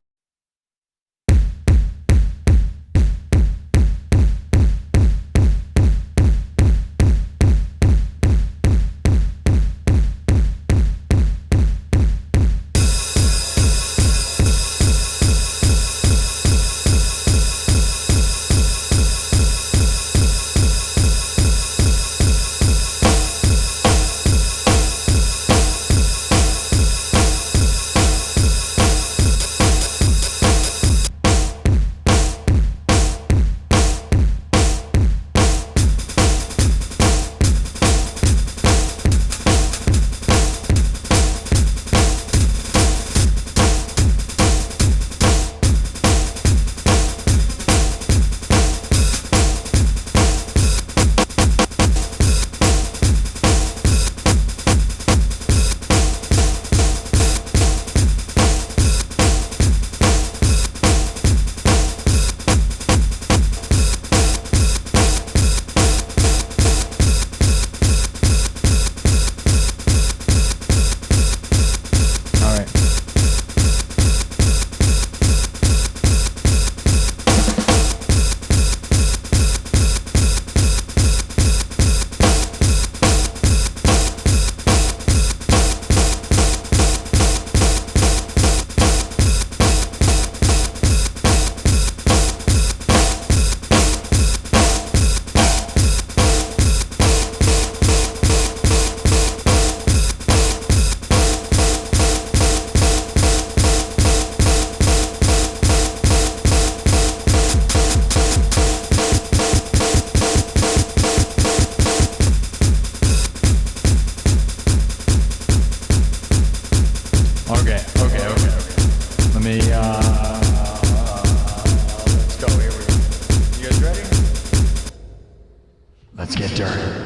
[SPEAKER 1] Let's get dirty.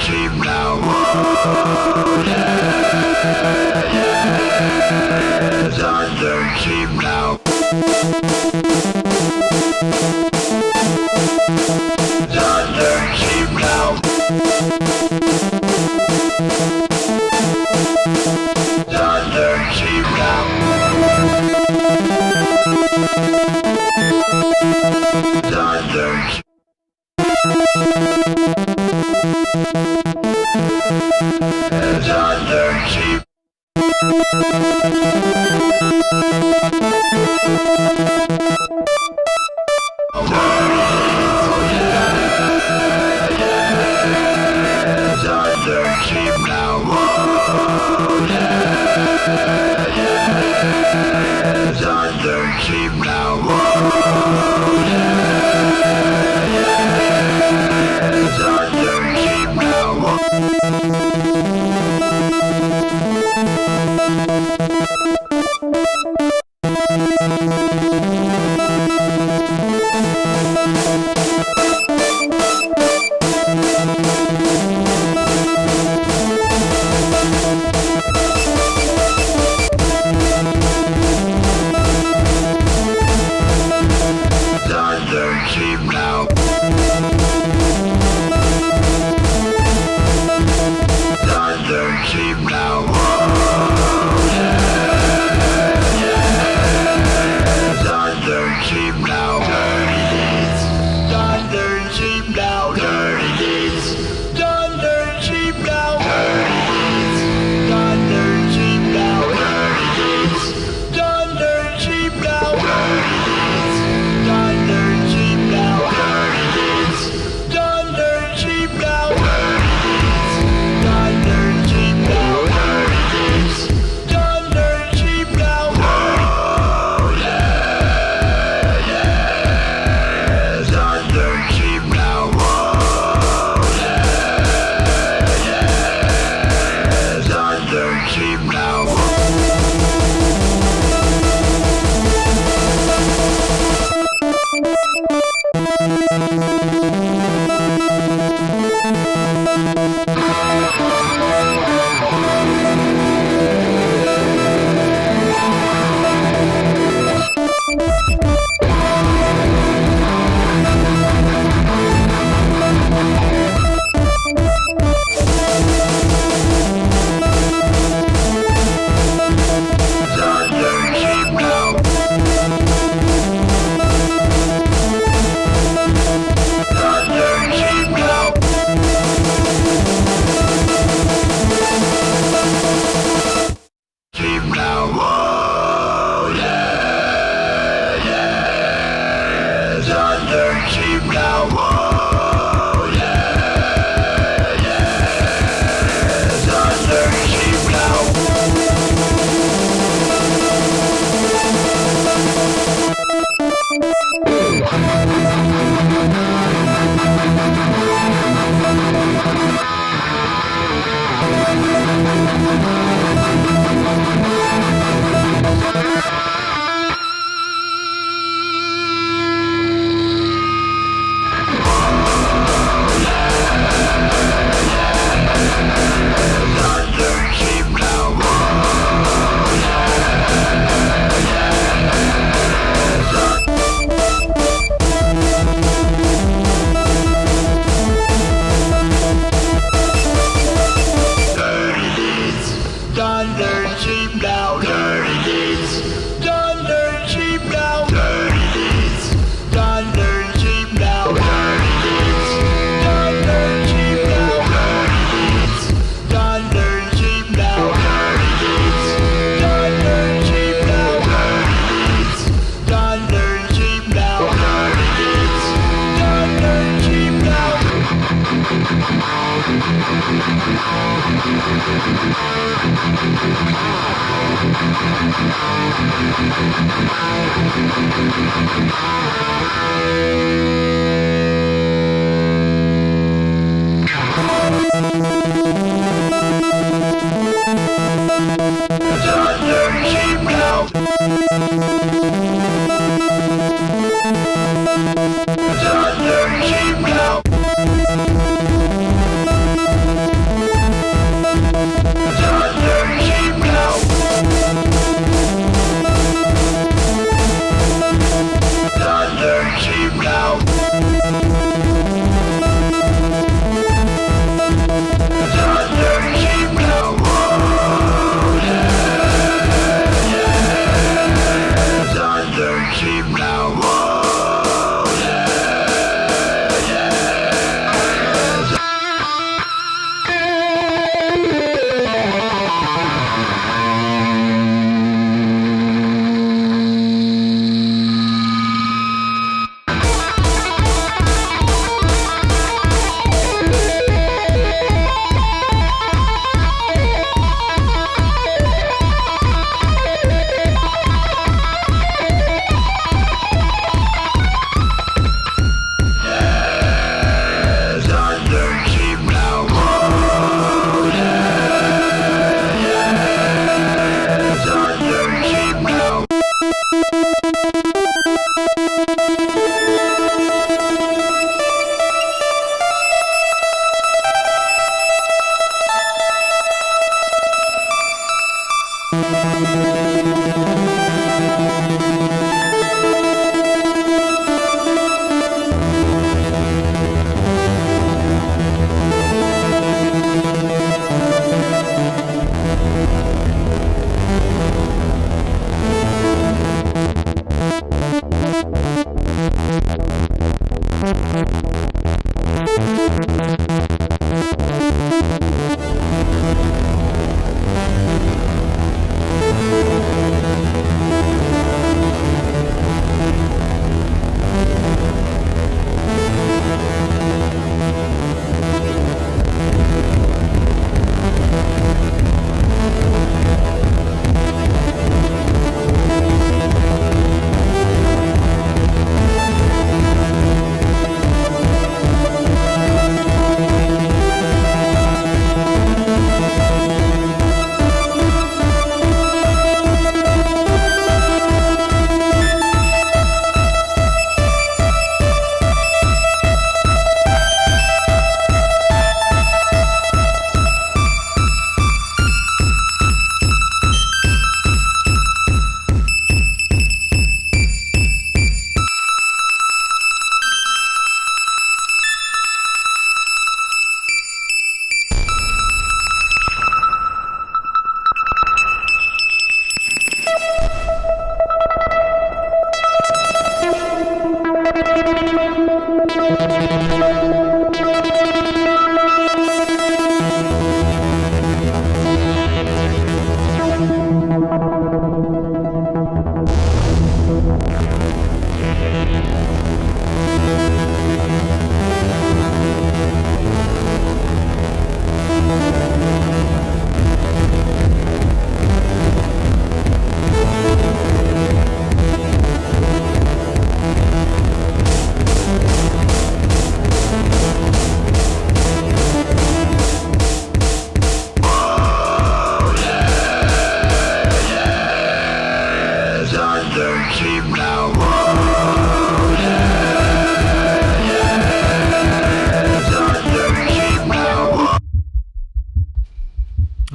[SPEAKER 3] Keep now. showdown. Thunder cheap down. Thunder cheap.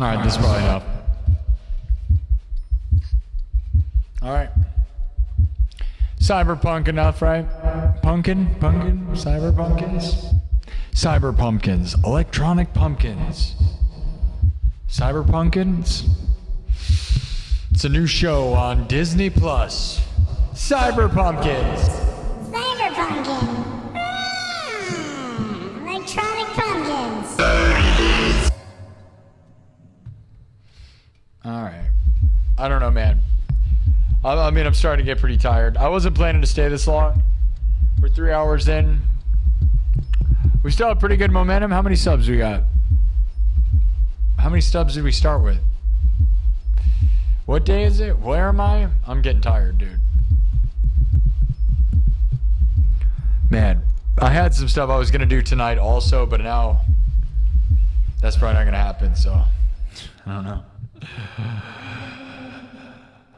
[SPEAKER 1] All right, this is probably enough. All right. Cyberpunk enough, right? Pumpkin, cyberpumpkins, cyber pumpkins, electronic pumpkins, cyberpumpkins. It's a new show on Disney Plus. Cyberpumpkins.
[SPEAKER 5] Cyberpumpkin. Electronic pumpkins.
[SPEAKER 1] All right. I don't know, man. I mean, I'm starting to get pretty tired. I wasn't planning to stay this long. We're 3 hours in. We still have pretty good momentum. How many subs we got? How many subs did we start with? What day is it? Where am I? I'm getting tired, dude. Man, I had some stuff I was going to do tonight also, but now that's probably not going to happen, so I don't know.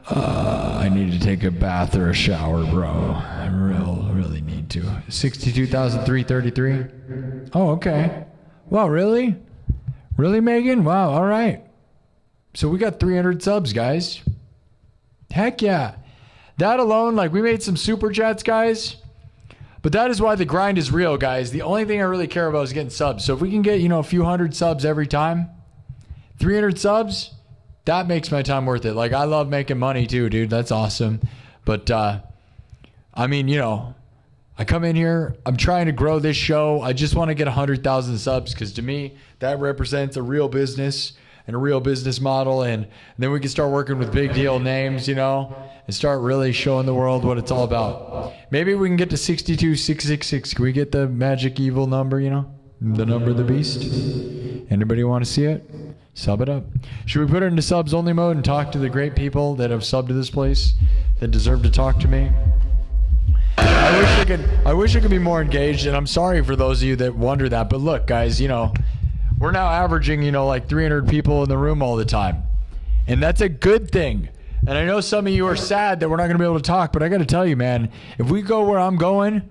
[SPEAKER 1] I need to take a bath or a shower, bro. I really need to. 62,333. Oh, okay. Wow, really? Really, Megan? Wow, all right. So we got 300 subs, guys. Heck yeah. That alone, like, we made some super chats, guys. But that is why the grind is real, guys. The only thing I really care about is getting subs. So if we can get, a few hundred subs every time, 300 subs, that makes my time worth it. Like, I love making money too, dude. That's awesome. But, I mean, I come in here, I'm trying to grow this show. I just want to get 100,000 subs because to me, that represents a real business and a real business model. And then we can start working with big deal names, and start really showing the world what it's all about. Maybe we can get to 62,666. Can we get the magic evil number, the number of the beast? Anybody want to see it? Sub it up. Should we put it into subs only mode and talk to the great people that have subbed to this place that deserve to talk to me? I wish I could be more engaged, and I'm sorry for those of you that wonder that. But look, guys, we're now averaging, like 300 people in the room all the time. And that's a good thing. And I know some of you are sad that we're not going to be able to talk, but I got to tell you, man, if we go where I'm going,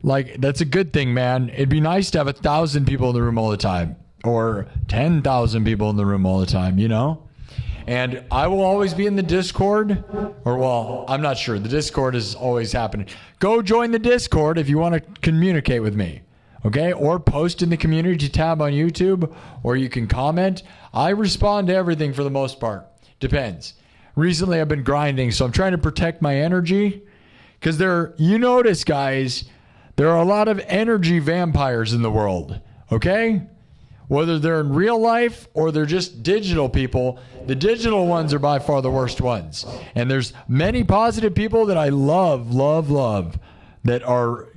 [SPEAKER 1] like, that's a good thing, man. It'd be nice to have 1,000 people in the room all the time. Or 10,000 people in the room all the time, And I will always be in the Discord. Or, well, I'm not sure. The Discord is always happening. Go join the Discord if you want to communicate with me. Okay? Or post in the community tab on YouTube. Or you can comment. I respond to everything for the most part. Depends. Recently, I've been grinding, so I'm trying to protect my energy. Because you notice, guys, there are a lot of energy vampires in the world. Okay? Whether they're in real life or they're just digital people, the digital ones are by far the worst ones. And there's many positive people that I love that are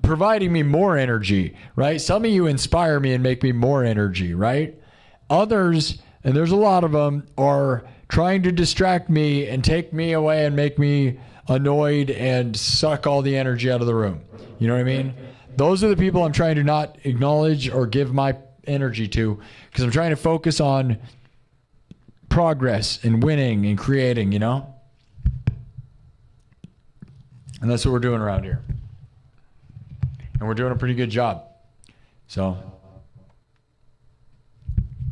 [SPEAKER 1] providing me more energy, right? Some of you inspire me and make me more energy, right? Others, and there's a lot of them, are trying to distract me and take me away and make me annoyed and suck all the energy out of the room. You know what I mean? Those are the people I'm trying to not acknowledge or give my energy to, because I'm trying to focus on progress and winning and creating, And that's what we're doing around here. And we're doing a pretty good job. So,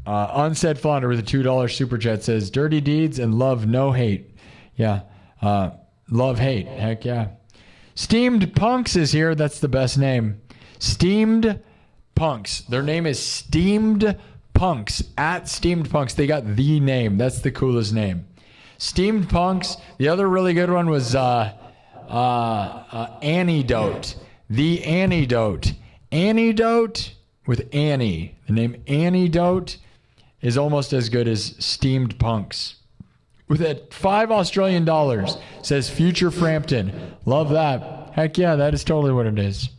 [SPEAKER 1] Unsaid Flounder with a $2 super chat says, dirty deeds and love, no hate. Yeah. Love, hate. Heck yeah. Steamed Punks is here. That's the best name. Steamed Punks. Their name is Steamed Punks. At Steamed Punks. They got the name. That's the coolest name. Steamed Punks. The other really good one was Antidote. The Antidote. Antidote with Annie. The name Antidote is almost as good as Steamed Punks. With that $5 Australian dollars. Says Future Frampton. Love that. Heck yeah, that is totally what it is.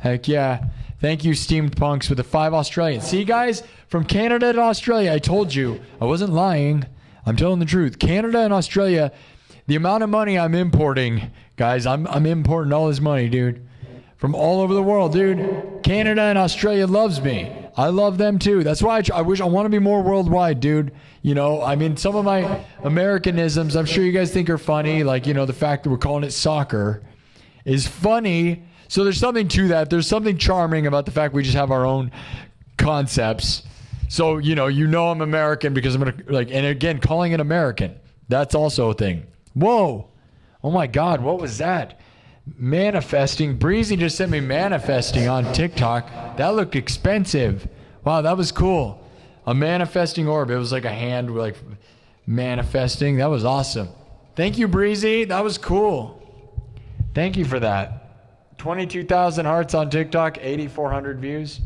[SPEAKER 1] Heck yeah. Thank you, Steamed Punks, with the 5 Australian. See, guys, from Canada to Australia, I told you. I wasn't lying. I'm telling the truth. Canada and Australia, the amount of money I'm importing, guys, I'm importing all this money, dude. From all over the world, dude. Canada and Australia loves me. I love them, too. That's why I want to be more worldwide, dude. Some of my Americanisms, I'm sure you guys think are funny. Like, the fact that we're calling it soccer is funny. So there's something to that. There's something charming about the fact we just have our own concepts. So, I'm American because I'm going to, and again, calling it American. That's also a thing. Whoa. Oh my God. What was that? Manifesting. Breezy just sent me manifesting on TikTok. That looked expensive. Wow, that was cool. A manifesting orb. It was like a hand, manifesting. That was awesome. Thank you, Breezy. That was cool. Thank you for that. 22,000 hearts on TikTok, 8,400 views.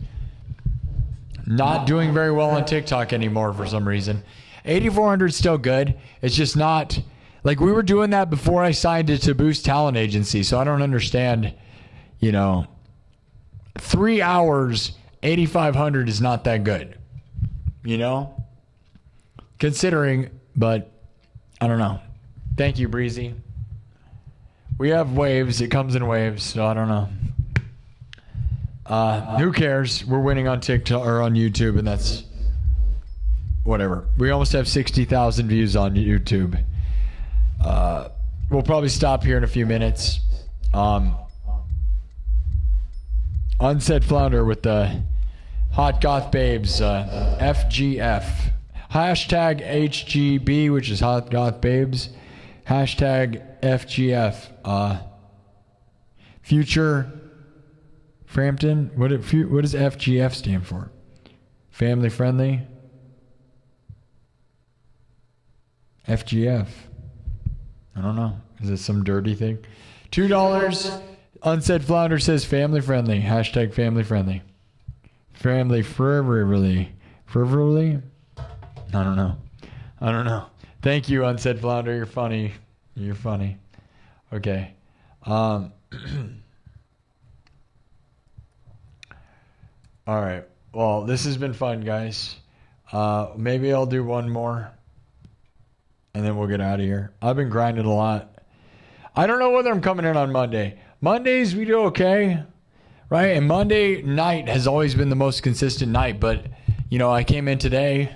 [SPEAKER 1] Not doing very well on TikTok anymore for some reason. 8,400 is still good. It's just not... we were doing that before I signed to Boost Talent Agency, so I don't understand, 3 hours, 8,500 is not that good, Considering, but I don't know. Thank you, Breezy. We have waves. It comes in waves, so I don't know. Who cares? We're winning on TikTok or on YouTube, and that's whatever. We almost have 60,000 views on YouTube. We'll probably stop here in a few minutes. Unsaid Flounder with the Hot Goth Babes, FGF. Hashtag HGB, which is Hot Goth Babes. Hashtag FGF. Future Frampton. What does FGF stand for? Family friendly? FGF. I don't know. Is it some dirty thing? $2. Unsaid Flounder says family friendly. Hashtag family friendly. Family friendly. Frivolly? I don't know. Thank you, Unsaid Flounder. You're funny. Okay. All right. Well, this has been fun, guys. Maybe I'll do one more. And then we'll get out of here. I've been grinding a lot. I don't know whether I'm coming in on Monday. Mondays, we do okay, right? And Monday night has always been the most consistent night. But, I came in today,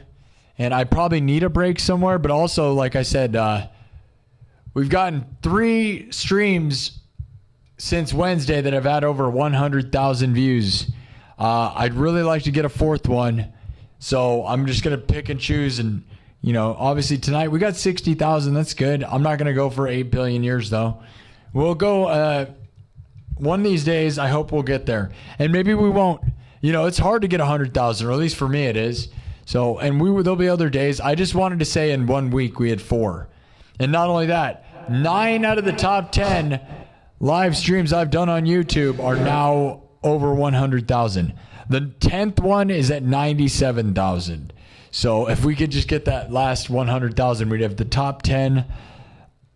[SPEAKER 1] and I probably need a break somewhere. But also, like I said, we've gotten 3 streams since Wednesday that have had over 100,000 views. I'd really like to get a 4th one. So I'm just going to pick and choose and... obviously tonight we got 60,000. That's good. I'm not going to go for 8 billion years though. We'll go one of these days. I hope we'll get there, and maybe we won't. It's hard to get 100,000, or at least for me it is. So, and there'll be other days. I just wanted to say in 1 week we had 4, and not only that, 9 out of the top 10 live streams I've done on YouTube are now over 100,000. The 10th one is at 97,000. So if we could just get that last 100,000, we'd have the top 10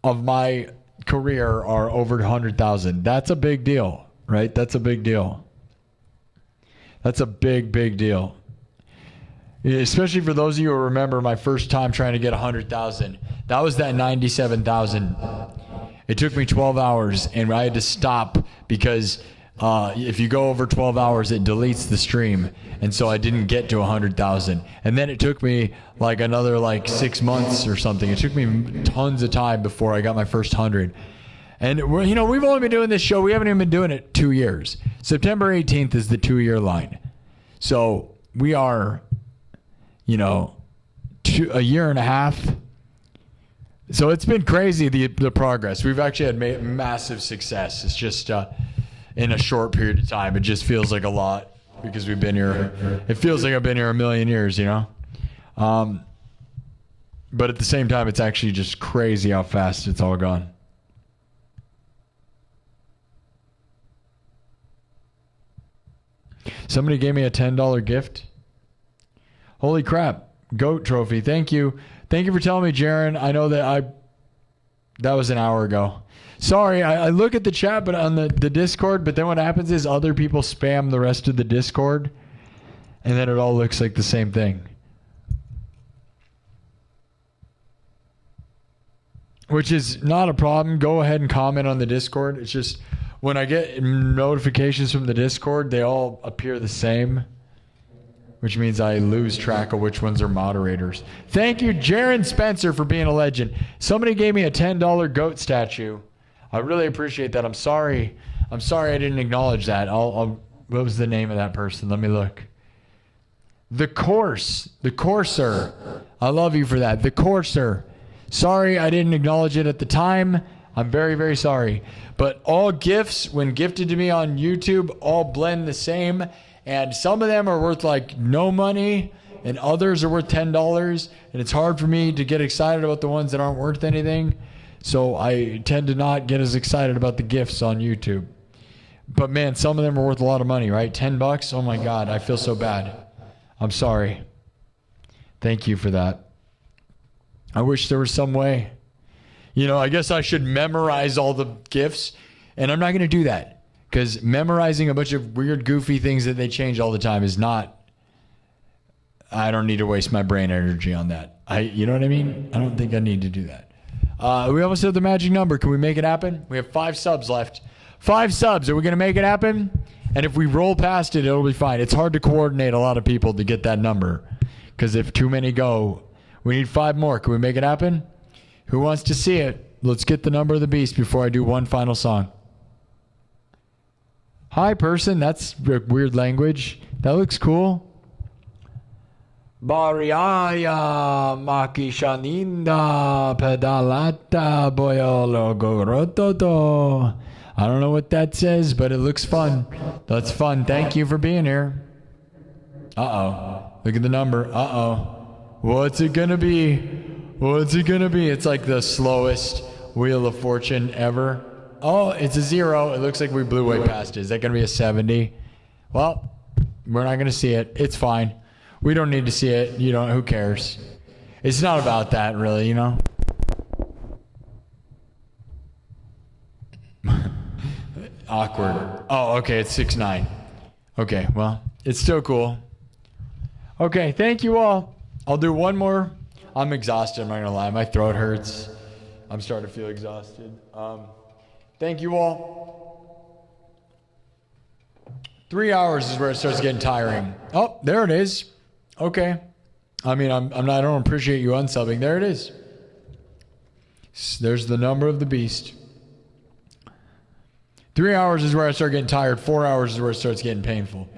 [SPEAKER 1] of my career are over 100,000. That's a big deal, right? That's a big deal. That's a big, big deal. Especially for those of you who remember my first time trying to get 100,000. That was that 97,000. It took me 12 hours, and I had to stop because if you go over 12 hours, it deletes the stream. And so I didn't get to 100,000. And then it took me another 6 months or something. It took me tons of time before I got my first 100. And we've only been doing this show. We haven't even been doing it 2 years. September 18th is the 2-year line. So we are, a year and a half. So it's been crazy, the progress. We've actually had massive success. It's just in a short period of time. It just feels like a lot because we've been here. It feels like I've been here a million years, But at the same time, it's actually just crazy how fast it's all gone. Somebody gave me a $10 gift. Holy crap. Goat trophy. Thank you. Thank you for telling me, Jaron. I know that was an hour ago. Sorry, I look at the chat but on the Discord, but then what happens is other people spam the rest of the Discord, and then it all looks like the same thing. Which is not a problem. Go ahead and comment on the Discord. It's just when I get notifications from the Discord, they all appear the same, which means I lose track of which ones are moderators. Thank you, Jaron Spencer, for being a legend. Somebody gave me a $10 goat statue. I really appreciate that. I'm sorry I didn't acknowledge that. What was the name of that person? Let me look. The Courser. I love you for that. The Courser. Sorry I didn't acknowledge it at the time. I'm very, very sorry. But all gifts, when gifted to me on YouTube, all blend the same. And some of them are worth like no money, and others are worth $10. And it's hard for me to get excited about the ones that aren't worth anything. So I tend to not get as excited about the gifts on YouTube. But man, some of them are worth a lot of money, right? $10? Oh my God, I feel so bad. I'm sorry. Thank you for that. I wish there was some way. You know, I guess I should memorize all the gifts, and I'm not going to do that because memorizing a bunch of weird, goofy things that they change all the time is not. I don't need to waste my brain energy on that. You know what I mean? I don't think I need to do that. We almost have the magic number. Can we make it happen? We have 5 subs left. 5 subs. Are we going to make it happen? And if we roll past it, it'll be fine. It's hard to coordinate a lot of people to get that number because if too many go, we need 5 more. Can we make it happen? Who wants to see it? Let's get the number of the beast before I do one final song. Hi, person. That's weird language. That looks cool. Bariaya makishaninda pedalata boyolo gorototo. I don't know what that says, but it looks fun. That's fun. Thank you for being here. Uh-oh. Look at the number. Uh-oh. What's it gonna be? What's it gonna be? It's like the slowest Wheel of Fortune ever. Oh, it's a 0. It looks like we blew way past it. Is that gonna be a 70? Well, we're not gonna see it. It's fine. We don't need to see it. You don't. Who cares? It's not about that, really. You know. Awkward. Oh, okay. It's 6-9. Okay. Well, it's still cool. Okay. Thank you all. I'll do one more. I'm exhausted. I'm not gonna lie. My throat hurts. I'm starting to feel exhausted. Thank you all. 3 hours is where it starts getting tiring. Oh, there it is. Okay. I mean, I don't appreciate you unsubbing. There it is. There's the number of the beast. 3 hours is where I start getting tired. 4 hours is where it starts getting painful.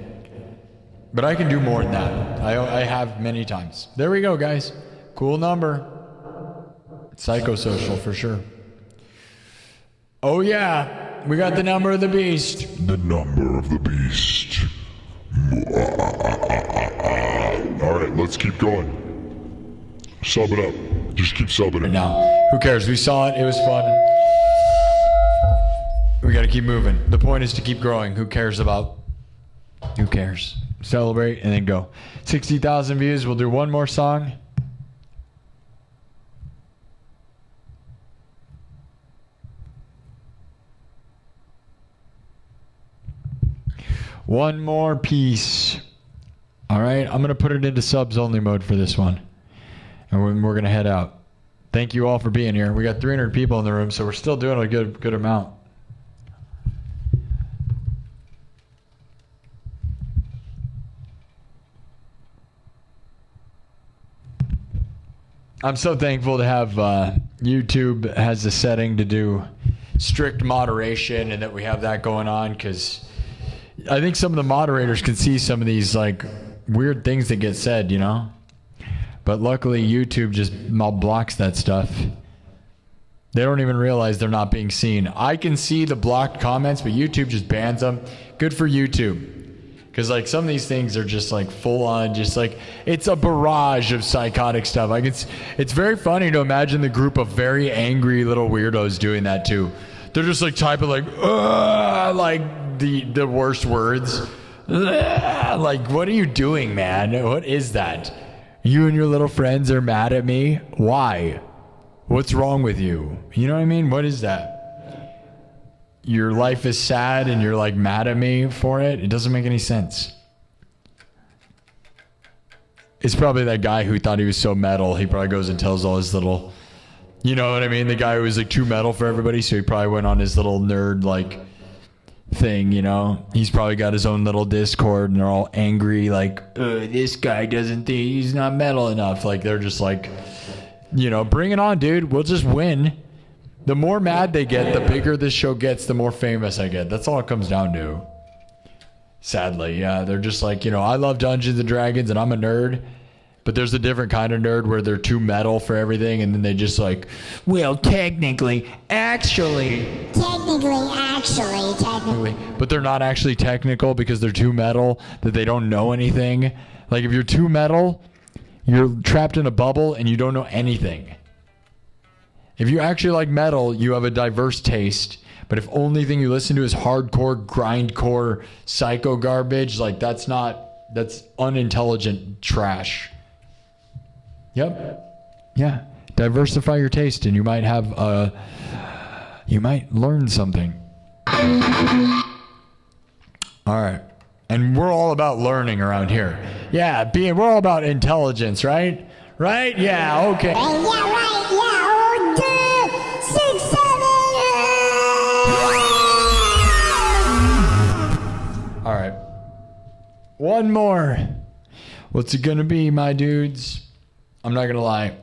[SPEAKER 1] But I can do more than that. I have many times. There we go, guys. Cool number. Psychosocial for sure. Oh yeah, we got the number of the beast.
[SPEAKER 4] The number of the beast. Alright, let's keep going. Sub it up. Just keep subbing it.
[SPEAKER 1] Now, who cares? We saw it. It was fun. We gotta keep moving. The point is to keep growing. Who cares about... Who cares? Celebrate and then go. 60,000 views. We'll do one more song. One more piece. All right, I'm going to put it into subs only mode for this one. And we're going to head out. Thank you all for being here. We got 300 people in the room, so we're still doing a good amount. I'm so thankful to have YouTube has a setting to do strict moderation and that we have that going on because I think some of the moderators can see some of these like weird things that get said, you know? But luckily YouTube just blocks that stuff. They don't even realize they're not being seen. I can see the blocked comments, but YouTube just bans them. Good for YouTube. Because like some of these things are just like full on, just like it's a barrage of psychotic stuff. Like it's very funny to imagine the group of very angry little weirdos doing that too. They're just like typing like the worst words. Like what are you doing, man? What is that? You and your little friends are mad at me? Why? What's wrong with you? You know what I mean? What is that? Your life is sad and you're like mad at me for it? It doesn't make any sense. It's probably that guy who thought he was so metal. He probably goes and tells all his little, you know what I mean? The guy who was like too metal for everybody. So he probably went on his little nerd like thing, you know? He's probably got his own little Discord and they're all angry. Like, this guy doesn't think he's not metal enough. Like they're just like, you know, bring it on, dude. We'll just win. The more mad they get, the bigger this show gets, the more famous I get. That's all it comes down to. Sadly, yeah. They're just like, I love Dungeons and Dragons and I'm a nerd. But there's a different kind of nerd where they're too metal for everything, and then they just like, well, technically.
[SPEAKER 5] Technically.
[SPEAKER 1] But they're not actually technical because they're too metal that they don't know anything. Like if you're too metal, you're trapped in a bubble and you don't know anything. If you actually like metal, you have a diverse taste. But if only thing you listen to is hardcore, grindcore, psycho garbage, like that's unintelligent trash. Yep. Yeah. Diversify your taste and you might learn something. All right. And we're all about learning around here. Yeah, we're all about intelligence, right? Right? Yeah, okay.
[SPEAKER 5] Yeah, right. Yeah. 1, 2, 6, 7.
[SPEAKER 1] All right. One more. What's it going to be, my dudes? I'm not going to lie.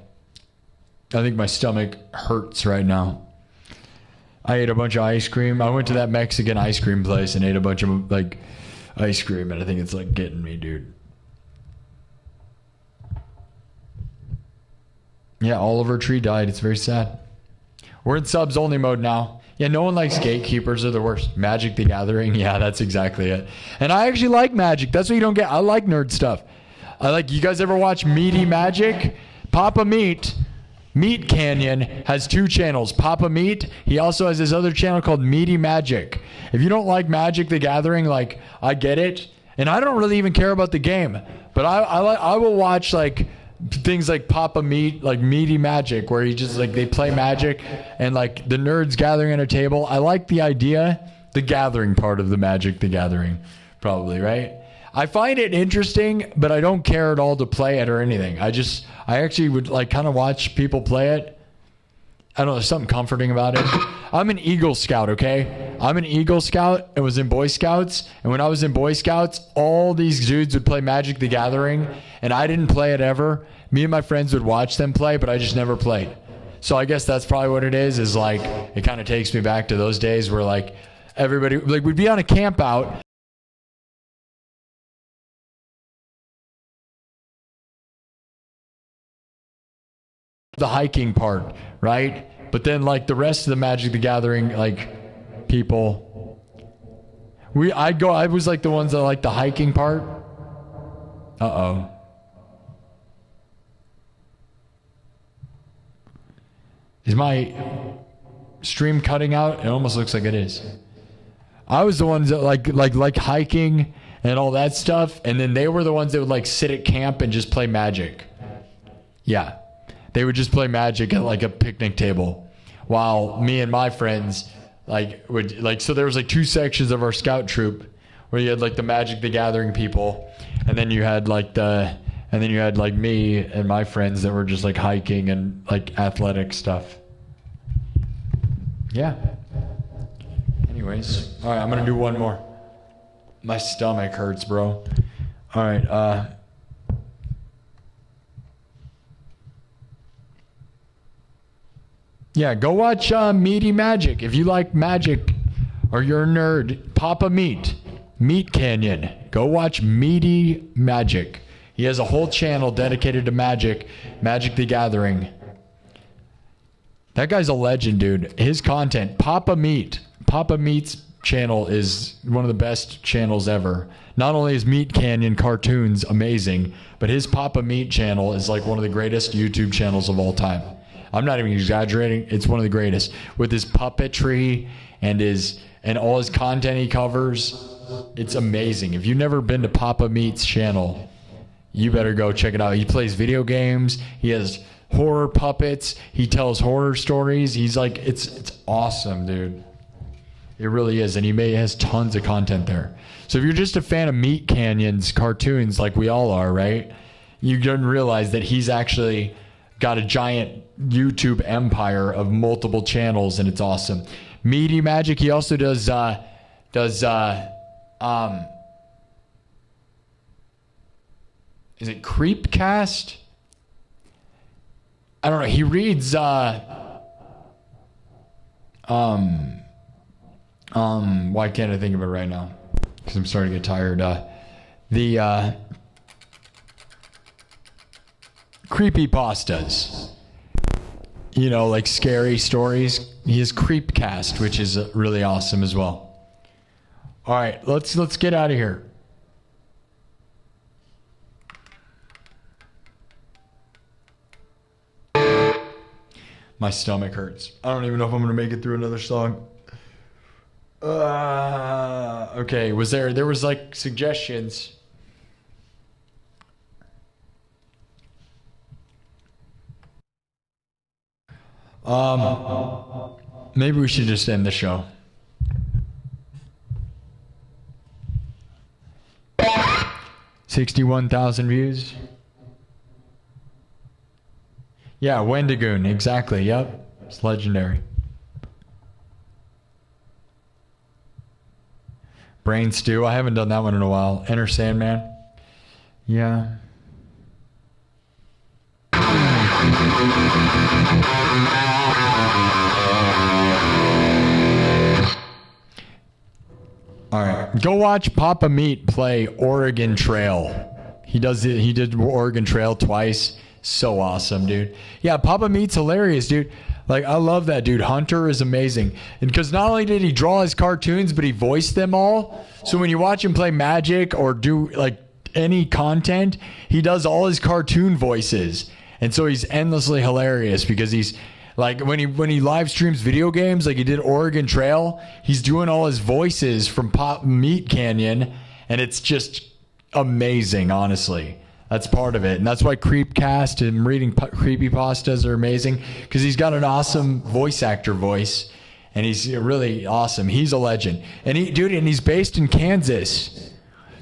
[SPEAKER 1] I think my stomach hurts right now. I ate a bunch of ice cream. I went to that Mexican ice cream place and ate a bunch of like ice cream, and I think it's like getting me, dude. Yeah, Oliver Tree died. It's very sad. We're in subs only mode now. Yeah, no one likes gatekeepers. They're the worst. Magic the Gathering. Yeah, that's exactly it. And I actually like Magic. That's what you don't get. I like nerd stuff. You guys ever watch Meaty Magic? Papa Meat Canyon has 2 channels. Papa Meat, he also has this other channel called Meaty Magic. If you don't like Magic the Gathering, like, I get it. And I don't really even care about the game. But I will watch, like, things like Papa Meat, like Meaty Magic, where he just, like, they play Magic and, like, the nerds gathering at a table. I like the idea, the gathering part of the Magic the Gathering, probably, right? I find it interesting, but I don't care at all to play it or anything. I actually would like kind of watch people play it. I don't know, there's something comforting about it. I'm an Eagle Scout, okay? I'm an Eagle Scout and was in Boy Scouts. And when I was in Boy Scouts, all these dudes would play Magic the Gathering, and I didn't play it ever. Me and my friends would watch them play, but I just never played. So I guess that's probably what it is like, it kind of takes me back to those days where like everybody, like we'd be on a camp out. The hiking part, right? But then like the rest of the Magic the Gathering, like people, I was like the ones that like the hiking part. Uh-oh. Is my stream cutting out? It almost looks like it is. I was the ones that like hiking and all that stuff, and then they were the ones that would like sit at camp and just play Magic. Yeah. They would just play Magic at like a picnic table while me and my friends so there was like 2 sections of our scout troop where you had like the Magic the Gathering people, and then you had like me and my friends that were just like hiking and like athletic stuff. Yeah. Anyways, all right, I'm going to do one more. My stomach hurts, bro. All right, yeah, go watch Meaty Magic. If you like Magic or you're a nerd, Papa Meat Canyon. Go watch Meaty Magic. He has a whole channel dedicated to Magic the Gathering. That guy's a legend, dude. His content, Papa Meat's channel is one of the best channels ever. Not only is Meat Canyon cartoons amazing, but his Papa Meat channel is like one of the greatest YouTube channels of all time. I'm not even exaggerating. It's one of the greatest. With his puppetry and all his content he covers, it's amazing. If you've never been to Papa Meat's channel, you better go check it out. He plays video games. He has horror puppets. He tells horror stories. He's like, it's awesome, dude. It really is. And he has tons of content there. So if you're just a fan of Meat Canyon's cartoons like we all are, right? You don't realize that he's actually got a giant YouTube empire of multiple channels, and it's awesome. Meaty Magic, he also does is it Creepcast? I don't know. He reads why can't I think of it right now? because I'm starting to get tired. The creepypastas. You know, like scary stories. He has Creepcast, which is really awesome as well. All right, let's get out of here. My stomach hurts. I don't even know if I'm gonna make it through another song. Okay, there was like suggestions. Maybe we should just end the show. $61,000 views. Yeah, Wendigoon, exactly. Yep, it's legendary. Brain Stew, I haven't done that one in a while. Enter Sandman. Yeah. All right, go watch Papa Meat play Oregon Trail. He did Oregon Trail twice. So awesome, dude. Yeah, Papa Meat's hilarious, dude. Like, I love that dude. Hunter is amazing. And because not only did he draw his cartoons, but he voiced them all. So when you watch him play Magic or do like any content, he does all his cartoon voices. And so he's endlessly hilarious because he's like, when he live streams video games, like he did Oregon Trail, he's doing all his voices from Pop Meat Canyon, and it's just amazing, honestly. That's part of it. And that's why Creepcast and reading creepypastas are amazing, because he's got an awesome voice actor voice, and he's really awesome. He's a legend. And he's based in Kansas.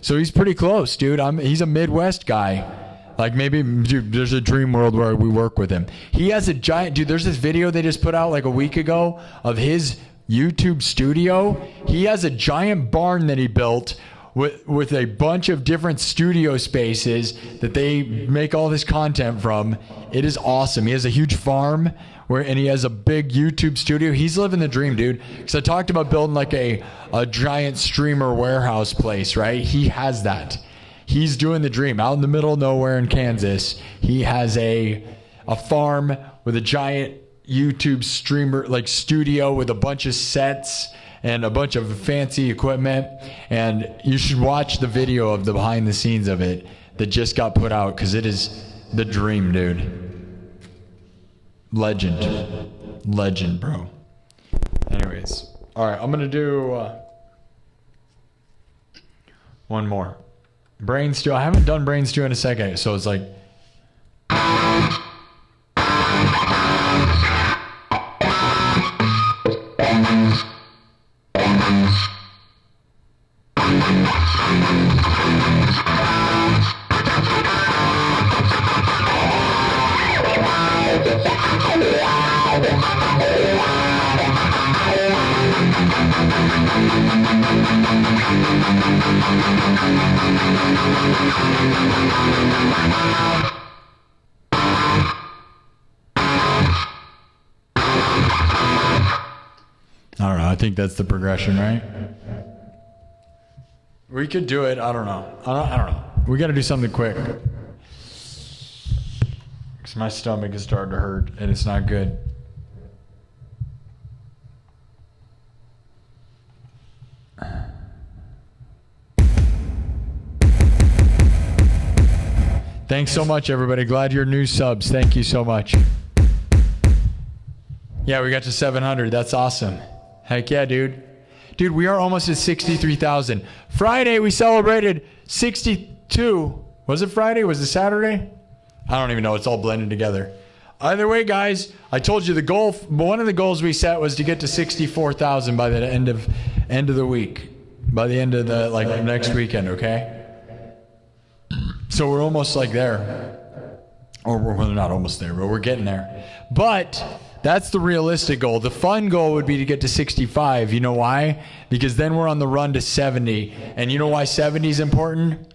[SPEAKER 1] So he's pretty close, dude. He's a Midwest guy. Like, maybe, dude, there's a dream world where we work with him. He has a giant, dude, there's this video they just put out like a week ago of his YouTube studio. He has a giant barn that he built with a bunch of different studio spaces that they make all this content from. It is awesome. He has a huge farm and he has a big YouTube studio. He's living the dream, dude. Because I talked about building like a giant streamer warehouse place, right? He has that. He's doing the dream out in the middle of nowhere in Kansas. He has a farm with a giant YouTube streamer like studio with a bunch of sets and a bunch of fancy equipment. And you should watch the video of the behind the scenes of it that just got put out, because it is the dream, dude. Legend, bro. Anyways, all right, I'm gonna do one more. Brain Stew. I haven't done Brain Stew in a second, so it's like. I don't know. I think that's the progression, right? We could do it. I don't know. I don't know. We got to do something quick. Because my stomach is starting to hurt and it's not good. Thanks so much, everybody. Glad you're new subs. Thank you so much. Yeah, we got to 700. That's awesome. Heck yeah, dude. Dude, we are almost at 63,000. Friday, we celebrated 62. Was it Friday? Was it Saturday? I don't even know. It's all blended together. Either way, guys, I told you the goal. One of the goals we set was to get to 64,000 by the end of the week. By the end of the next weekend, okay? So we're almost like there. Or we're not almost there, but we're getting there. But that's the realistic goal. The fun goal would be to get to 65. You know why? Because then we're on the run to 70. And you know why 70 is important?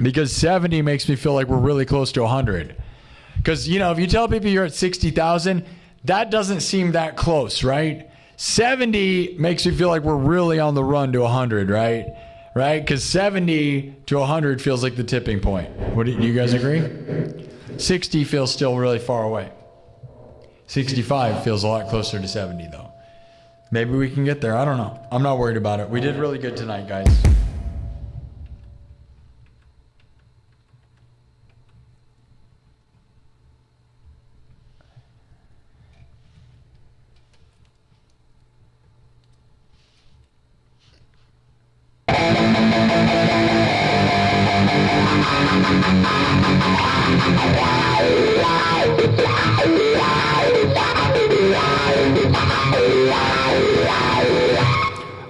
[SPEAKER 1] Because 70 makes me feel like we're really close to 100. Because, you know, if you tell people you're at 60,000, that doesn't seem that close, right? 70 makes me feel like we're really on the run to 100, right? right? Because 70 to 100 feels like the tipping point. Do you guys agree? 60 feels still really far away. 65 feels a lot closer to 70 though. Maybe we can get there. I don't know. I'm not worried about it. We did really good tonight, guys.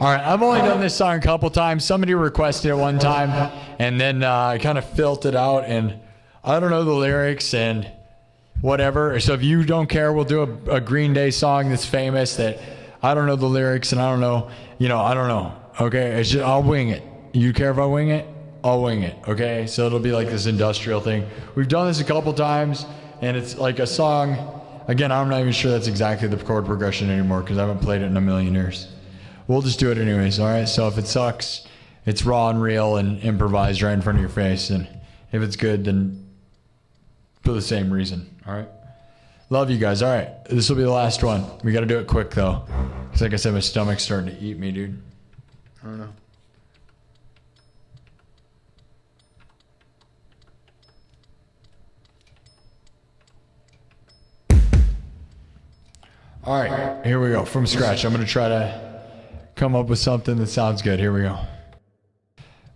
[SPEAKER 1] All right, I've only done this song a couple times. Somebody requested it one time, and then I kind of filled it out, and I don't know the lyrics and whatever. So if you don't care, we'll do a Green Day song that's famous that I don't know the lyrics, and I don't know, I don't know. Okay, it's just, I'll wing it. You care if I wing it? I'll wing it. Okay, so it'll be like this industrial thing. We've done this a couple times, and it's like a song. Again, I'm not even sure that's exactly the chord progression anymore because I haven't played it in a million years. We'll just do it anyways, all right? So if it sucks, it's raw and real and improvised right in front of your face. And if it's good, then for the same reason, all right? Love you guys. All right, this will be the last one. We got to do it quick, though. Because like I said, my stomach's starting to eat me, dude. I don't know. All right, here we go. From scratch. I'm going to try to come up with something that sounds good. Here we go.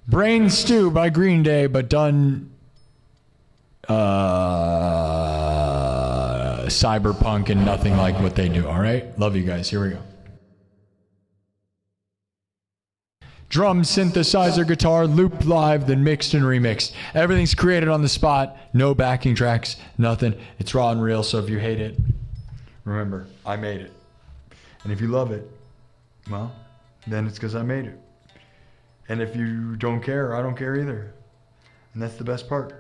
[SPEAKER 1] Brain Stew by Green Day, but done cyberpunk and nothing like what they do. All right? Love you guys. Here we go. Drum, synthesizer, guitar, looped live, then mixed and remixed. Everything's created on the spot. No backing tracks, nothing. It's raw and real, so if you hate it, remember, I made it. And if you love it, well, then it's because I made it. And if you don't care, I don't care either. And that's the best part,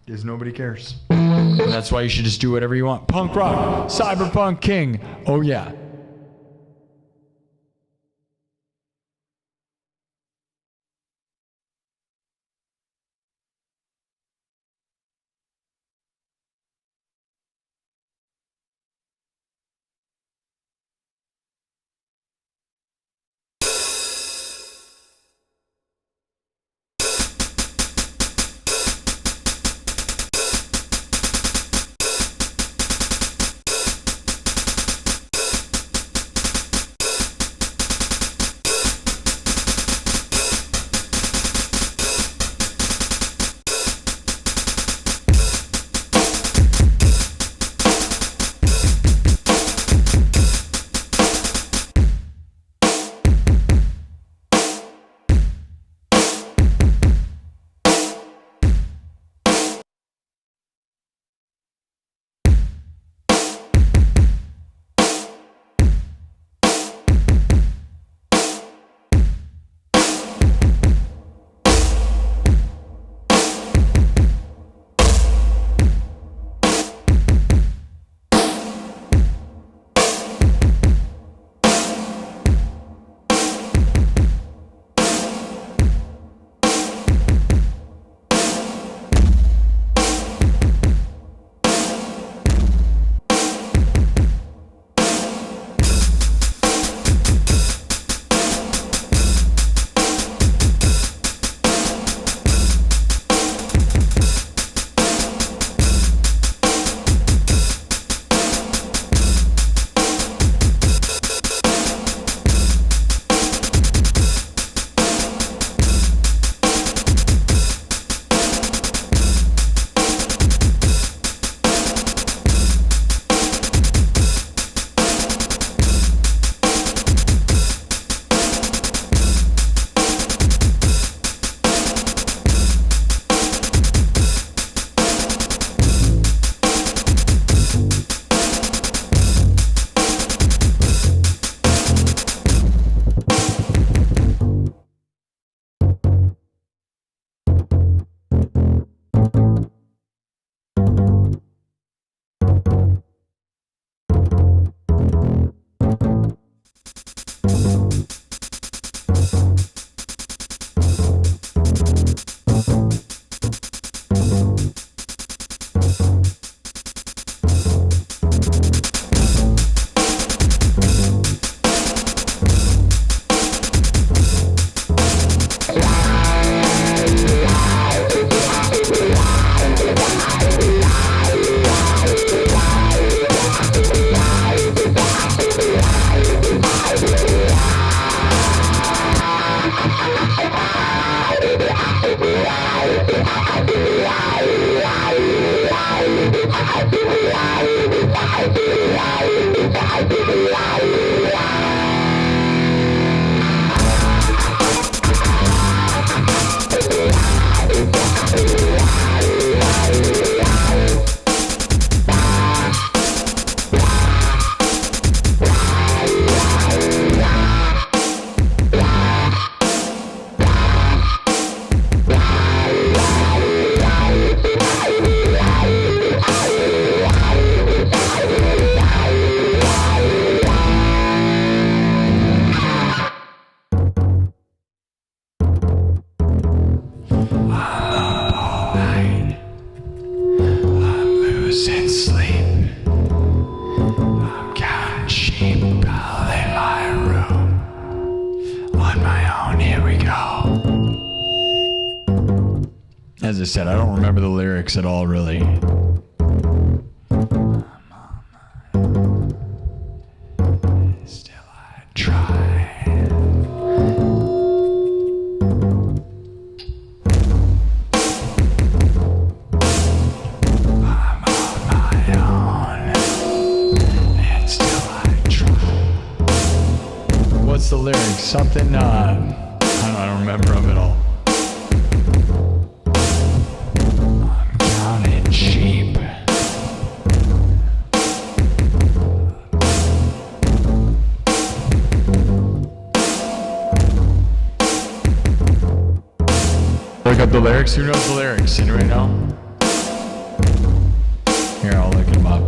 [SPEAKER 1] is nobody cares. And that's why you should just do whatever you want. Punk rock, cyberpunk king. Oh yeah. As I said, I don't remember the lyrics at all, really. Still I try. I'm on my own, and still I try. What's the lyrics? Something, I don't remember them at all. Sheep. Look up the lyrics. Who knows the lyrics? Anybody know? Here, I'll look them up.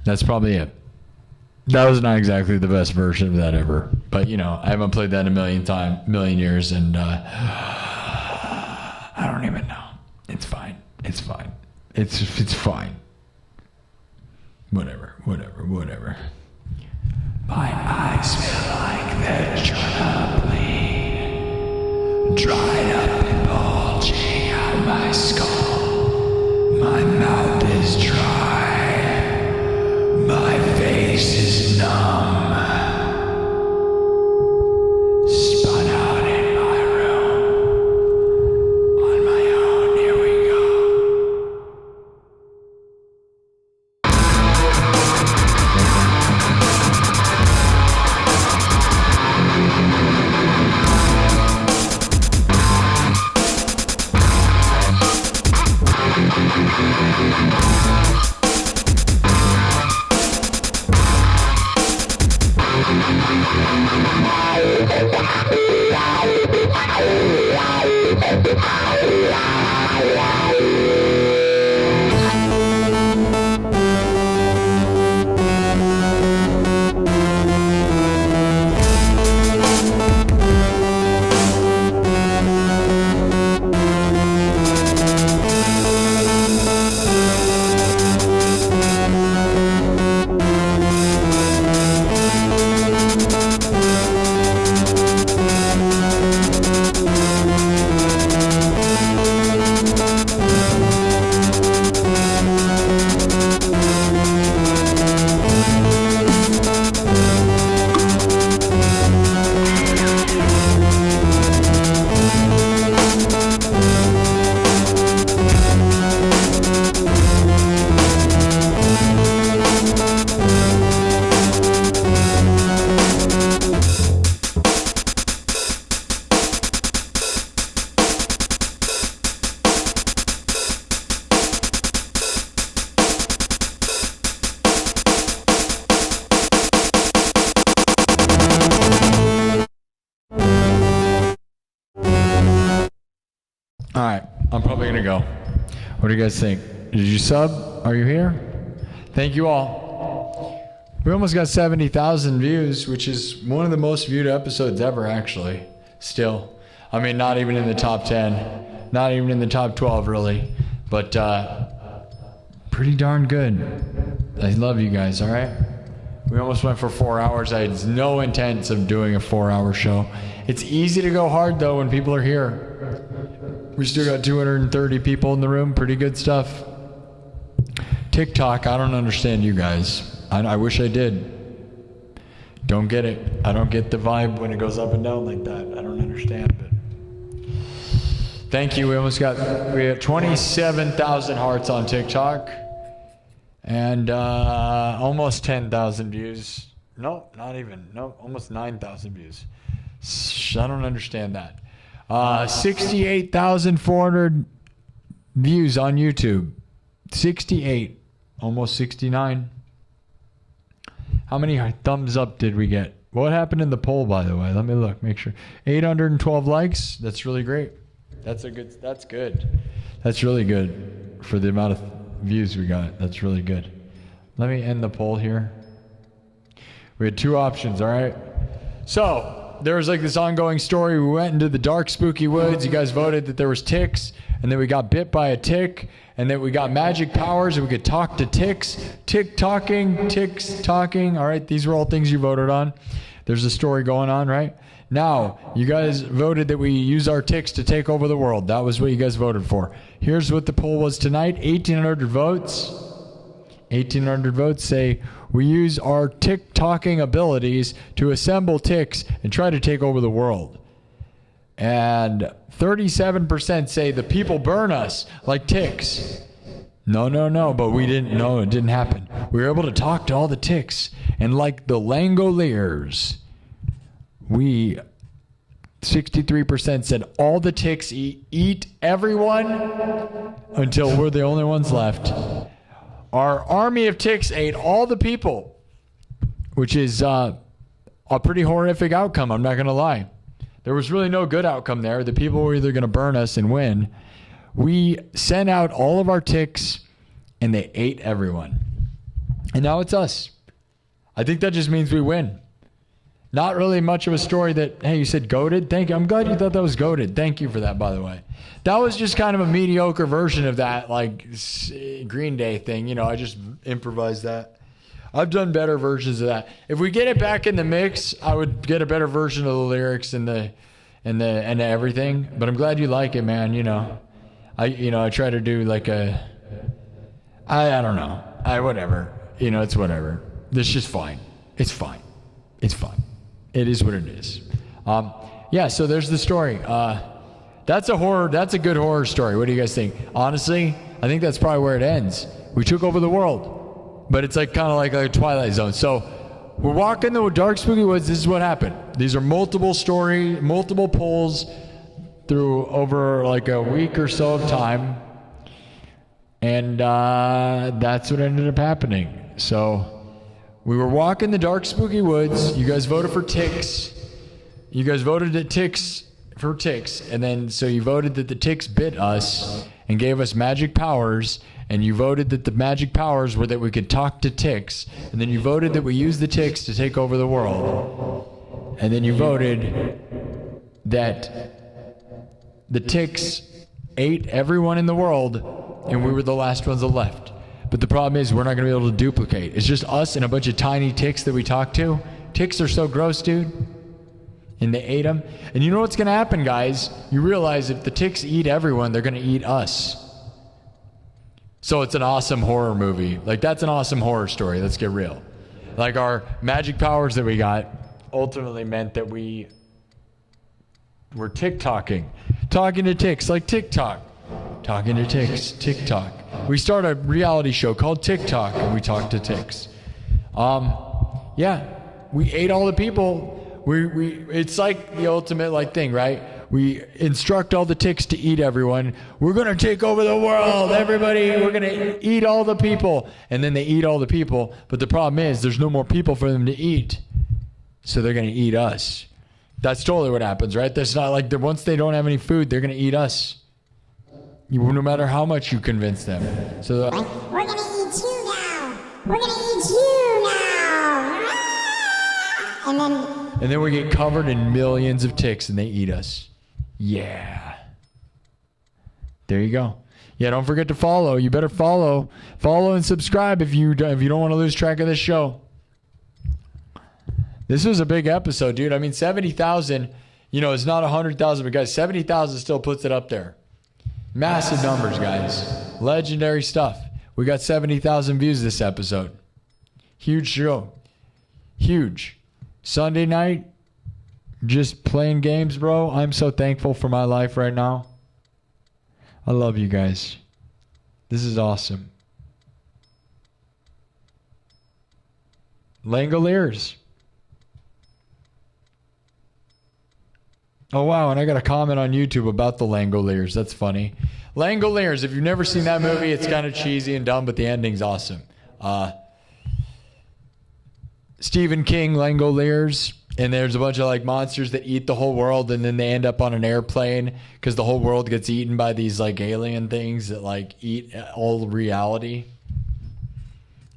[SPEAKER 1] That's probably it. That was not exactly the best version of that ever, but you know, I haven't played that in a million years, and I don't even know. It's fine. It's fine. It's fine. Whatever. My eyes feel like they're trying dried up and bulging out my skull. My mouth is dry. My face is numb. Spun out in my room. On my own, here we go. All right, I'm probably gonna go. What do you guys think? Did you sub? Are you here? Thank you all. We almost got 70,000 views, which is one of the most viewed episodes ever, actually. Still. I mean, not even in the top 10. Not even in the top 12, really. But pretty darn good. I love you guys, all right? We almost went for 4 hours. I had no intents of doing a 4-hour show. It's easy to go hard, though, when people are here. We still got 230 people in the room. Pretty good stuff. TikTok, I don't understand you guys. I wish I did. Don't get it. I don't get the vibe when it goes up and down like that. I don't understand, but thank you. We got 27,000 hearts on TikTok and almost 10,000 views. No, not even. No, almost 9,000 views. I don't understand that. 68,400 views on YouTube. 68, almost 69. How many thumbs up did we get? What happened in the poll, by the way? Let me look, make sure. 812 likes. That's really great. That's good. That's really good for the amount of views we got. That's really good. Let me end the poll here. We had two options, all right? So, there was like this ongoing story. We went into the dark, spooky woods. You guys voted that there was ticks, and then we got bit by a tick, and then we got magic powers, and we could talk to ticks. Ticks talking. All right, these were all things you voted on. There's a story going on, right? Now, you guys voted that we use our ticks to take over the world. That was what you guys voted for. Here's what the poll was tonight. 1,800 votes. 1,800 votes say we use our tick-talking abilities to assemble ticks and try to take over the world. And 37% say the people burn us like ticks. No, but we didn't know. It didn't happen. We were able to talk to all the ticks. And like the Langoliers, 63% said all the ticks eat everyone until we're the only ones left. Our army of ticks ate all the people, which is a pretty horrific outcome, I'm not going to lie. There was really no good outcome there. The people were either going to burn us and win. We sent out all of our ticks, and they ate everyone. And now it's us. I think that just means we win. Not really much of a story that, hey, you said goated? Thank you. I'm glad you thought that was goated. Thank you for that, by the way. That was just kind of a mediocre version of that, like, Green Day thing. You know, I just improvised that. I've done better versions of that. If we get it back in the mix, I would get a better version of the lyrics and everything. But I'm glad you like it, man. I try to do like I don't know. Whatever. It's whatever. It's just fine. It's fine. It's fine. It is what it is. Yeah, so there's the story. That's a good horror story. What do you guys think? Honestly, I think that's probably where it ends. We took over the world. But it's like kind of like a Twilight Zone. So we're walking the dark spooky woods. This is what happened. These are multiple polls through over like a week or so of time. And that's what ended up happening. So we were walking the dark spooky woods. You guys voted for ticks. You guys voted at ticks for ticks. And then so you voted that the ticks bit us and gave us magic powers. And you voted that the magic powers were that we could talk to ticks. And then you voted that we use the ticks to take over the world. And then you voted that the ticks ate everyone in the world and we were the last ones left. But the problem is we're not going to be able to duplicate. It's just us and a bunch of tiny ticks that we talk to. Ticks are so gross, dude. And they ate them. And you know what's going to happen, guys? You realize if the ticks eat everyone, they're going to eat us. So it's an awesome horror movie. Like, that's an awesome horror story. Let's get real. Like, our magic powers that we got ultimately meant that we were tick-tocking. Talking to ticks, like TikTok. Talking to ticks, TikTok. We start a reality show called TikTok, and we talk to ticks. Yeah, we ate all the people. It's like the ultimate thing, right? We instruct all the ticks to eat everyone. We're going to take over the world, everybody. We're going to eat all the people. And then they eat all the people. But the problem is there's no more people for them to eat. So they're going to eat us. That's totally what happens, right? That's not like once they don't have any food, they're going to eat us. No matter how much you convince them. So
[SPEAKER 5] we're going to eat you now. We're going to eat you now. And then
[SPEAKER 1] we get covered in millions of ticks and they eat us. Yeah. There you go. Yeah, don't forget to follow. You better follow and subscribe if you don't want to lose track of this show. This was a big episode, dude. I mean, 70,000, it's not 100,000, but guys, 70,000 still puts it up there. Massive numbers, guys. Legendary stuff. We got 70,000 views this episode. Huge show. Huge. Sunday night, just playing games, bro. I'm so thankful for my life right now. I love you guys. This is awesome. Langoliers. Oh, wow, and I got a comment on YouTube about the Langoliers. That's funny. Langoliers, if you've never seen that movie, it's kind of cheesy and dumb, but the ending's awesome. Stephen King, Langoliers, and there's a bunch of monsters that eat the whole world, and then they end up on an airplane because the whole world gets eaten by these alien things that eat all reality.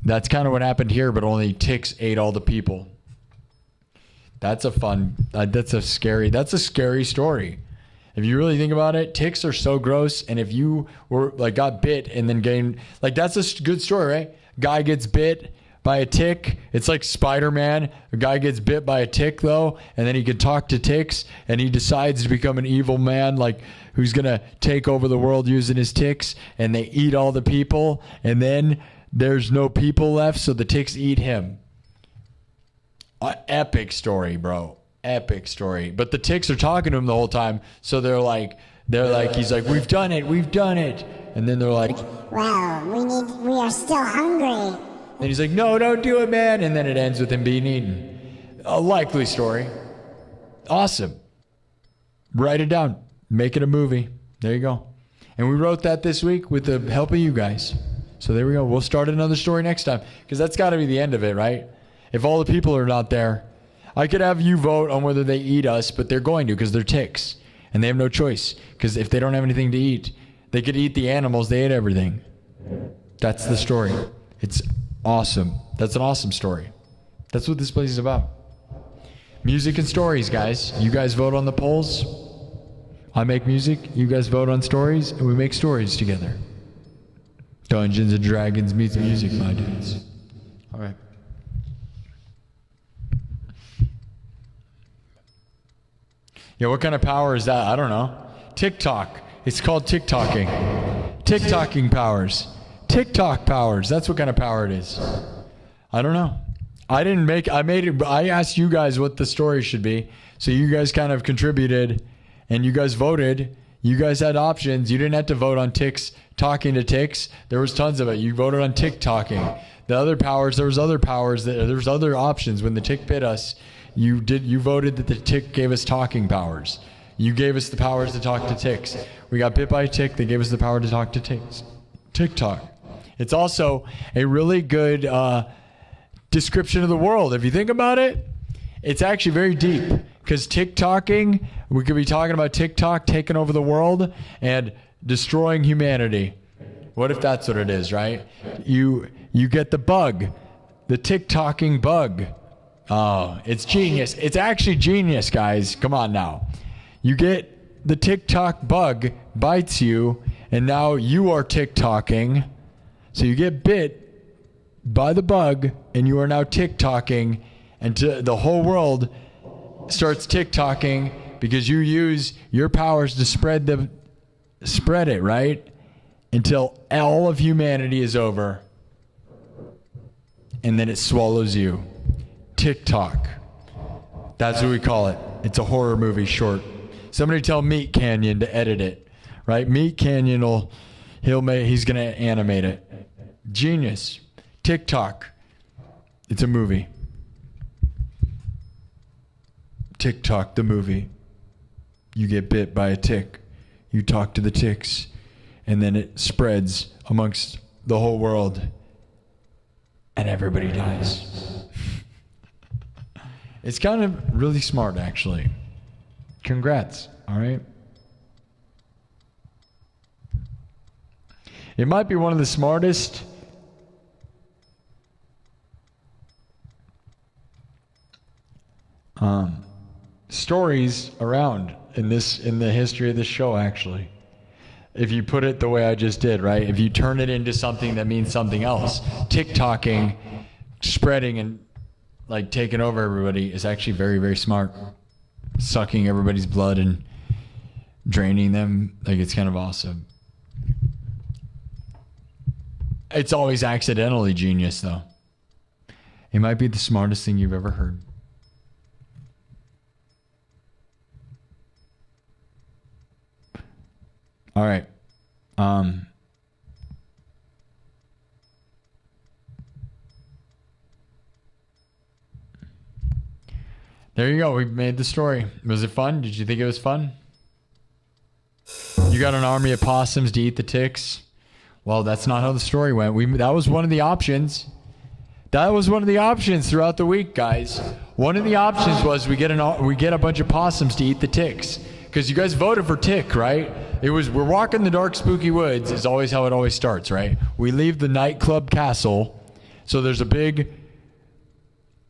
[SPEAKER 1] That's kind of what happened here, but only ticks ate all the people. That's a scary story. If you really think about it, ticks are so gross, and if you were got bit and then gained, that's a good story, right? Guy gets bit by a tick. It's like Spider-Man. A guy gets bit by a tick though, and then he can talk to ticks, and he decides to become an evil man, who's gonna take over the world using his ticks, and they eat all the people, and then there's no people left, so the ticks eat him. Epic story, bro. Epic story. But the ticks are talking to him the whole time, so he's like, we've done it. And then they're like,
[SPEAKER 5] well, we are still hungry.
[SPEAKER 1] And he's like, no, don't do it, man. And then it ends with him being eaten. A likely story. Awesome. Write it down. Make it a movie. There you go. And we wrote that this week with the help of you guys. So there we go. We'll start another story next time, because that's got to be the end of it, right? If all the people are not there, I could have you vote on whether they eat us, but they're going to, because they're ticks. And they have no choice, because if they don't have anything to eat, they could eat the animals. They ate everything. That's the story. It's awesome. That's an awesome story. That's what this place is about. Music and stories, guys. You guys vote on the polls. I make music. You guys vote on stories, and we make stories together. Dungeons and Dragons meets music, my dudes. All right. Yeah, what kind of power is that? I don't know. TikTok. It's called TikToking. TikToking powers. TikTok powers. That's what kind of power it is. I don't know. I asked you guys what the story should be. So you guys kind of contributed and you guys voted. You guys had options. You didn't have to vote on ticks talking to ticks. There was tons of it. You voted on tick talking. The other powers, there was other options. When the tick bit us, you voted that the tick gave us talking powers. You gave us the powers to talk to ticks. We got bit by a tick. They gave us the power to talk to ticks. TikTok. It's also a really good description of the world. If you think about it, it's actually very deep. Because TikToking, we could be talking about TikTok taking over the world and destroying humanity. What if that's what it is, right? You get the bug, the TikToking bug. Oh, it's genius. It's actually genius, guys. Come on now. You get the TikTok bug, bites you, and now you are TikToking. So you get bit by the bug, and you are now TikToking, and the whole world starts TikToking because you use your powers to spread it, right? Until all of humanity is over. And then it swallows you. TikTok. That's what we call it. It's a horror movie short. Somebody tell Meat Canyon to edit it, right? Meat Canyon he's gonna animate it. Genius. TikTok. It's a movie. TikTok, the movie. You get bit by a tick. You talk to the ticks. And then it spreads amongst the whole world. And everybody dies. It's kind of really smart, actually. Congrats, all right? It might be one of the smartest stories around in the history of this show, actually. If you put it the way I just did, right? If you turn it into something that means something else, TikToking, spreading and like taking over everybody is actually very, very smart. Sucking everybody's blood and draining them, like it's kind of awesome. It's always accidentally genius, though. It might be the smartest thing you've ever heard. All right. There you go. We made the story. Was it fun? Did you think it was fun? You got an army of possums to eat the ticks? Well, that's not how the story went. That was one of the options. That was one of the options throughout the week, guys. One of the options was we get a bunch of possums to eat the ticks. Because you guys voted for tick, right? We're walking the dark, spooky woods is always how it always starts, right? We leave the nightclub castle. So there's a big,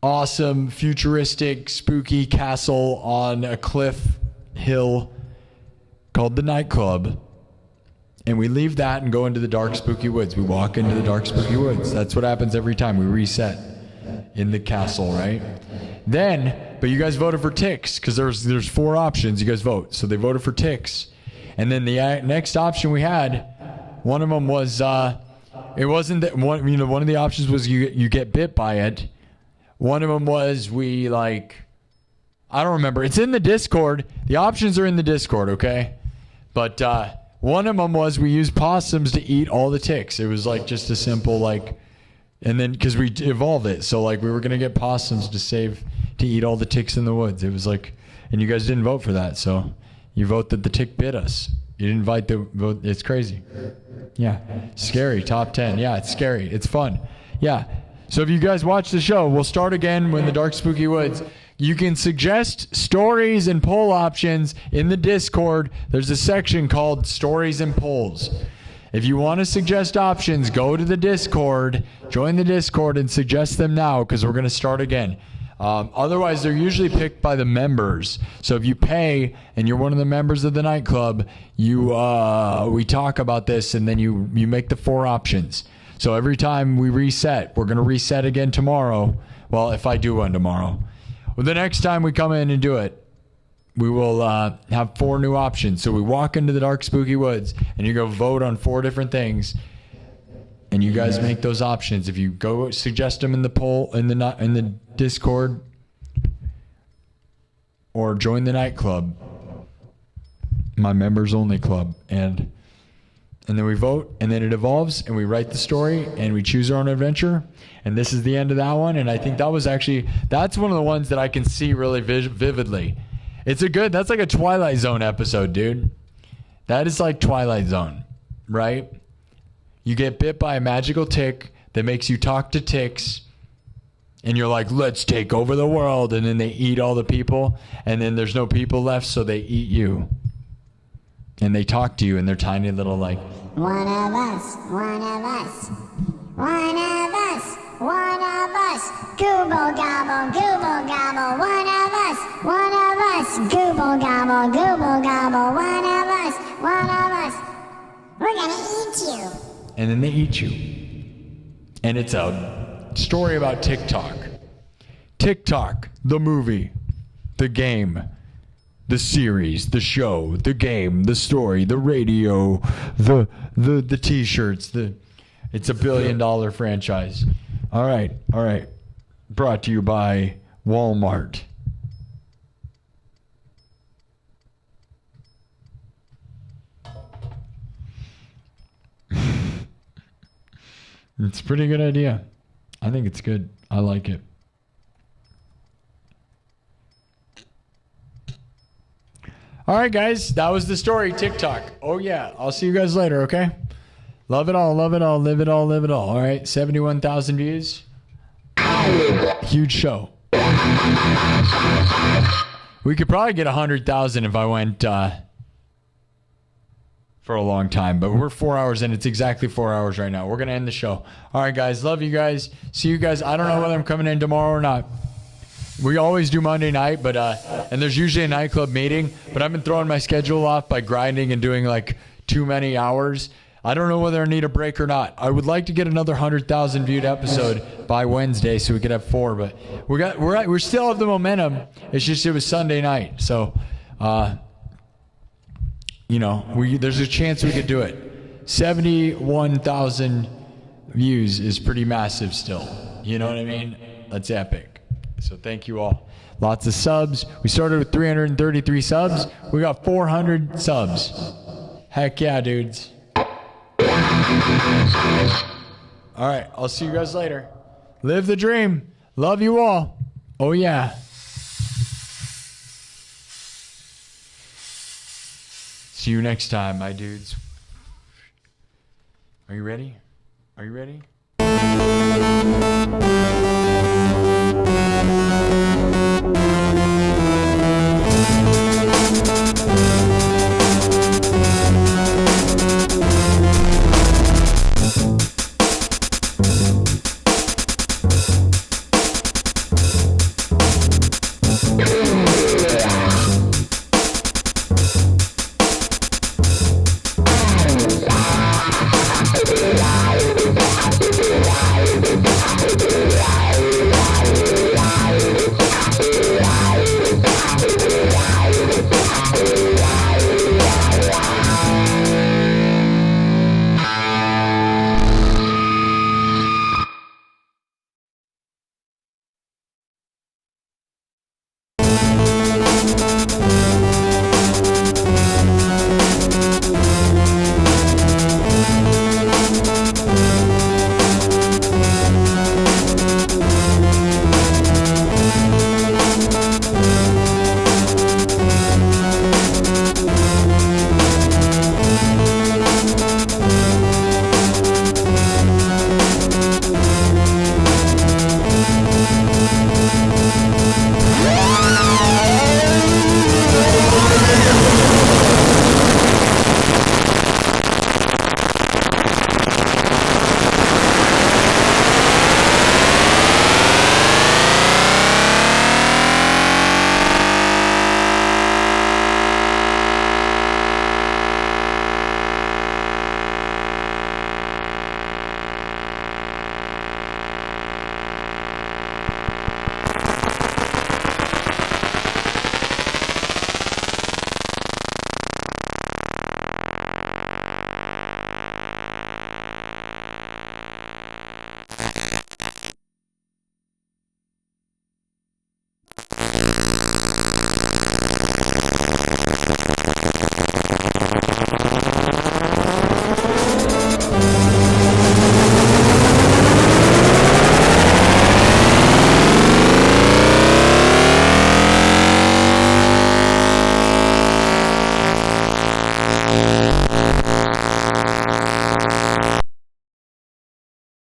[SPEAKER 1] awesome, futuristic, spooky castle on a cliff hill called the nightclub. And we leave that and go into the dark, spooky woods. We walk into the dark, spooky woods. That's what happens every time. We reset in the castle, right? But you guys voted for ticks because there's 4 options. You guys vote. So they voted for ticks. And then the next option we had, one of them was, it wasn't that one of the options was you get bit by it. One of them was I don't remember. It's in the Discord. The options are in the Discord, okay? But one of them was we used possums to eat all the ticks. It was like just a simple and then because we evolved it. So we were going to get possums to eat all the ticks in the woods. It was and you guys didn't vote for that. So you vote that the tick bit us. You didn't vote. It's crazy. Yeah. Scary. Top 10. Yeah, it's scary. It's fun. Yeah. So if you guys watch the show, we'll start again in the dark, spooky woods. You can suggest stories and poll options in the Discord. There's a section called Stories and Polls. If you want to suggest options, go to the Discord, join the Discord, and suggest them now because we're going to start again. Otherwise, they're usually picked by the members. So if you pay and you're one of the members of the nightclub, we talk about this and then you make the 4 options. So every time we reset, we're going to reset again tomorrow. Well, if I do one tomorrow. Well, the next time we come in and do it, we will have 4 new options. So we walk into the dark, spooky woods, and you go vote on 4 different things, and you guys make those options. If you go suggest them in the poll in the Discord, or join the nightclub, my members only club, and then we vote, and then it evolves, and we write the story, and we choose our own adventure. And this is the end of that one. And I think that's one of the ones that I can see really vividly. That's like a Twilight Zone episode, dude. That is like Twilight Zone, right? You get bit by a magical tick that makes you talk to ticks, and you're like, let's take over the world. And then they eat all the people, and then there's no people left, so they eat you. And they talk to you in their tiny little like,
[SPEAKER 5] One of us, one of us, one of us, one of us, gooble gobble, gooble gobble, one of us, gooble gobble, gooble gobble, one of us, we're gonna eat you.
[SPEAKER 1] and then they eat you. And it's a story about TikTok. TikTok, the movie, the game, the series, the show, the game, the story, the radio, the t-shirts, it's $1 billion franchise. All right. Brought to you by Walmart. It's a pretty good idea. I think it's good. I like it. All right, guys. That was the story. TikTok. Oh, yeah. I'll see you guys later, okay? Love it all. Love it all. Live it all. Live it all. All right. 71,000 views. Huge show. We could probably get 100,000 if I went for a long time, but we're 4 hours in. It's exactly 4 hours right now. We're going to end the show. All right, guys. Love you guys. See you guys. I don't know whether I'm coming in tomorrow or not. We always do Monday night, but and there's usually a nightclub meeting, but I've been throwing my schedule off by grinding and doing like too many hours. I don't know whether I need a break or not. I would like to get another 100,000 viewed episode by Wednesday so we could have 4, but we still have the momentum. It's just it was Sunday night, so there's a chance we could do it. 71,000 views is pretty massive still. You know what I mean? That's epic. So thank you all. Lots of subs. We started with 333 subs. We got 400 subs. Heck yeah, dudes. All right, I'll see you guys later. Live the dream. Love you all. Oh yeah. See you next time, my dudes. Are you ready? Are you ready?